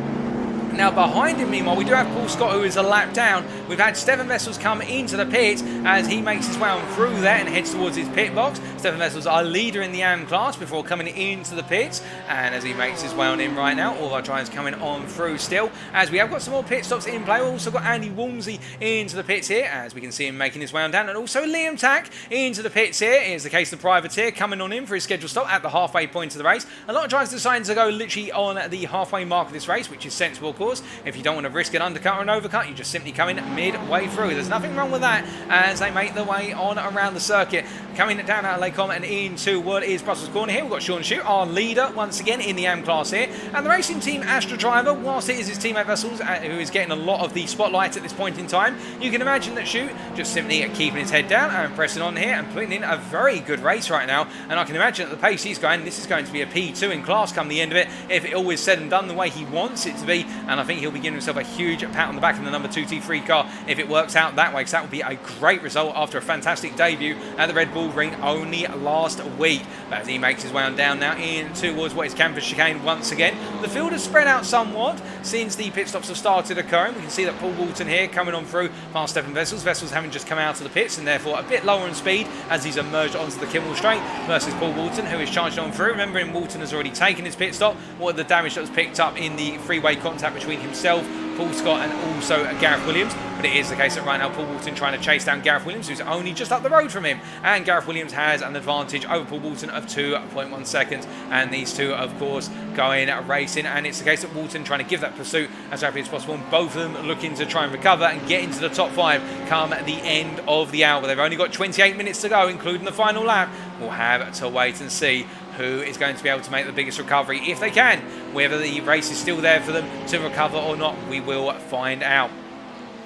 Now behind him, meanwhile, we do have Paul Scott, who is a lap down. We've had Stefan Vessels come into the pit as he makes his way on through there and heads towards his pit box. Stefan Vessels, our leader in the AM class, before coming into the pits. And as he makes his way on in right now, all of our drivers coming on through still. As we have got some more pit stops in play. We've also got Andy Walmsley into the pits here, as we can see him making his way on down. And also Liam Tack into the pits here. Here's the case of the privateer coming on in for his scheduled stop at the halfway point of the race. A lot of drivers deciding to go literally on the halfway mark of this race, which is sensible, of course. If you don't want to risk an undercut or an overcut, you just simply come in midway through. There's nothing wrong with that as they make their way on around the circuit. Coming down out of Lake Comet and into what is Brussels Corner here. We've got Sean Shute, our leader once again in the AM class here. And the racing team Astra driver, whilst it is his teammate Vessels, who is getting a lot of the spotlight at this point in time, you can imagine that Shute just simply keeping his head down and pressing on here and putting in a very good race right now. And I can imagine at the pace he's going, this is going to be a P2 in class come the end of it, if it all is said and done the way he wants it to be. And I think he'll be giving himself a huge pat on the back in the number 2 T3 car if it works out that way, because that would be a great result after a fantastic debut at the Red Bull Ring only last week. But as he makes his way on down now in towards what is Campus Chicane once again, the field has spread out somewhat since the pit stops have started occurring. We can see that Paul Walton here coming on through past Stefan Vessels. Vessels having just come out of the pits and therefore a bit lower in speed as he's emerged onto the Kimmel Straight versus Paul Walton, who is charged on through. Remembering Walton has already taken his pit stop. What the damage that was picked up in the freeway contact between himself, Paul Scott and also Gareth Williams, but it is the case that right now Paul Walton trying to chase down Gareth Williams, who's only just up the road from him, and Gareth Williams has an advantage over Paul Walton of 2.1 seconds, and these two of course going racing, and it's the case that Walton trying to give that pursuit as rapidly as possible, and both of them looking to try and recover and get into the top 5 come the end of the hour. They've only got 28 minutes to go, including the final lap. We'll have to wait and see who is going to be able to make the biggest recovery, if they can. Whether the race is still there for them to recover or not, we will find out.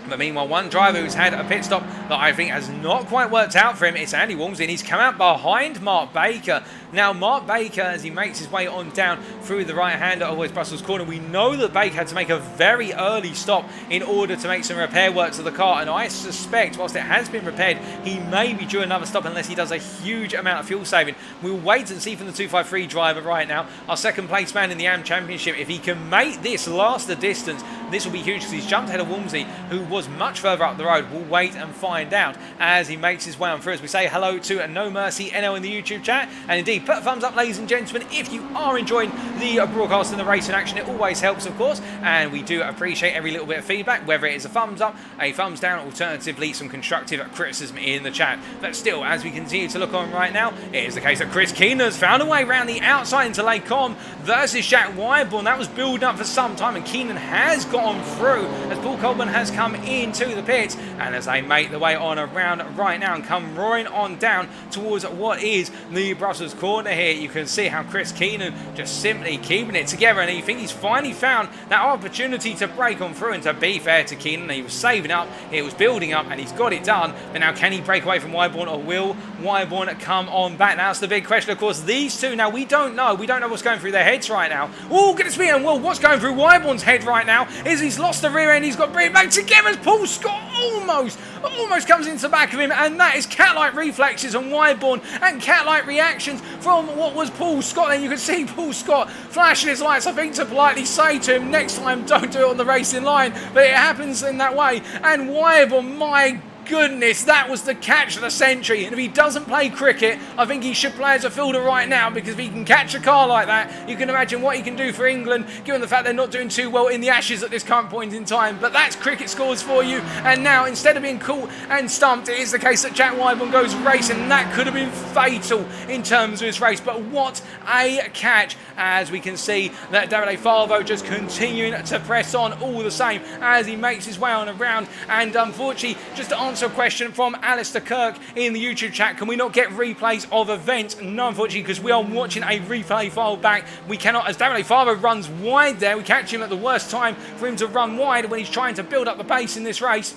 But meanwhile, one driver who's had a pit stop that I think has not quite worked out for him, it's Andy Walmsley, and he's come out behind Mark Baker. Now, Mark Baker, as he makes his way on down through the right-hander of West Brussels Corner, we know that Baker had to make a very early stop in order to make some repair work to the car, and I suspect, whilst it has been repaired, he may be due another stop unless he does a huge amount of fuel saving. We'll wait and see from the 253 driver right now, our second place man in the AM Championship. If he can make this last the distance, this will be huge because he's jumped ahead of Walmsley, who was much further up the road. We'll wait and find out as he makes his way on through. As we say hello to No Mercy NL in the YouTube chat, and indeed put a thumbs up, ladies and gentlemen, if you are enjoying the broadcast and the race in action. It always helps, of course, and we do appreciate every little bit of feedback, whether it is a thumbs up, a thumbs down, alternatively some constructive criticism in the chat. But still, as we continue to look on right now, it is the case that Chris Keenan has found a way around the outside into Lake Com versus Jack Wyborn. That was building up for some time, and Keenan has gone through as Paul Coleman has come into the pits, and as they make their way on around right now and come roaring on down towards what is the Brussels Corner here, you can see how Chris Keenan just simply keeping it together, and you think he's finally found that opportunity to break on through. And to be fair to Keenan, he was saving up, it was building up, and he's got it done. But now, can he break away from Wyborn, or will Wyborn come on back? Now, that's the big question. Of course, these two, now we don't know what's going through their heads right now. Oh, goodness me, and well, what's going through Wyborn's head right now is he's lost the rear end, he's got to bring it back together as Paul Scott almost comes into the back of him, and that is cat-like reflexes on Wyborn and cat-like reactions from what was Paul Scott. And you can see Paul Scott flashing his lights, I think, to politely say to him, next time don't do it on the racing line, but it happens in that way. And Wyborn, my goodness, that was the catch of the century. And if he doesn't play cricket, I think he should play as a fielder right now, because if he can catch a car like that, you can imagine what he can do for England, given the fact they're not doing too well in the Ashes at this current point in time. But that's cricket scores for you. And now, instead of being caught and stumped, it is the case that Jack Wyborn goes racing, and that could have been fatal in terms of his race. But what a catch, as we can see that Davide Favo just continuing to press on all the same as he makes his way on around. And unfortunately, just to answer Also a question from Alistair Kirk in the YouTube chat. Can we not get replays of events? No, unfortunately, because we are watching a replay file back. We cannot, as Davide Favo runs wide there. We catch him at the worst time for him to run wide when he's trying to build up the pace in this race.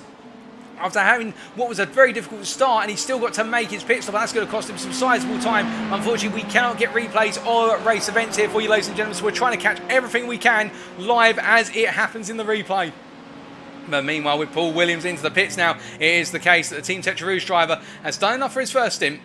After having what was a very difficult start, and he's still got to make his pit stop. That's going to cost him some sizable time. Unfortunately, we cannot get replays or race events here for you, ladies and gentlemen, so we're trying to catch everything we can live as it happens in the replay. But meanwhile, with Paul Williams into the pits now, it is the case that the Team Tetra Rouge driver has done enough for his first stint.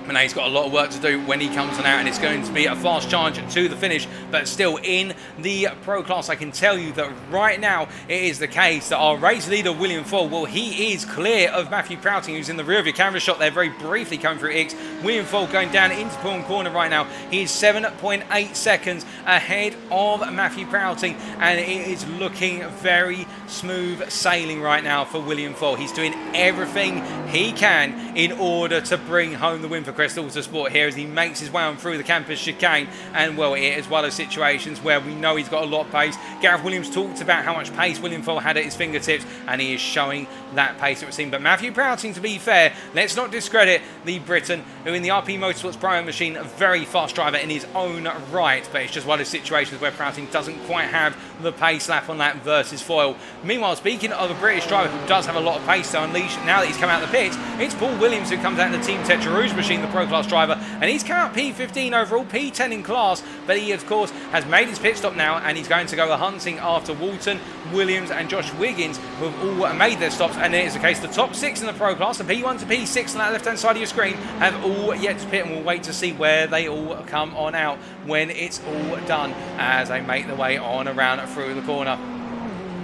But now he's got a lot of work to do when he comes on out, and it's going to be a fast charge to the finish. But still, in the Pro Class, I can tell you that right now it is the case that our race leader, William Fall, well, he is clear of Matthew Prouting, who's in the rear of your camera shot there, very briefly coming through X. William Fall going down into Pawn Corner right now. He is 7.8 seconds ahead of Matthew Prouting, and it is looking very smooth sailing right now for William Fall. He's doing everything he can in order to bring home the win for Crest Autosport here as he makes his way on through the campus chicane. And well, it is one of those situations where we know he's got a lot of pace. Gareth Williams talked about how much pace William Fall had at his fingertips, and he is showing that pace, it would seem. But Matthew Prouting, to be fair, let's not discredit the Briton, who in the RP Motorsports Pro Machine, a very fast driver in his own right. But it's just one of those situations where Prouting doesn't quite have the pace lap on that versus Foyle. Meanwhile, speaking of a British driver who does have a lot of pace to unleash now that he's come out of the pits, it's Paul Williams who comes out in the Team Tetra Rouge machine, the Pro Class driver, and he's come out P15 overall, P10 in class, but he of course has made his pit stop now, and he's going to go hunting after Walton, Williams and Josh Wiggins, who have all made their stops. And it is the case the top 6 in the Pro Class, the P1 to P6 on that left hand side of your screen, have all yet to pit, and we'll wait to see where they all come on out when it's all done as they make their way on around through the corner.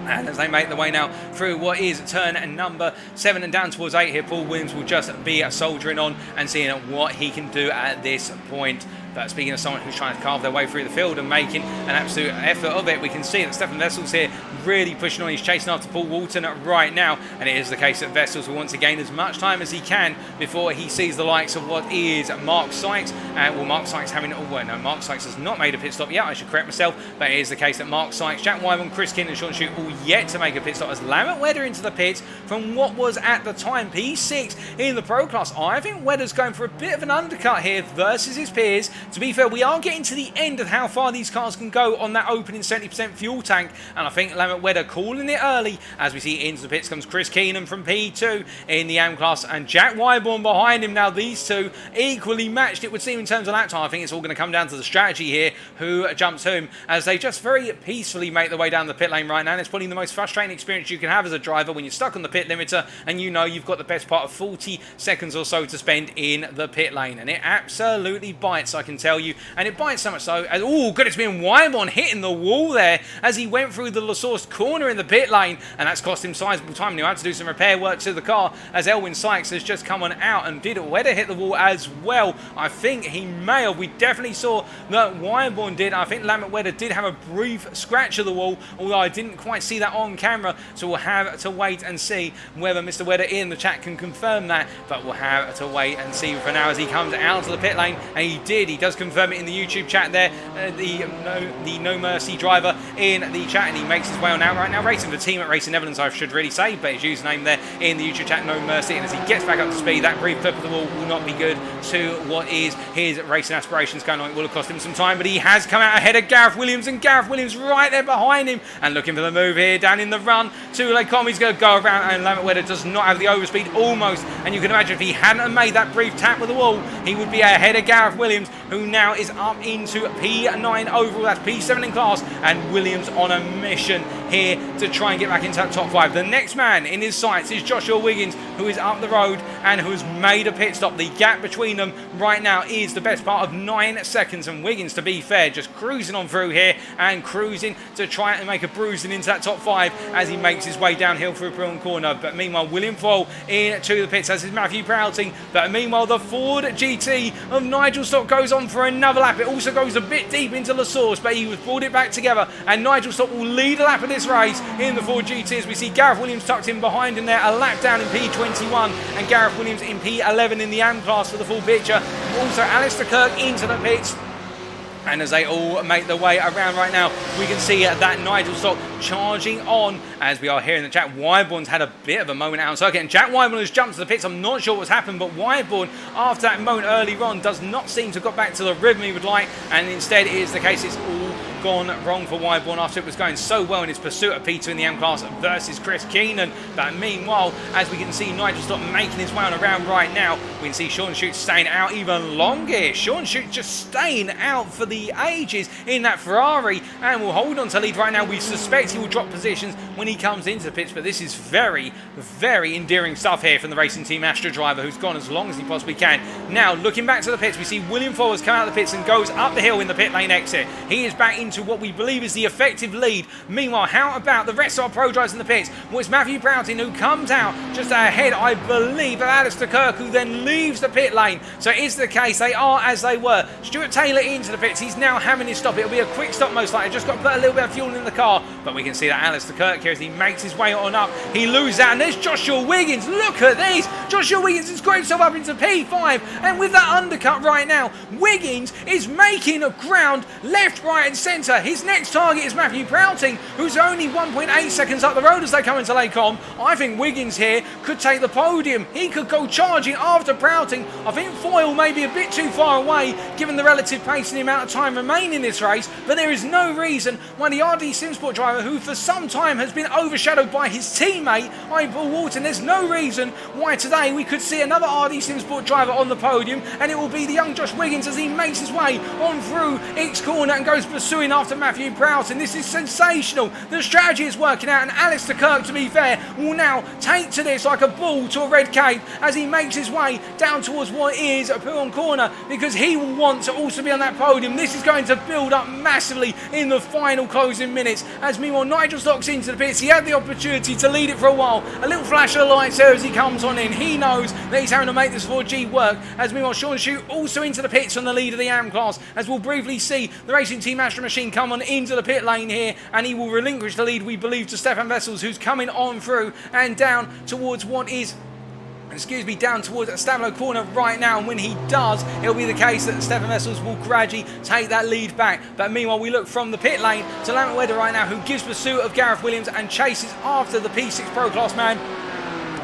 And as they make their way now through what is turn number 7 and down towards 8 here, Paul Williams will just be soldiering on and seeing what he can do at this point. But speaking of someone who's trying to carve their way through the field and making an absolute effort of it, we can see that Stefan Vessel's here really pushing on. He's chasing after Paul Walton right now, and it is the case that Vessels will want to gain as much time as he can before he sees the likes of what is Mark Sykes. Well, Mark Sykes having... Oh, well, no, Mark Sykes has not made a pit stop yet. I should correct myself. But it is the case that Mark Sykes, Jack Wyman, Chris Kin and Sean Shute all yet to make a pit stop as Lambert Wedder into the pits from what was at the time P6 in the Pro Class. I think Wedder's going for a bit of an undercut here versus his peers. To be fair, we are getting to the end of how far these cars can go on that opening 70% fuel tank, and I think Lambert Wedder calling it early. As we see into the pits comes Chris Keenan from P2 in the AM class, and Jack Wyborn behind him. Now these two equally matched, it would seem, in terms of lap time. I think it's all going to come down to the strategy here, who jumps whom, as they just very peacefully make their way down the pit lane right now. And it's probably the most frustrating experience you can have as a driver when you're stuck on the pit limiter and you know you've got the best part of 40 seconds or so to spend in the pit lane, and it absolutely bites, I can tell you. And it bites so much so as, oh goodness me, Wyborn hitting the wall there as he went through the Lasource corner in the pit lane, and that's cost him sizable time. And he had to do some repair work to the car as Elwyn Sykes has just come on out, and did Wedder hit the wall as well? I think he may have. We definitely saw that Wyborn did. I think Lambert Wedder did have a brief scratch of the wall, although I didn't quite see that on camera, so we'll have to wait and see whether Mr. Wedder in the chat can confirm that. But we'll have to wait and see for now as he comes out of the pit lane, and he does confirm it in the YouTube chat there, the No Mercy driver in the chat, and he makes his way on out right now, racing the team at Racing Netherlands, I should really say, but his username there in the YouTube chat, No Mercy. And as he gets back up to speed, that brief flip of the wall will not be good to what is his racing aspirations going on. It will have cost him some time, but he has come out ahead of Gareth Williams, and Gareth Williams right there behind him and looking for the move here down in the run to Lake Com. He's going to go around, and Lambert Wedder does not have the overspeed almost, and you can imagine if he hadn't made that brief tap with the wall, he would be ahead of Gareth Williams, who now is up into P9 overall. That's P7 in class, and Williams on a mission here to try and get back into that top 5. The next man in his sights is Joshua Wiggins, who is up the road and who has made a pit stop. The gap between them right now is the best part of 9 seconds, and Wiggins, to be fair, just cruising on through here and cruising to try and make a bruising into that top 5 as he makes his way downhill through Prune Corner. But meanwhile, William Fall into the pits, as is Matthew Prouting. But meanwhile, the Ford GT of Nigel Stock goes on for another lap. It also goes a bit deep into La Source, but he was pulled it back together, and Nigel Stock will lead a lap of this race in the Ford GT as we see Gareth Williams tucked in behind him there, a lap down in P21, and Gareth Williams in P11 in the AM class for the full picture. Also Alistair Kirk into the pits And as they all make their way around right now, we can see that Nigel Stock charging on. As we are hearing the Jack Wyborn's had a bit of a moment out on circuit, and Jack Wyborn has jumped to the pits. I'm not sure what's happened, but Wyborn, after that moment earlier on, does not seem to have got back to the rhythm he would like, and instead it is the case it's all gone wrong for Wyborn after it was going so well in his pursuit of P2 in the M class versus Chris Keenan. But meanwhile, as we can see Nigel Stock making his way on around right now, we can see Sean Shute staying out even longer. Sean Shute just staying out for the ages in that Ferrari, and will hold on to lead right now. We suspect he will drop positions when he comes into the pits, but this is very, very endearing stuff here from the Racing Team Astra driver, who's gone as long as he possibly can. Now, looking back to the pits, we see William Fowles come out of the pits and goes up the hill in the pit lane exit. He is back into what we believe is the effective lead. Meanwhile, how about the rest of our pro drivers in the pits? Well, it's Matthew Broughton who comes out just ahead, I believe, of Alistair Kirk, who then leaves the pit lane. So it is the case, they are as they were. Stuart Taylor into the pits, he's now having his stop. It'll be a quick stop most likely, just got to put a little bit of fuel in the car, but we can see that Alistair Kirk here as he makes his way on up. He loses out, and there's Joshua Wiggins. Look at this, Joshua Wiggins has got himself up into P5, and with that undercut right now, Wiggins is making ground left, right and centre. His next target is Matthew Broughton, who's only 1.8 seconds up the road as they come into Lake Com. I think Wiggins here could take the podium. He could go charging after Broughton. I think Foyle may be a bit too far away given the relative pace and the amount of time remaining in this race, but there is no reason why the RD Simsport driver, who for some time has been overshadowed by his teammate, Paul Walton, there's no reason why today we could see another RD Simsport driver on the podium, and it will be the young Josh Wiggins as he makes his way on through X corner and goes pursuing after Matthew Broughton. This is sensational. The strategy is working out, and Alistair Kirk, to be fair, will now take to this like a bull to a red cape as he makes his way down towards what is a Puron corner, because he will want to also be on that podium. This is going to build up massively in the final closing minutes, as meanwhile Nigel Stock's into the pits. He had the opportunity to lead it for a while. A little flash of lights there as he comes on in. He knows that he's having to make this 4G work, as meanwhile Sean Shute also into the pits on the lead of the AM class, as we'll briefly see the Racing Team Astra machine come on into the pit lane here, and he will relinquish the lead, we believe, to Stefan Vessels, who's coming on through and down towards what is, down towards Stavlo corner right now, and when he does, it'll be the case that Stefan Vessels will gradually take that lead back. But meanwhile, we look from the pit lane to Lambert Wedder right now, who gives pursuit of Gareth Williams and chases after the P6 Pro Class man.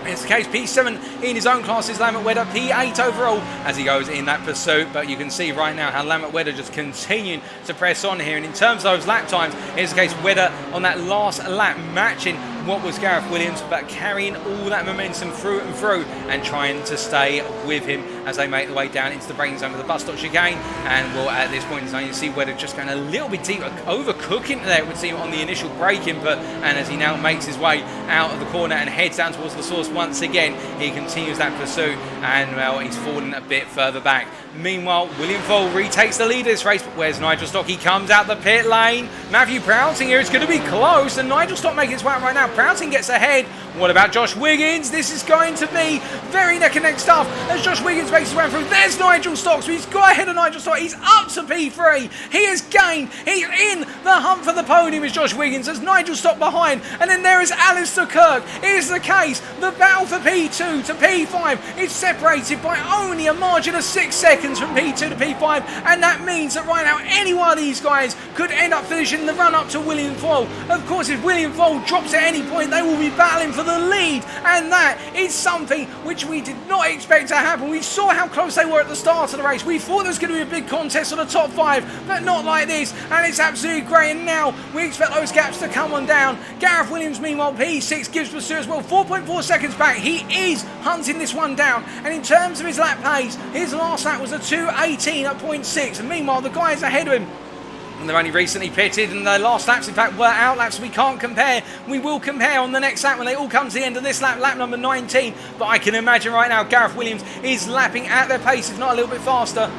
It's the case, P7 in his own class is Lambert Wedder, P8 overall as he goes in that pursuit. But you can see right now how Lambert Wedder just continuing to press on here. And in terms of those lap times, it's the case Wedder on that last lap matching what was Gareth Williams, but carrying all that momentum through and through and trying to stay with him as they make their way down into the braking zone of the bus stop chicane. And well, at this point in time, you see Wedder just going a little bit deeper, overcooking there, it would seem, on the initial brake input. And as he now makes his way out of the corner and heads down towards the source once again, he continues that pursuit, and well, he's fallen a bit further back. Meanwhile, William Fowle retakes the lead of this race, but where's Nigel Stock? He comes out the pit lane. Matthew Broughton here is going to be close, and Nigel Stock making his way out right now. Broughton gets ahead. What about Josh Wiggins? This is going to be very neck and neck stuff as Josh Wiggins makes his way through. There's Nigel Stock, so he's got ahead of Nigel Stock. He's up to P3. He has gained. He's in the hunt for the podium is Josh Wiggins as Nigel Stock behind. And then there is Alistair Kirk. It is the case. The battle for P2 to P5 is separated by only a margin of 6 seconds from P2 to P5. And that means that right now any one of these guys could end up finishing the run up to William Fowle. Of course, if William Fowle drops at any point, they will be battling for the lead, and that is something which we did not expect to happen. We saw how close they were at the start of the race. We thought there was going to be a big contest on the top 5, but not like this, and it's absolutely great. And now we expect those gaps to come on down. Gareth Williams, meanwhile, P6 gives pursuit as well, 4.4 seconds back. He is hunting this one down, and in terms of his lap pace, his last lap was a 2:18.6, and meanwhile the guys ahead of him, and they're only recently pitted, and their last laps, in fact, were out laps. We can't compare. We will compare on the next lap when they all come to the end of this lap, lap number 19. But I can imagine right now Gareth Williams is lapping at their pace, if not a little bit faster.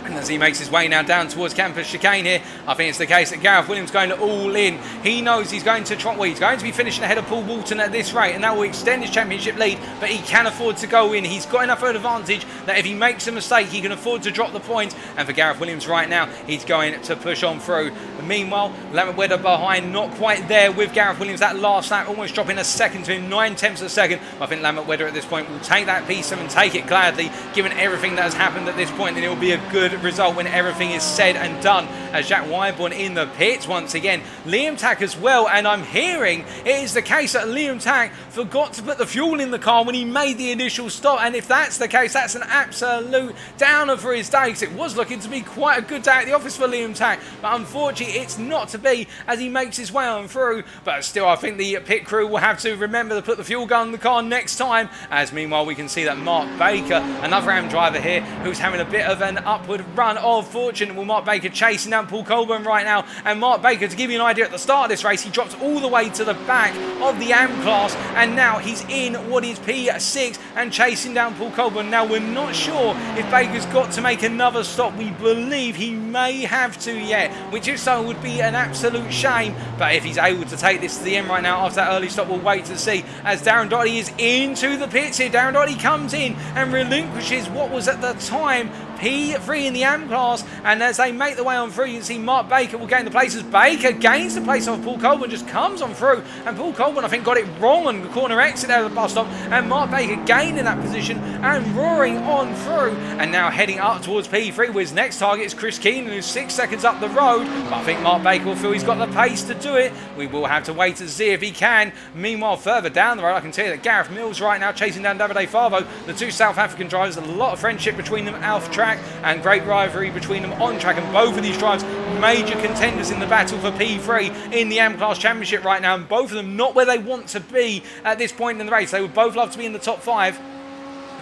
And as he makes his way now down towards Campus Chicane here, I think it's the case that Gareth Williams going to all in. He knows he's going to try, well, he's going to be finishing ahead of Paul Walton at this rate, and that will extend his championship lead, but he can afford to go in. He's got enough of an advantage that if he makes a mistake, he can afford to drop the points. And for Gareth Williams right now, he's going to push on through. Meanwhile, Lamont behind, not quite there with Gareth Williams. That last lap almost dropping a second to him, 9/10 of a second. I think Lamont at this point will take that P7, take it gladly, given everything that has happened at this point, and it will be a good result when everything is said and done. As Jack Wyborn in the pits once again, Liam Tack as well, and I'm hearing it is the case that Liam Tack forgot to put the fuel in the car when he made the initial stop, and if that's the case, that's an absolute downer for his day, because it was looking to be quite a good day at the office for Liam Tack, but unfortunately it's not to be as he makes his way on through. But still, I think the pit crew will have to remember to put the fuel gun in the car next time, as meanwhile we can see that Mark Baker, another Ram driver here, who's having a bit of an upward run of fortune. Well, Mark Baker chasing down Paul Colburn right now, and Mark Baker, to give you an idea, at the start of this race he dropped all the way to the back of the AM class, and now he's in what is P6 and chasing down Paul Colburn. Now we're not sure if Baker's got to make another stop. We believe he may have to yet, which if so would be an absolute shame, but if he's able to take this to the end right now after that early stop, we'll wait to see, as Darren Doherty is into the pits here. Darren Doherty comes in and relinquishes what was at the time P3 in the AM class, and as they make the way on through, you can see Mark Baker will gain the place as Baker gains the place off Paul Colburn, just comes on through, and Paul Colburn I think got it wrong on the corner exit there at the bus stop, and Mark Baker gained in that position and roaring on through, and now heading up towards P3 with his next target is Chris Keenan, who's 6 seconds up the road, but I think Mark Baker will feel he's got the pace to do it. We will have to wait to see if he can. Meanwhile, further down the road, I can tell you that Gareth Mills right now chasing down Davide Favo, the two South African drivers, a lot of friendship between them off track and great rivalry between them on track, and both of these drivers major contenders in the battle for P3 in the AM Class Championship right now, and both of them not where they want to be at this point in the race. They would both love to be in the top 5.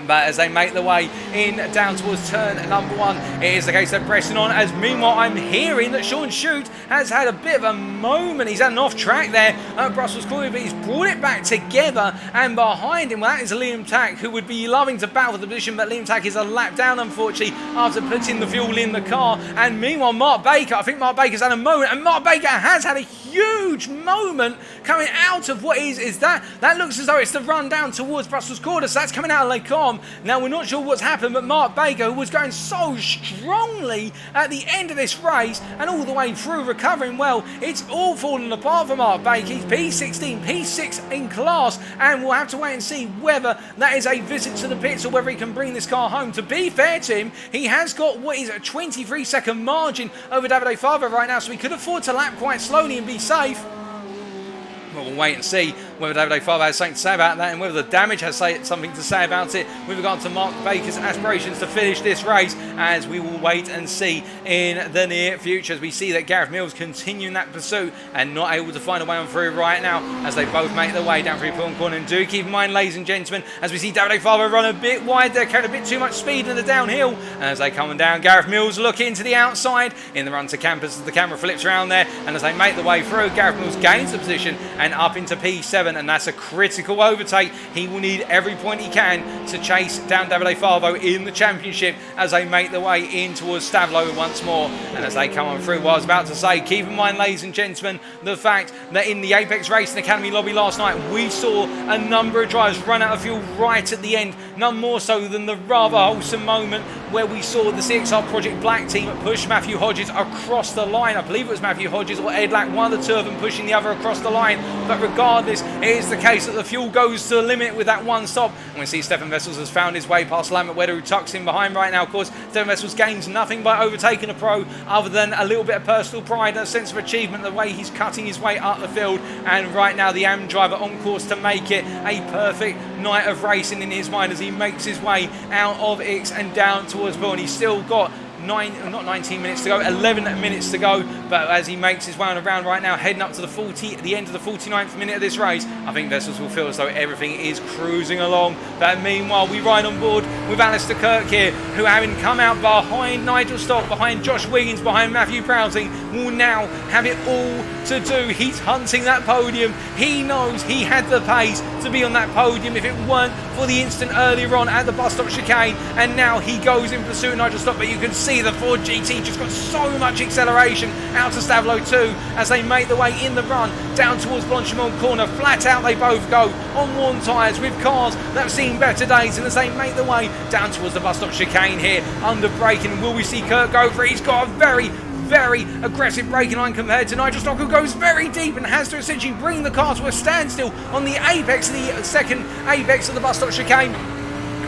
But as they make their way in down towards turn number 1, it is the case they're pressing on, as meanwhile I'm hearing that Sean Shute has had a bit of a moment. He's had an off track there at Brussels Corner, but he's brought it back together, and behind him, well, that is Liam Tack, who would be loving to battle for the position, but Liam Tack is a lap down unfortunately after putting the fuel in the car. And meanwhile Mark Baker, I think Mark Baker's had a moment, and Mark Baker has had a huge moment coming out of what is that looks as though it's the run down towards Brussels Corner, so that's coming out of Lake Com. Now we're not sure what's happened, but Mark Baker, who was going so strongly at the end of this race and all the way through recovering well, it's all fallen apart for Mark Baker. He's P16, P6 in class, and we'll have to wait and see whether that is a visit to the pits or whether he can bring this car home. To be fair to him, he has got what is a 23-second margin over Davide Favo right now, so he could afford to lap quite slowly and be safe. But we'll wait and see whether Davide Favo has something to say about that, and whether the damage has something to say about it with regard to Mark Baker's aspirations to finish this race, as we will wait and see in the near future, as we see that Gareth Mills continuing that pursuit and not able to find a way on through right now, as they both make their way down through Corner. And do keep in mind, ladies and gentlemen, as we see Davide Favo run a bit wide there, carrying a bit too much speed in the downhill, and as they come down, Gareth Mills looking to the outside in the run to campus as the camera flips around there, and as they make their way through, Gareth Mills gains the position and up into P7, and that's a critical overtake. He will need every point he can to chase down Davide Favo in the championship as they make their way in towards Stavlo once more. And as they come on through, what I was about to say, keep in mind, ladies and gentlemen, the fact that in the Apex Racing Academy lobby last night, we saw a number of drivers run out of fuel right at the end, none more so than the rather wholesome moment where we saw the CXR Project Black team push Matthew Hodges across the line. I believe it was Matthew Hodges or Ed Lack, one of the two of them pushing the other across the line. But regardless, it is the case that the fuel goes to the limit with that one stop. And we see Stefan Vessels has found his way past Lambert Wedder, who tucks in behind right now. Of course, Stefan Vessels gains nothing by overtaking a pro other than a little bit of personal pride and a sense of achievement, the way he's cutting his way up the field. And right now, the AM driver on course to make it a perfect night of racing in his mind as he makes his way out of Ix and down towards Bull. And he's still got 19 minutes to go, 11 minutes to go, but as he makes his way on around right now, heading up to the end of the 49th minute of this race, I think Vessels will feel as though everything is cruising along. But meanwhile, we ride on board with Alistair Kirk here, who, having come out behind Nigel Stock, behind Josh Wiggins, behind Matthew Browsing, will now have it all to do. He's hunting that podium. He knows he had the pace to be on that podium if it weren't for the instant earlier on at the bus stop chicane, and now he goes in pursuit of Nigel Stock. But you can see the Ford GT just got so much acceleration out to Stavlo 2 as they make their way in the run down towards Blanchimont Corner. Flat out they both go on worn tyres with cars that have seen better days, and as they make their way down towards the bus stop chicane here under braking, will we see Kirk go for it? He's got a very very aggressive braking line compared to Nigel Stock, who goes very deep and has to essentially bring the car to a standstill on the apex, the second apex of the bus stop chicane.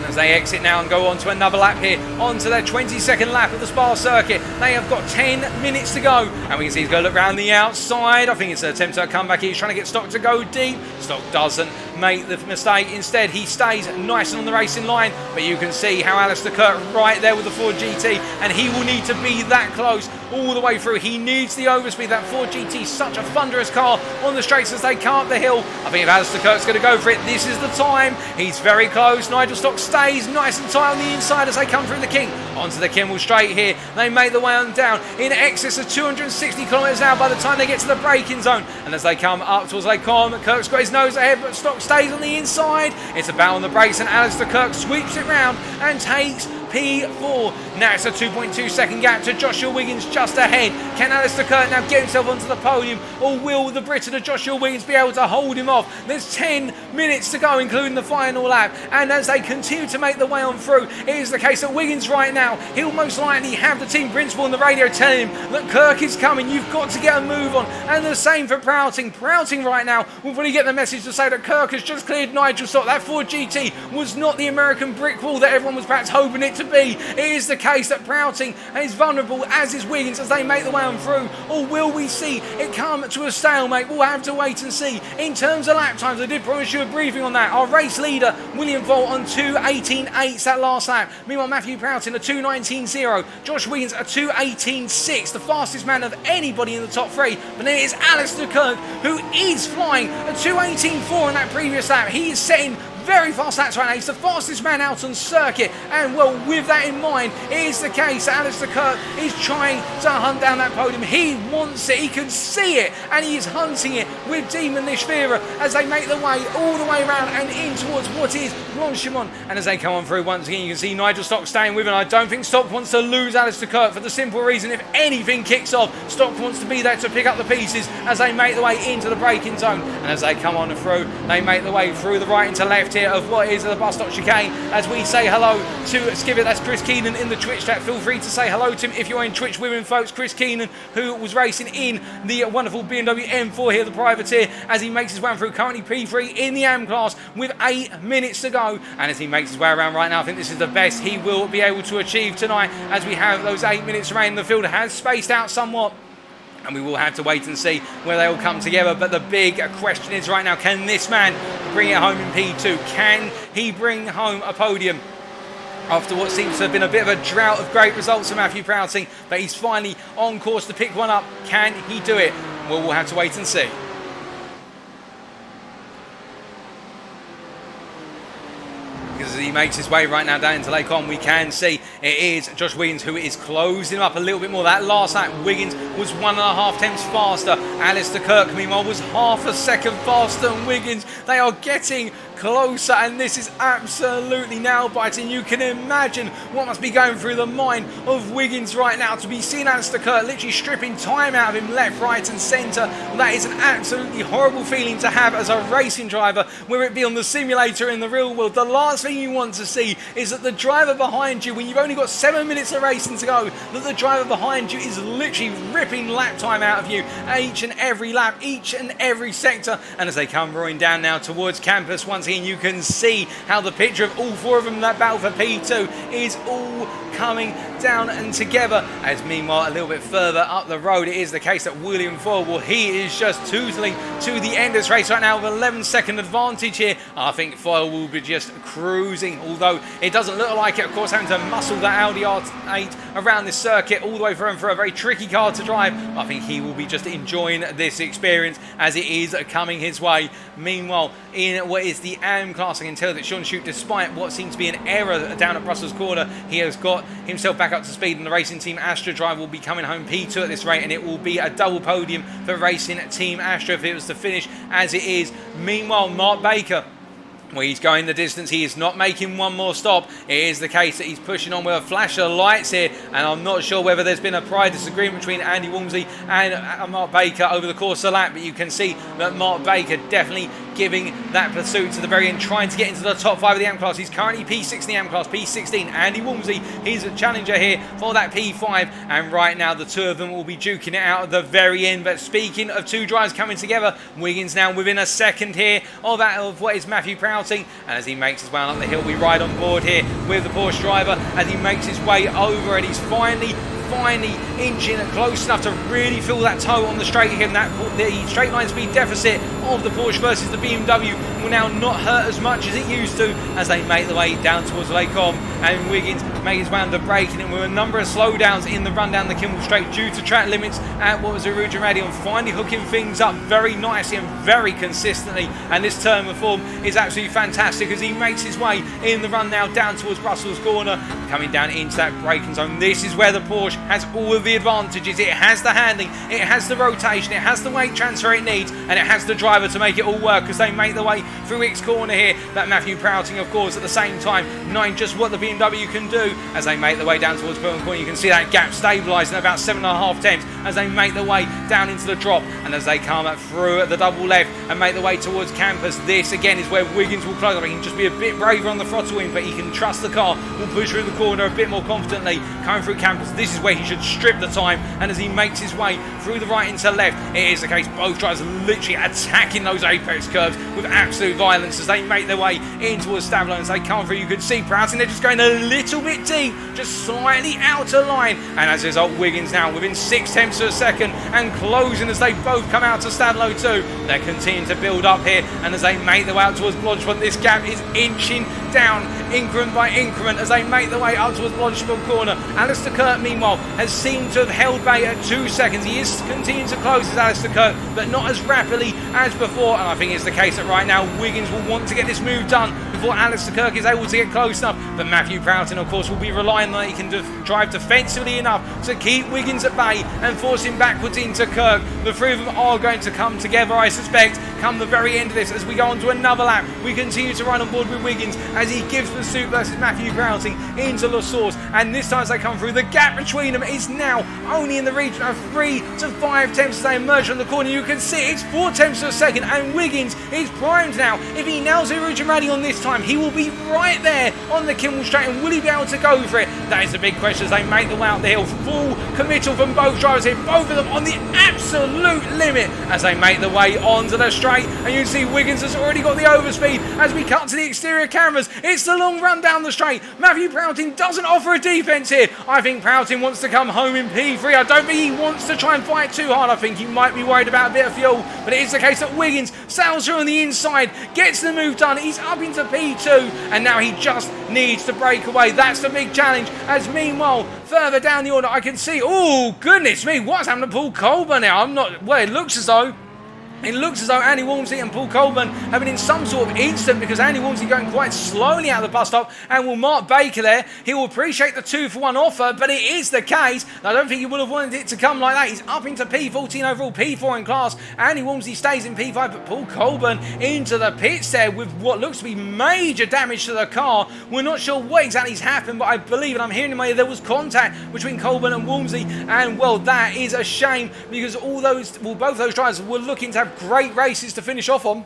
As they exit now and go on to another lap here, onto their 22nd lap of the Spa circuit. They have got 10 minutes to go, and we can see he's going to look around the outside. I think it's an attempt at a comeback. He's trying to get Stock to go deep. Stock doesn't make the mistake. Instead, he stays nice and on the racing line, but you can see how Alistair Kirk right there with the Ford GT, and he will need to be that close all the way through. He needs the overspeed. That Ford GT, such a thunderous car on the straights as they come up the hill. I think if Alistair Kirk's going to go for it, this is the time. He's very close. Nigel Stock stays nice and tight on the inside as they come through the King. Onto the Kimmel straight here. They make the way on down in excess of 260 kilometres an hour by the time they get to the braking zone. And as they come up towards Lake Con, Kirk's got his nose ahead, but Stock stays on the inside. It's a battle on the brakes, and Alistair Kirk sweeps it round and takes P4. Now it's a 2.2 second gap to Joshua Wiggins just ahead. Can Alistair Kirk now get himself onto the podium, or will the Briton of Joshua Wiggins be able to hold him off? There's 10 minutes to go, including the final lap, and as they continue to make the way on through, it is the case that Wiggins right now, he'll most likely have the team principal on the radio telling him that Kirk is coming, you've got to get a move on, and the same for Prouting. Prouting right now will probably get the message to say that Kirk has just cleared Nigel Stock. That Ford GT was not the American brick wall that everyone was perhaps hoping it to be. It is the case that Prouting is vulnerable, as is Wiggins, as they make the way on through. Or will we see it come to a stalemate? We'll have to wait and see. In terms of lap times, I did promise you a briefing on that. Our race leader, William Volt, on 2:18.8 that last lap. Meanwhile, Matthew Prouting, a 2:19.0. Josh Wiggins, a 2:18.6. The fastest man of anybody in the top three. But then it is Alistair Kirk, who is flying a 2:18.4 on that previous lap. He is setting very fast laps right now. He's the fastest man out on circuit, and well, with that in mind, it is the case that Alistair Kirk is trying to hunt down that podium. He wants it, he can see it, and he is hunting it with Demon Nishvira as they make the way all the way around and in towards what is Blanchimont. And as they come on through once again, you can see Nigel Stock staying with him. I don't think Stock wants to lose Alistair Kirk for the simple reason, if anything kicks off, Stock wants to be there to pick up the pieces as they make the way into the braking zone. And as they come on through, they make the way through the right into left here of what is the bus stop chicane as we say hello to Skivet. That's Chris Keenan in the Twitch chat. Feel free to say hello to him if you're in Twitch with him, folks. Chris Keenan, who was racing in the wonderful BMW M4 here, the privateer, as he makes his way through, currently P3 in the AM class with 8 minutes to go. And as he makes his way around right now, I think this is the best he will be able to achieve tonight, as we have those 8 minutes remaining. The field has spaced out somewhat, and we will have to wait and see where they all come together. But the big question is right now, can this man bring it home in P2? Can he bring home a podium after what seems to have been a bit of a drought of great results for Matthew Prouting? But he's finally on course to pick one up. Can he do it? Well, we'll have to wait and see. As he makes his way right now down into Lake On, we can see it is Josh Wiggins who is closing up a little bit more. That last lap, Wiggins was 1.5 tenths faster. Alistair Kirk, meanwhile, was half a second faster than Wiggins. They are getting closer, and this is absolutely nail-biting. You can imagine what must be going through the mind of Wiggins right now to be seeing Alistair Kirk literally stripping time out of him left, right and centre. That is an absolutely horrible feeling to have as a racing driver, whether it be on the simulator or in the real world. The last thing you want to see is that the driver behind you, when you've only got 7 minutes of racing to go, that the driver behind you is literally ripping lap time out of you each and every lap, each and every sector. And as they come roaring down now towards campus once again, you can see how the picture of all four of them in that battle for P2 is all coming down and together. As meanwhile, a little bit further up the road, it is the case that William Ford, well, he is just tootling to the end of this race right now with 11-second advantage here. I think Foyle will be just cruising, although it doesn't look like it, of course, having to muscle that Audi R8 around this circuit all the way through, and for a very tricky car to drive. I think he will be just enjoying this experience as it is coming his way. Meanwhile, in what is the AM class, I can tell that Sean Shute, despite what seems to be an error down at Brussels Corner, he has got himself back up to speed, and the Racing Team Astra driver will be coming home P2 at this rate, and it will be a double podium for Racing Team Astra if it was to finish as it is. Meanwhile, Mark Baker, well, he's going the distance. He is not making one more stop. It is the case that he's pushing on with a flash of lights here, and I'm not sure whether there's been a prior disagreement between Andy Walmsley and Mark Baker over the course of the lap, but you can see that Mark Baker definitely giving that pursuit to the very end, trying to get into the top 5 of the AM class. He's currently P6 in the AM class, P16. Andy Walmsley, he's a challenger here for that P5, and right now the two of them will be duking it out at the very end. But speaking of two drivers coming together, Wiggins now within a second here of what is Matthew Prouting, and as he makes his way up the hill, we ride on board here with the Porsche driver as he makes his way over, and he's finally inching close enough to really feel that toe on the straight again. The straight line speed deficit of the Porsche versus the BMW will now not hurt as much as it used to as they make their way down towards Lake Com, and Wiggins made his way under braking, and with a number of slowdowns in the run down the Kimmel Straight due to track limits at what was Aruja Radio, and finally hooking things up very nicely and very consistently. And this turn of form is absolutely fantastic as he makes his way in the run now down towards Russell's corner, coming down into that braking zone. This is where the Porsche has all of the advantages. It has the handling, it has the rotation, it has the weight transfer it needs, and it has the driver to make it all work as they make their way through X corner here. That Matthew Prouting, of course, at the same time knowing just what the BMW can do as they make their way down towards Pilton Corner. You can see that gap stabilising about 7.5 tenths as they make their way down into the drop, and as they come through at the double left and make their way towards campus. This again is where Wiggins will close up. He can just be a bit braver on the throttle in, but he can trust the car will push through the corner a bit more confidently coming through campus. This is where he should strip the time, and as he makes his way through the right into left, it is the case both drivers are literally attacking those apex curves with absolute violence as they make their way in towards Stavlone. As they come through, you can see Prouting, they're just going a little bit deep, just slightly out of line, and as a result Wiggins now within 6/10 of a second and closing as they both come out to Stavlone too. They're continuing to build up here, and as they make their way out towards Blanchefont, this gap is inching down increment by increment as they make their way up towards Blanchefont corner. Alistair Kirk meanwhile has seemed to have held bait at 2 seconds. He is continuing to close as Alistair Kirk, but not as rapidly as before, and I think it's the case that right now Wiggins will want to get this move done before Alistair Kirk is able to get close enough. But Matthew Prouting, of course, will be relying on that he can drive defensively enough to keep Wiggins at bay and force him backwards into Kirk. The three of them are going to come together, I suspect, come the very end of this as we go on to another lap. We continue to run on board with Wiggins as he gives pursuit versus Matthew Prouting into La Source, and this time as they come through, the gap between them is now only in the region of 3 to 5 tenths as they emerge from the corner. You can see it's 4 tenths of a second, and Wiggins is primed now. If he nails the Aruja Radio on this time, he will be right there on the Kimmel Straight, and will he be able to go for it? That is the big question as they make the way out the hill. Full committal from both drivers here, both of them on the absolute limit as they make their way onto the straight, and you can see Wiggins has already got the overspeed as we cut to the exterior cameras. It's the long run down the straight. Matthew Prouting doesn't offer a defence here. I think Prouting wants to come home in P3. I don't think he wants to try and fight too hard. I think he might be worried about a bit of fuel, but it is the case that Wiggins sails through on the inside, gets the move done. He's up into P2, and now he just needs to break away. That's the big challenge, as meanwhile further down the order I can see, oh goodness me, what's happened to Paul Colburn now? It looks as though Andy Walmsley and Paul Colburn have been in some sort of instant, because Andy Walmsley going quite slowly out of the bus stop, and will Mark Baker there. He will appreciate the 2-for-1 offer, but it is the case. I don't think he would have wanted it to come like that. He's up into P14 overall, P4 in class. Andy Walmsley stays in P5, but Paul Colburn into the pits there with what looks to be major damage to the car. We're not sure what exactly has happened, but I believe, and I'm hearing in my ear, there was contact between Colburn and Walmsley, and well, that is a shame, because both those drivers were looking to have great races to finish off on.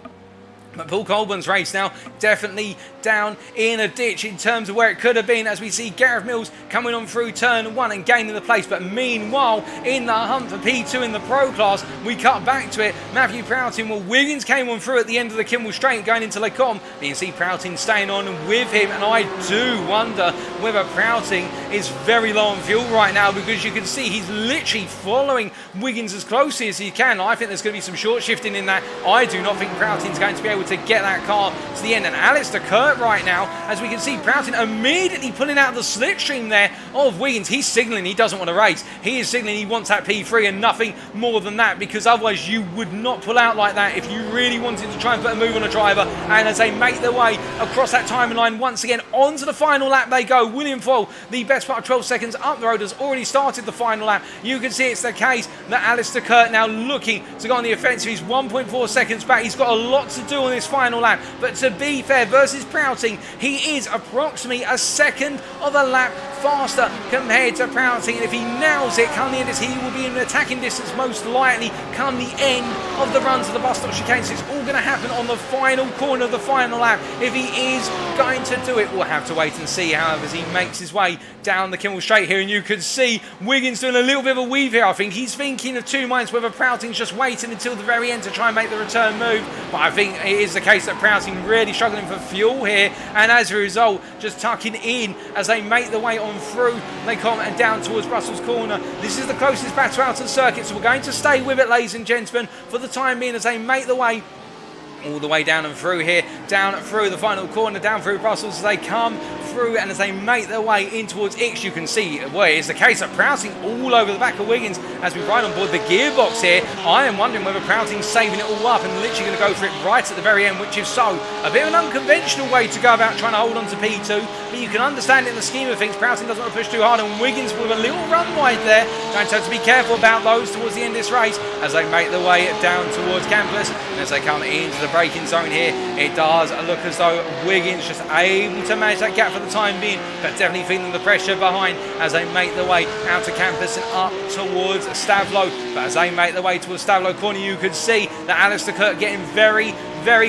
But Paul Colburn's race now definitely down in a ditch in terms of where it could have been, as we see Gareth Mills coming on through turn 1 and gaining the place. But meanwhile, in the hunt for P2 in the Pro class, we cut back to it. Matthew Prouting, well, Wiggins came on through at the end of the Kimmel Straight going into Lecom. You can see Prouting staying on with him, and I do wonder whether Prouting is very low on fuel right now, because you can see he's literally following Wiggins as closely as he can. I think there's going to be some short shifting in that. I do not think Prouting's going to be able to get that car to the end. And Alistair Kirk right now, as we can see Prouting immediately pulling out the slipstream there of Wiggins. He's signalling he doesn't want to race. He is signalling he wants that P3 and nothing more than that, because otherwise you would not pull out like that if you really wanted to try and put a move on a driver. And as they make their way across that timing line once again onto the final lap they go. William Fall, the best part of 12 seconds up the road, has already started the final lap. You can see it's the case that Alistair Kirk now looking to go on the offensive. He's 1.4 seconds back. He's got a lot to do on this final lap. But to be fair, versus Prouting, he is approximately a second of a lap faster compared to Prouting, and if he nails it come the end, he will be in an attacking distance most likely come the end of the run to the bus stop chicane. So it's all going to happen on the final corner of the final lap. If he is going to do it, we'll have to wait and see. However, as he makes his way down the Kimmel Straight here, and you can see Wiggins doing a little bit of a weave here. I think he's thinking of two minds, whether Prouting's just waiting until the very end to try and make the return move, but I think it is the case that Prouting really struggling for fuel here, and as a result just tucking in as they make the way on through. They come and down towards Brussels corner. This is the closest battle out of circuit, so we're going to stay with it, ladies and gentlemen, for the time being, as they make the way all the way down and through here, down through the final corner, down through Brussels as they come through, and as they make their way in towards Ix, you can see where it's the case of Prouting all over the back of Wiggins as we ride on board the gearbox here. I am wondering whether Prouting's saving it all up and literally going to go for it right at the very end, which if so, a bit of an unconventional way to go about trying to hold on to P2, but you can understand in the scheme of things, Prouting doesn't want to push too hard, and Wiggins with a little run wide there, going to have to be careful about those towards the end of this race as they make their way down towards campus, and as they come into the braking zone here, it does look as though Wiggins just able to manage that gap for the time being, but definitely feeling the pressure behind as they make their way out to campus and up towards Stavlo. But as they make their way towards Stavlo corner, you could see that Alistair Kirk getting very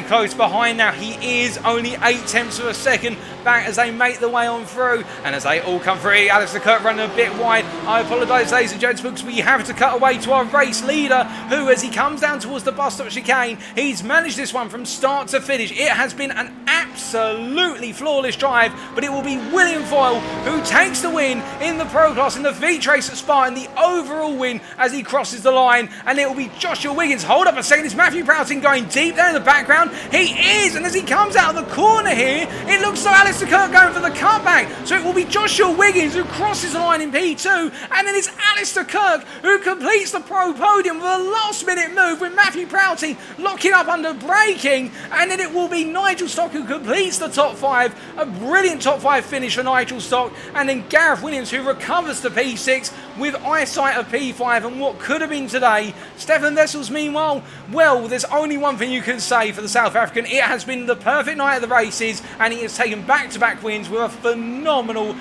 close behind now. He is only 0.8 of a second back as they make the way on through, and as they all come through, Alistair Kirk running a bit wide. I apologise, ladies and gentlemen, because we have to cut away to our race leader, who, as he comes down towards the bus stop chicane, he's managed this one from start to finish. It has been an absolutely flawless drive, but it will be William Foyle who takes the win in the Pro Class in the V-Trace at Spa, and the overall win as he crosses the line, and it will be Joshua Wiggins. Hold up a second, is Matthew Prouting going deep there in the background? He is, and as he comes out of the corner here, it looks like Alistair Kirk going for the cutback, so it will be Joshua Wiggins who crosses the line in P2, and then it's Alistair Kirk who completes the pro podium with a last minute move with Matthew Prouting locking up under braking, and then it will be Nigel Stock who completes the top 5, a brilliant top 5 finish for Nigel Stock, and then Gareth Williams who recovers to P6 with eyesight of P5, and what could have been today, Stefan Wessels meanwhile, well, there's only one thing you can say for the South African. It has been the perfect night of the races, and he has taken back-to-back wins with a phenomenal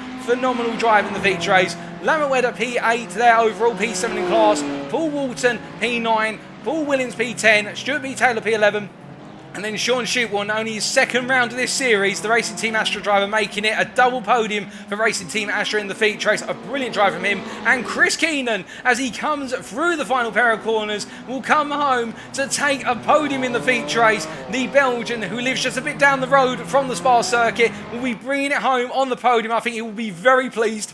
drive in the feature race. Lamont Wedder P8 there overall, P7 in class, Paul Walton P9, Paul Williams P10, Stuart B. Taylor P11, and then Sean Shute won only his second round of this series, the Racing Team Astra driver, making it a double podium for Racing Team Astra in the feature race. A brilliant drive from him. And Chris Keenan, as he comes through the final pair of corners, will come home to take a podium in the feature race. The Belgian, who lives just a bit down the road from the Spa circuit, will be bringing it home on the podium. I think he will be very pleased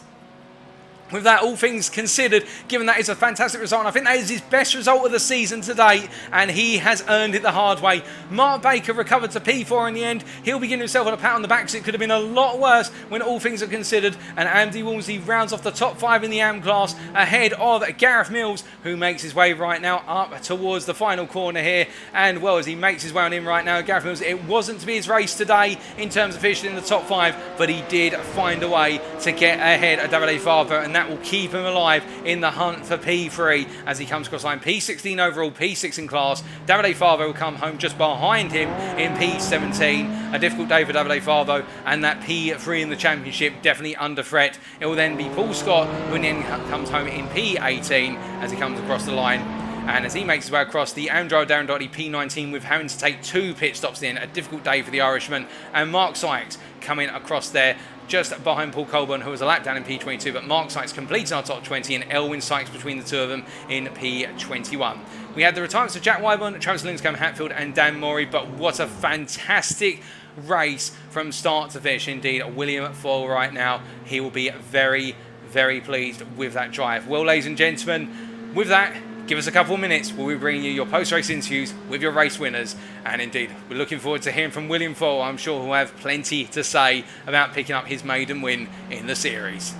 with that, all things considered, given that is a fantastic result. And I think that is his best result of the season to date, and he has earned it the hard way. Mark Baker recovered to P4 in the end. He'll be giving himself a pat on the back, because it could have been a lot worse when all things are considered. And Andy Walmsley rounds off the top 5 in the AM class, ahead of Gareth Mills, who makes his way right now up towards the final corner here. And well, as he makes his way on in right now, Gareth Mills, it wasn't to be his race today in terms of finishing in the top 5, but he did find a way to get ahead of Davide Favo, and that will keep him alive in the hunt for P3 as he comes across line. P16 overall, P6 in class. Davide Favo will come home just behind him in P17. A difficult day for Davide Favo, and that P3 in the championship definitely under threat. It will then be Paul Scott who then comes home in P18 as he comes across the line. And as he makes his way across, the Amdrive Darren Doherty P19 with having to take 2 pit stops in. A difficult day for the Irishman. And Mark Sykes coming across there just behind Paul Colburn, who was a lap down in P22, but Mark Sykes completes our top 20, and Elwyn Sykes between the two of them in P21. We had the retirements of Jack Wyburn, Travis Linscombe Hatfield and Dan Murray, but what a fantastic race from start to finish indeed. William Foyle right now, he will be very pleased with that drive. Well, ladies and gentlemen, with that, give us a couple of minutes. We'll be bringing you your post-race interviews with your race winners. And indeed, we're looking forward to hearing from William Foyle. I'm sure he'll have plenty to say about picking up his maiden win in the series.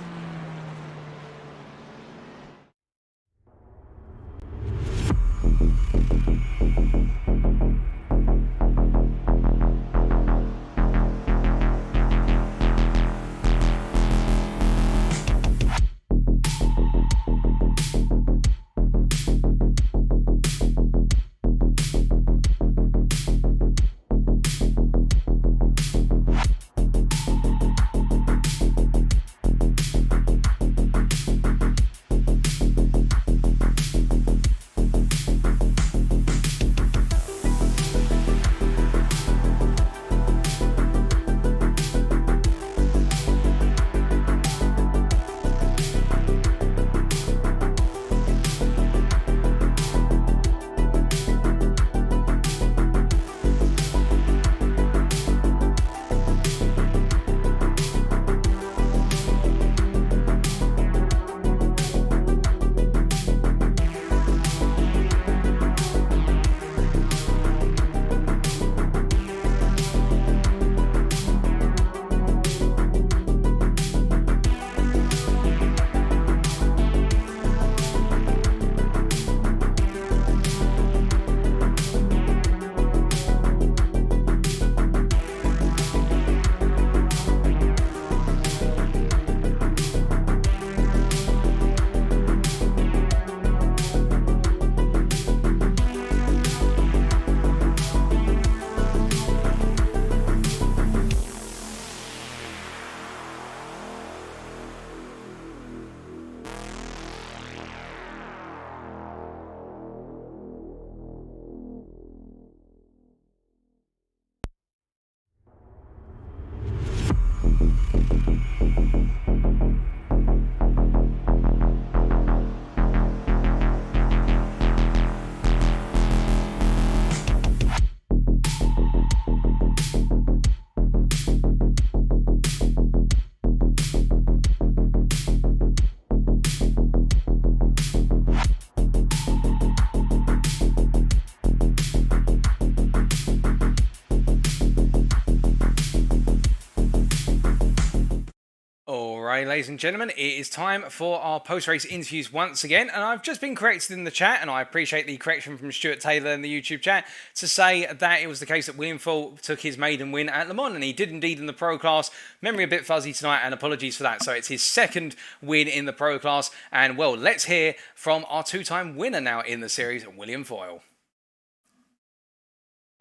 Alright, ladies and gentlemen, it is time for our post-race interviews once again, and I've just been corrected in the chat, and I appreciate the correction from Stuart Taylor in the YouTube chat to say that it was the case that William Favo took his maiden win at Le Mans, and he did indeed in the Pro Class. Memory a bit fuzzy tonight, and apologies for that. So it's his second win in the Pro Class, and well, let's hear from our two-time winner now in the series, William Favo.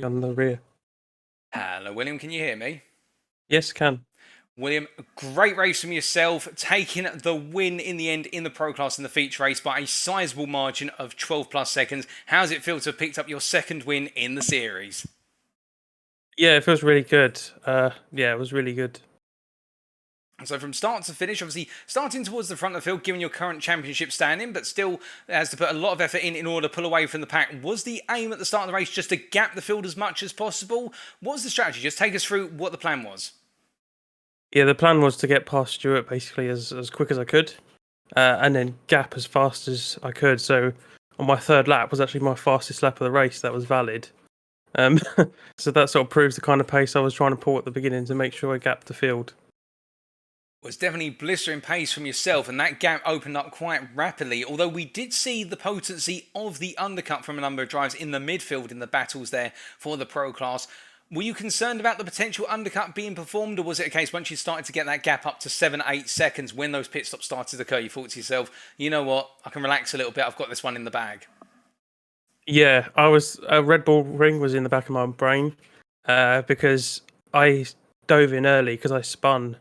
On the rear. Hello, William, can you hear me? Yes, can. William, great race from yourself, taking the win in the end in the Pro Class in the feature race by a sizable margin of 12 plus seconds. How does it feel to have picked up your second win in the series? Yeah, it feels really good. Yeah, it was really good. So from start to finish, obviously starting towards the front of the field, given your current championship standing, but still has to put a lot of effort in order to pull away from the pack. Was the aim at the start of the race just to gap the field as much as possible? What was the strategy? Just take us through what the plan was. Yeah, the plan was to get past Stuart basically as quick as I could, and then gap as fast as I could. So on my third lap was actually my fastest lap of the race. That was valid. So that sort of proves the kind of pace I was trying to pull at the beginning to make sure I gapped the field. It was definitely blistering pace from yourself, and that gap opened up quite rapidly, although we did see the potency of the undercut from a number of drives in the midfield in the battles there for the Pro Class. Were you concerned about the potential undercut being performed, or was it a case once you started to get that gap up to 7-8 seconds when those pit stops started to occur, you thought to yourself, you know what, I can relax a little bit, I've got this one in the bag? Yeah, a Red Bull ring was in the back of my brain because I dove in early because I spun,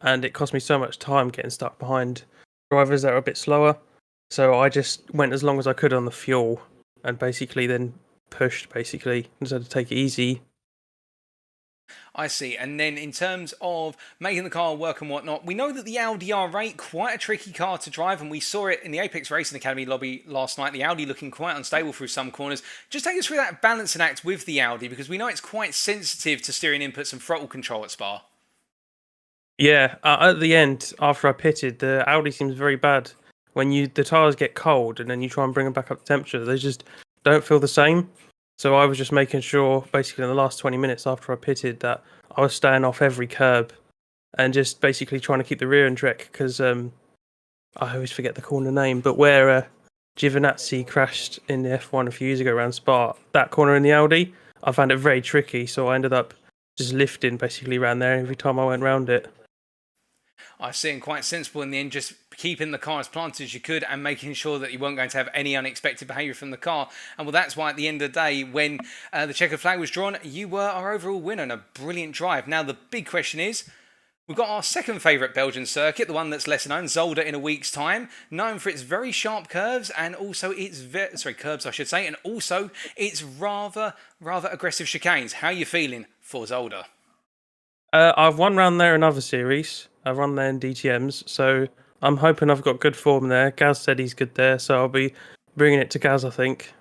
and it cost me so much time getting stuck behind drivers that are a bit slower. So I just went as long as I could on the fuel and basically then pushed, basically. Just had to take it easy. I see. And then in terms of making the car work and whatnot, we know that the Audi R8, quite a tricky car to drive, and we saw it in the Apex Racing Academy lobby last night, the Audi looking quite unstable through some corners. Just take us through that balancing act with the Audi, because we know it's quite sensitive to steering inputs and throttle control at Spa. Yeah, at the end, after I pitted, the Audi seems very bad. When the tyres get cold and then you try and bring them back up to temperature, they just don't feel the same. So I was just making sure, basically in the last 20 minutes after I pitted, that I was staying off every curb and just basically trying to keep the rear in check, because I always forget the corner name, but where Giovinazzi crashed in the F1 a few years ago around Spa, that corner in the Audi, I found it very tricky, so I ended up just lifting basically around there every time I went round it. I see, and quite sensible in the end, just keeping the car as planted as you could and making sure that you weren't going to have any unexpected behaviour from the car. And well, that's why at the end of the day, when the checkered flag was drawn, you were our overall winner and a brilliant drive. Now, the big question is, we've got our second favourite Belgian circuit, the one that's lesser known, Zolder, in a week's time, known for its very sharp curves and also its curbs, I should say, and also its rather aggressive chicanes. How are you feeling for Zolder? I've won round there in other series. I've run there in DTMs, so I'm hoping I've got good form there. Gaz said he's good there, so I'll be bringing it to Gaz, I think.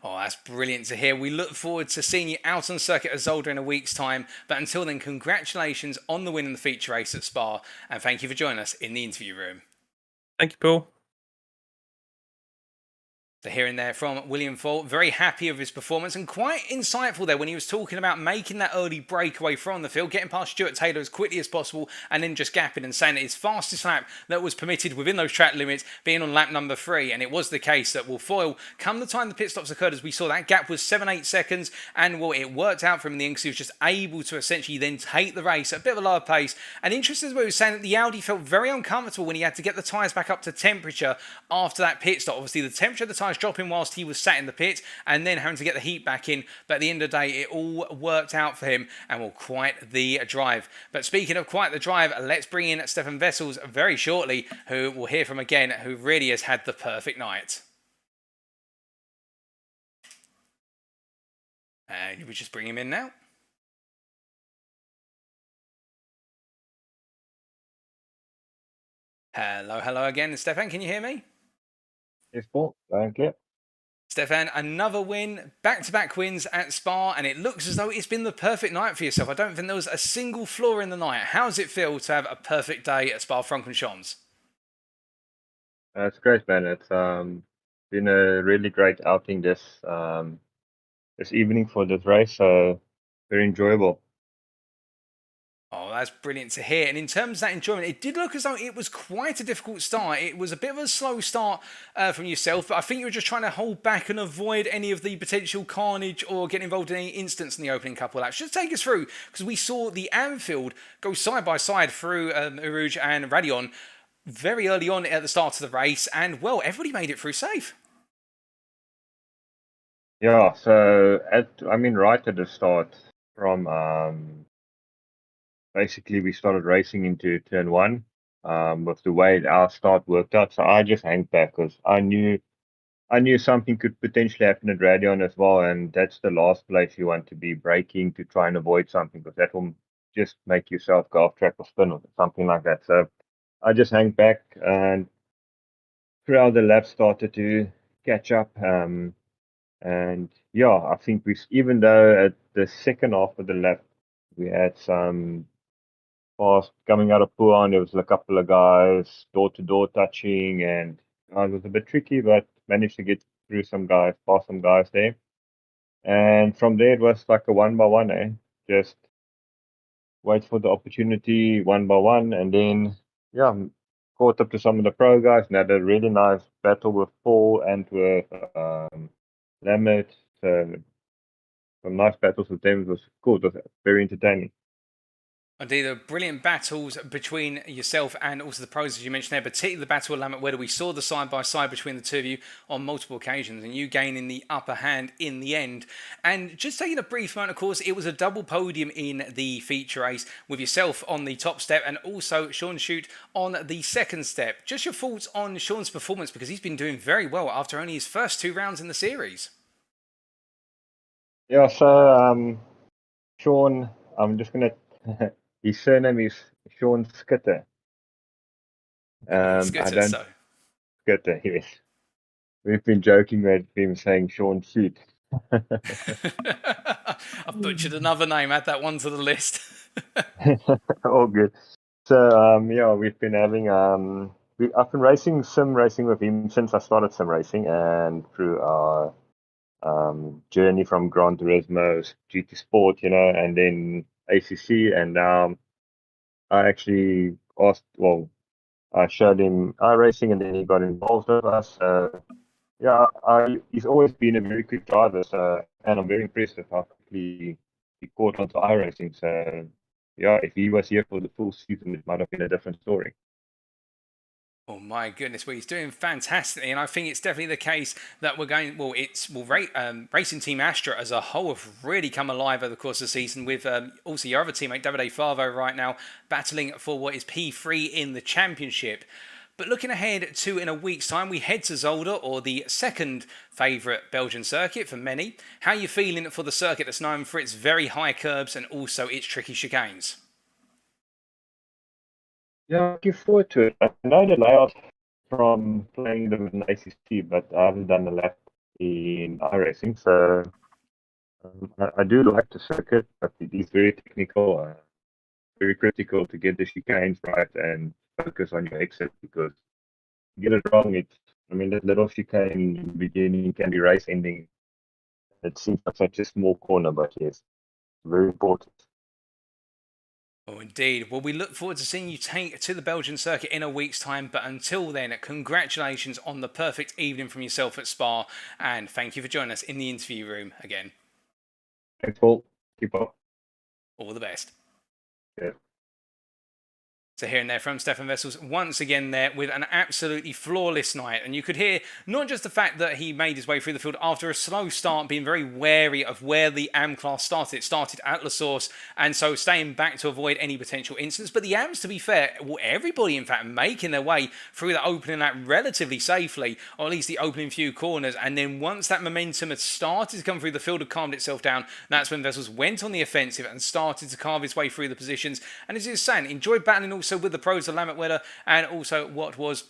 Oh, that's brilliant to hear. We look forward to seeing you out on circuit at Zolder in a week's time. But until then, congratulations on the win in the feature race at Spa, and thank you for joining us in the interview room. Thank you, Paul. So hearing there from William Favo, very happy with his performance and quite insightful there when he was talking about making that early breakaway from the field, getting past Stuart Taylor as quickly as possible and then just gapping and saying that his fastest lap that was permitted within those track limits being on lap number 3. And it was the case that will foil come the time the pit stops occurred, as we saw that gap was 7-8 seconds, and well, it worked out for him in the end because he was just able to essentially then take the race at a bit of a lower pace. And interesting as well, he was saying that the Audi felt very uncomfortable when he had to get the tyres back up to temperature after that pit stop. Obviously the temperature of the tyres dropping whilst he was sat in the pit and then having to get the heat back in, but at the end of the day it all worked out for him and well, quite the drive. But speaking of quite the drive, let's bring in Stefan Wessels very shortly, who we'll hear from again, who really has had the perfect night. And we just bring him in now. Hello again, Stefan, can you hear me? Yes, Paul. Thank you. Stefan, another win, back-to-back wins at Spa, and it looks as though it's been the perfect night for yourself. I don't think there was a single flaw in the night. How does it feel to have a perfect day at Spa-Francorchamps? It's great, man. It's been a really great outing this evening for this race. So very enjoyable. Oh, that's brilliant to hear. And in terms of that enjoyment, it did look as though it was quite a difficult start. It was a bit of a slow start from yourself, but I think you were just trying to hold back and avoid any of the potential carnage or get involved in any instance in the opening couple of laps. Just take us through, because we saw the Anfield go side by side through Uruge and Radion very early on at the start of the race, and well, everybody made it through safe. Yeah, so right at the start, from basically we started racing into turn one with the way our start worked out. So I just hanged back because I knew something could potentially happen at Radion as well, and that's the last place you want to be, braking to try and avoid something, because that will just make yourself go off track or spin or something like that. So I just hang back, and throughout the lap started to catch up. And yeah, I think even though at the second half of the lap we had some fast coming out of Puan, there was a couple of guys door to door touching, and it was a bit tricky, but managed to get through some guys, past some guys there. And from there it was like a one by one, just wait for the opportunity one by one, and then yeah, caught up to some of the pro guys and had a really nice battle with Paul and with Lammert. So some nice battles with them. It was cool. It was very entertaining. Indeed, there were brilliant battles between yourself and also the pros, as you mentioned there, particularly the battle of Lammert, where we saw the side-by-side between the two of you on multiple occasions, and you gaining the upper hand in the end. And just taking a brief moment, of course, it was a double podium in the feature race, with yourself on the top step and also Sean Shute on the second step. Just your thoughts on Sean's performance, because he's been doing very well after only his first 2 rounds in the series. Yeah, so Sean, I'm just going to... His surname is Sean Skitter. Skitter, Skitter, yes. We've been joking with him saying Sean Shoot. I've butchered another name, add that one to the list. All good. So, yeah, we've been having... I've been sim racing with him since I started sim racing, and through our journey from Gran Turismo, GT Sport, and then ACC, and now I actually I showed him iRacing, and then he got involved with us. Yeah, he's always been a very quick driver, and I'm very impressed with how quickly he caught onto iRacing. So yeah, if he was here for the full season, it might have been a different story. Oh my goodness, well, he's doing fantastically, and I think it's definitely the case that we're going. Well, Racing Team Astra as a whole have really come alive over the course of the season, with also your other teammate Davide Favo right now battling for what is P3 in the championship. But looking ahead to, in a week's time, we head to Zolder, or the second favourite Belgian circuit for many. How are you feeling for the circuit that's known for its very high curbs and also its tricky chicanes? Yeah, looking forward to it. I know the layout from playing them in ACC, but I haven't done a lap in iRacing, so I do like the circuit, but it is very technical, very critical to get the chicanes right and focus on your exit, because if you get it wrong, that little chicane in the beginning can be race ending. It seems like such a small corner, but yes, very important. Oh, indeed. Well, we look forward to seeing you take to the Belgian circuit in a week's time. But until then, congratulations on the perfect evening from yourself at Spa. And thank you for joining us in the interview room again. Thanks, Paul. Keep up. All the best. Yeah. So hearing there from Stefan Wessels once again there with an absolutely flawless night. And you could hear not just the fact that he made his way through the field after a slow start, being very wary of where the AM class started. It started at La Source, and so staying back to avoid any potential incidents. But the AMs, to be fair, well, everybody in fact making their way through the opening lap relatively safely, or at least the opening few corners. And then once that momentum had started to come through, the field had calmed itself down. That's when Wessels went on the offensive and started to carve his way through the positions. And as he was saying, enjoyed battling also with the pros of Lammert Weather and also what was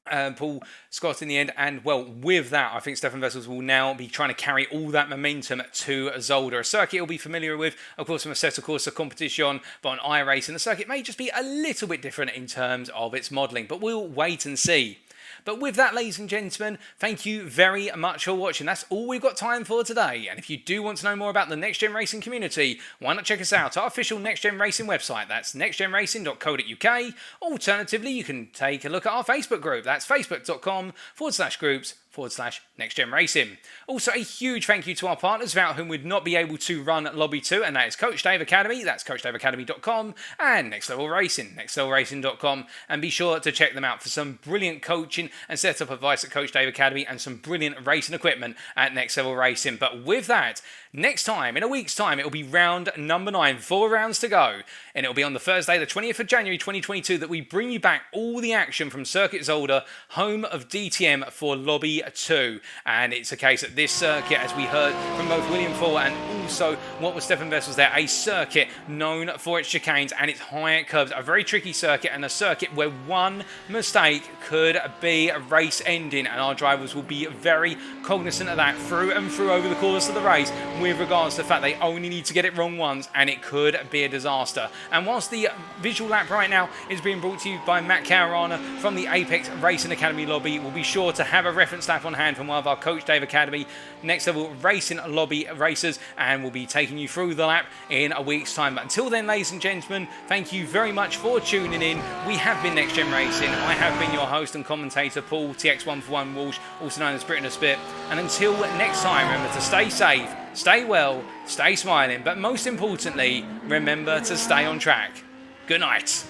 Paul Scott in the end. And well, with that, I think Stefan Wessels will now be trying to carry all that momentum to Zolder, a circuit he'll be familiar with, of course, from Assetto Corsa competition, but on iRacing, the circuit may just be a little bit different in terms of its modelling, but we'll wait and see. But with that, ladies and gentlemen, thank you very much for watching. That's all we've got time for today. And if you do want to know more about the Next Gen Racing community, why not check us out, our official Next Gen Racing website. That's nextgenracing.co.uk. Alternatively, you can take a look at our Facebook group. That's facebook.com/groups/Next Gen Racing. Also, a huge thank you to our partners without whom we'd not be able to run Lobby 2, and that is Coach Dave Academy. That's coachdaveacademy.com, and Next Level Racing, nextlevelracing.com. And be sure to check them out for some brilliant coaching and setup advice at Coach Dave Academy and some brilliant racing equipment at Next Level Racing. But with that, next time, in a week's time, it'll be round number 9, 4 rounds to go. And it'll be on the Thursday, the 20th of January 2022, that we bring you back all the action from Circuit Zolder, home of DTM, for Lobby 2. And it's a case that this circuit, as we heard from both William Full and also what was Stefan Vessels there, a circuit known for its chicanes and its high curves, a very tricky circuit, and a circuit where one mistake could be a race ending, and our drivers will be very cognizant of that through and through over the course of the race, with regards to the fact they only need to get it wrong once and it could be a disaster. And whilst the visual lap right now is being brought to you by Matt Caruana from the Apex Racing Academy lobby, we'll be sure to have a reference lap on hand from one of our Coach Dave Academy Next Level Racing lobby racers, and we'll be taking you through the lap in a week's time. But until then, ladies and gentlemen, thank you very much for tuning in. We have been Next Gen Racing. I have been your host and commentator, Paul TX141 Walsh, also known as Britain a Spit. And until next time, remember to stay safe, stay well, stay smiling, but most importantly, remember to stay on track. Good night.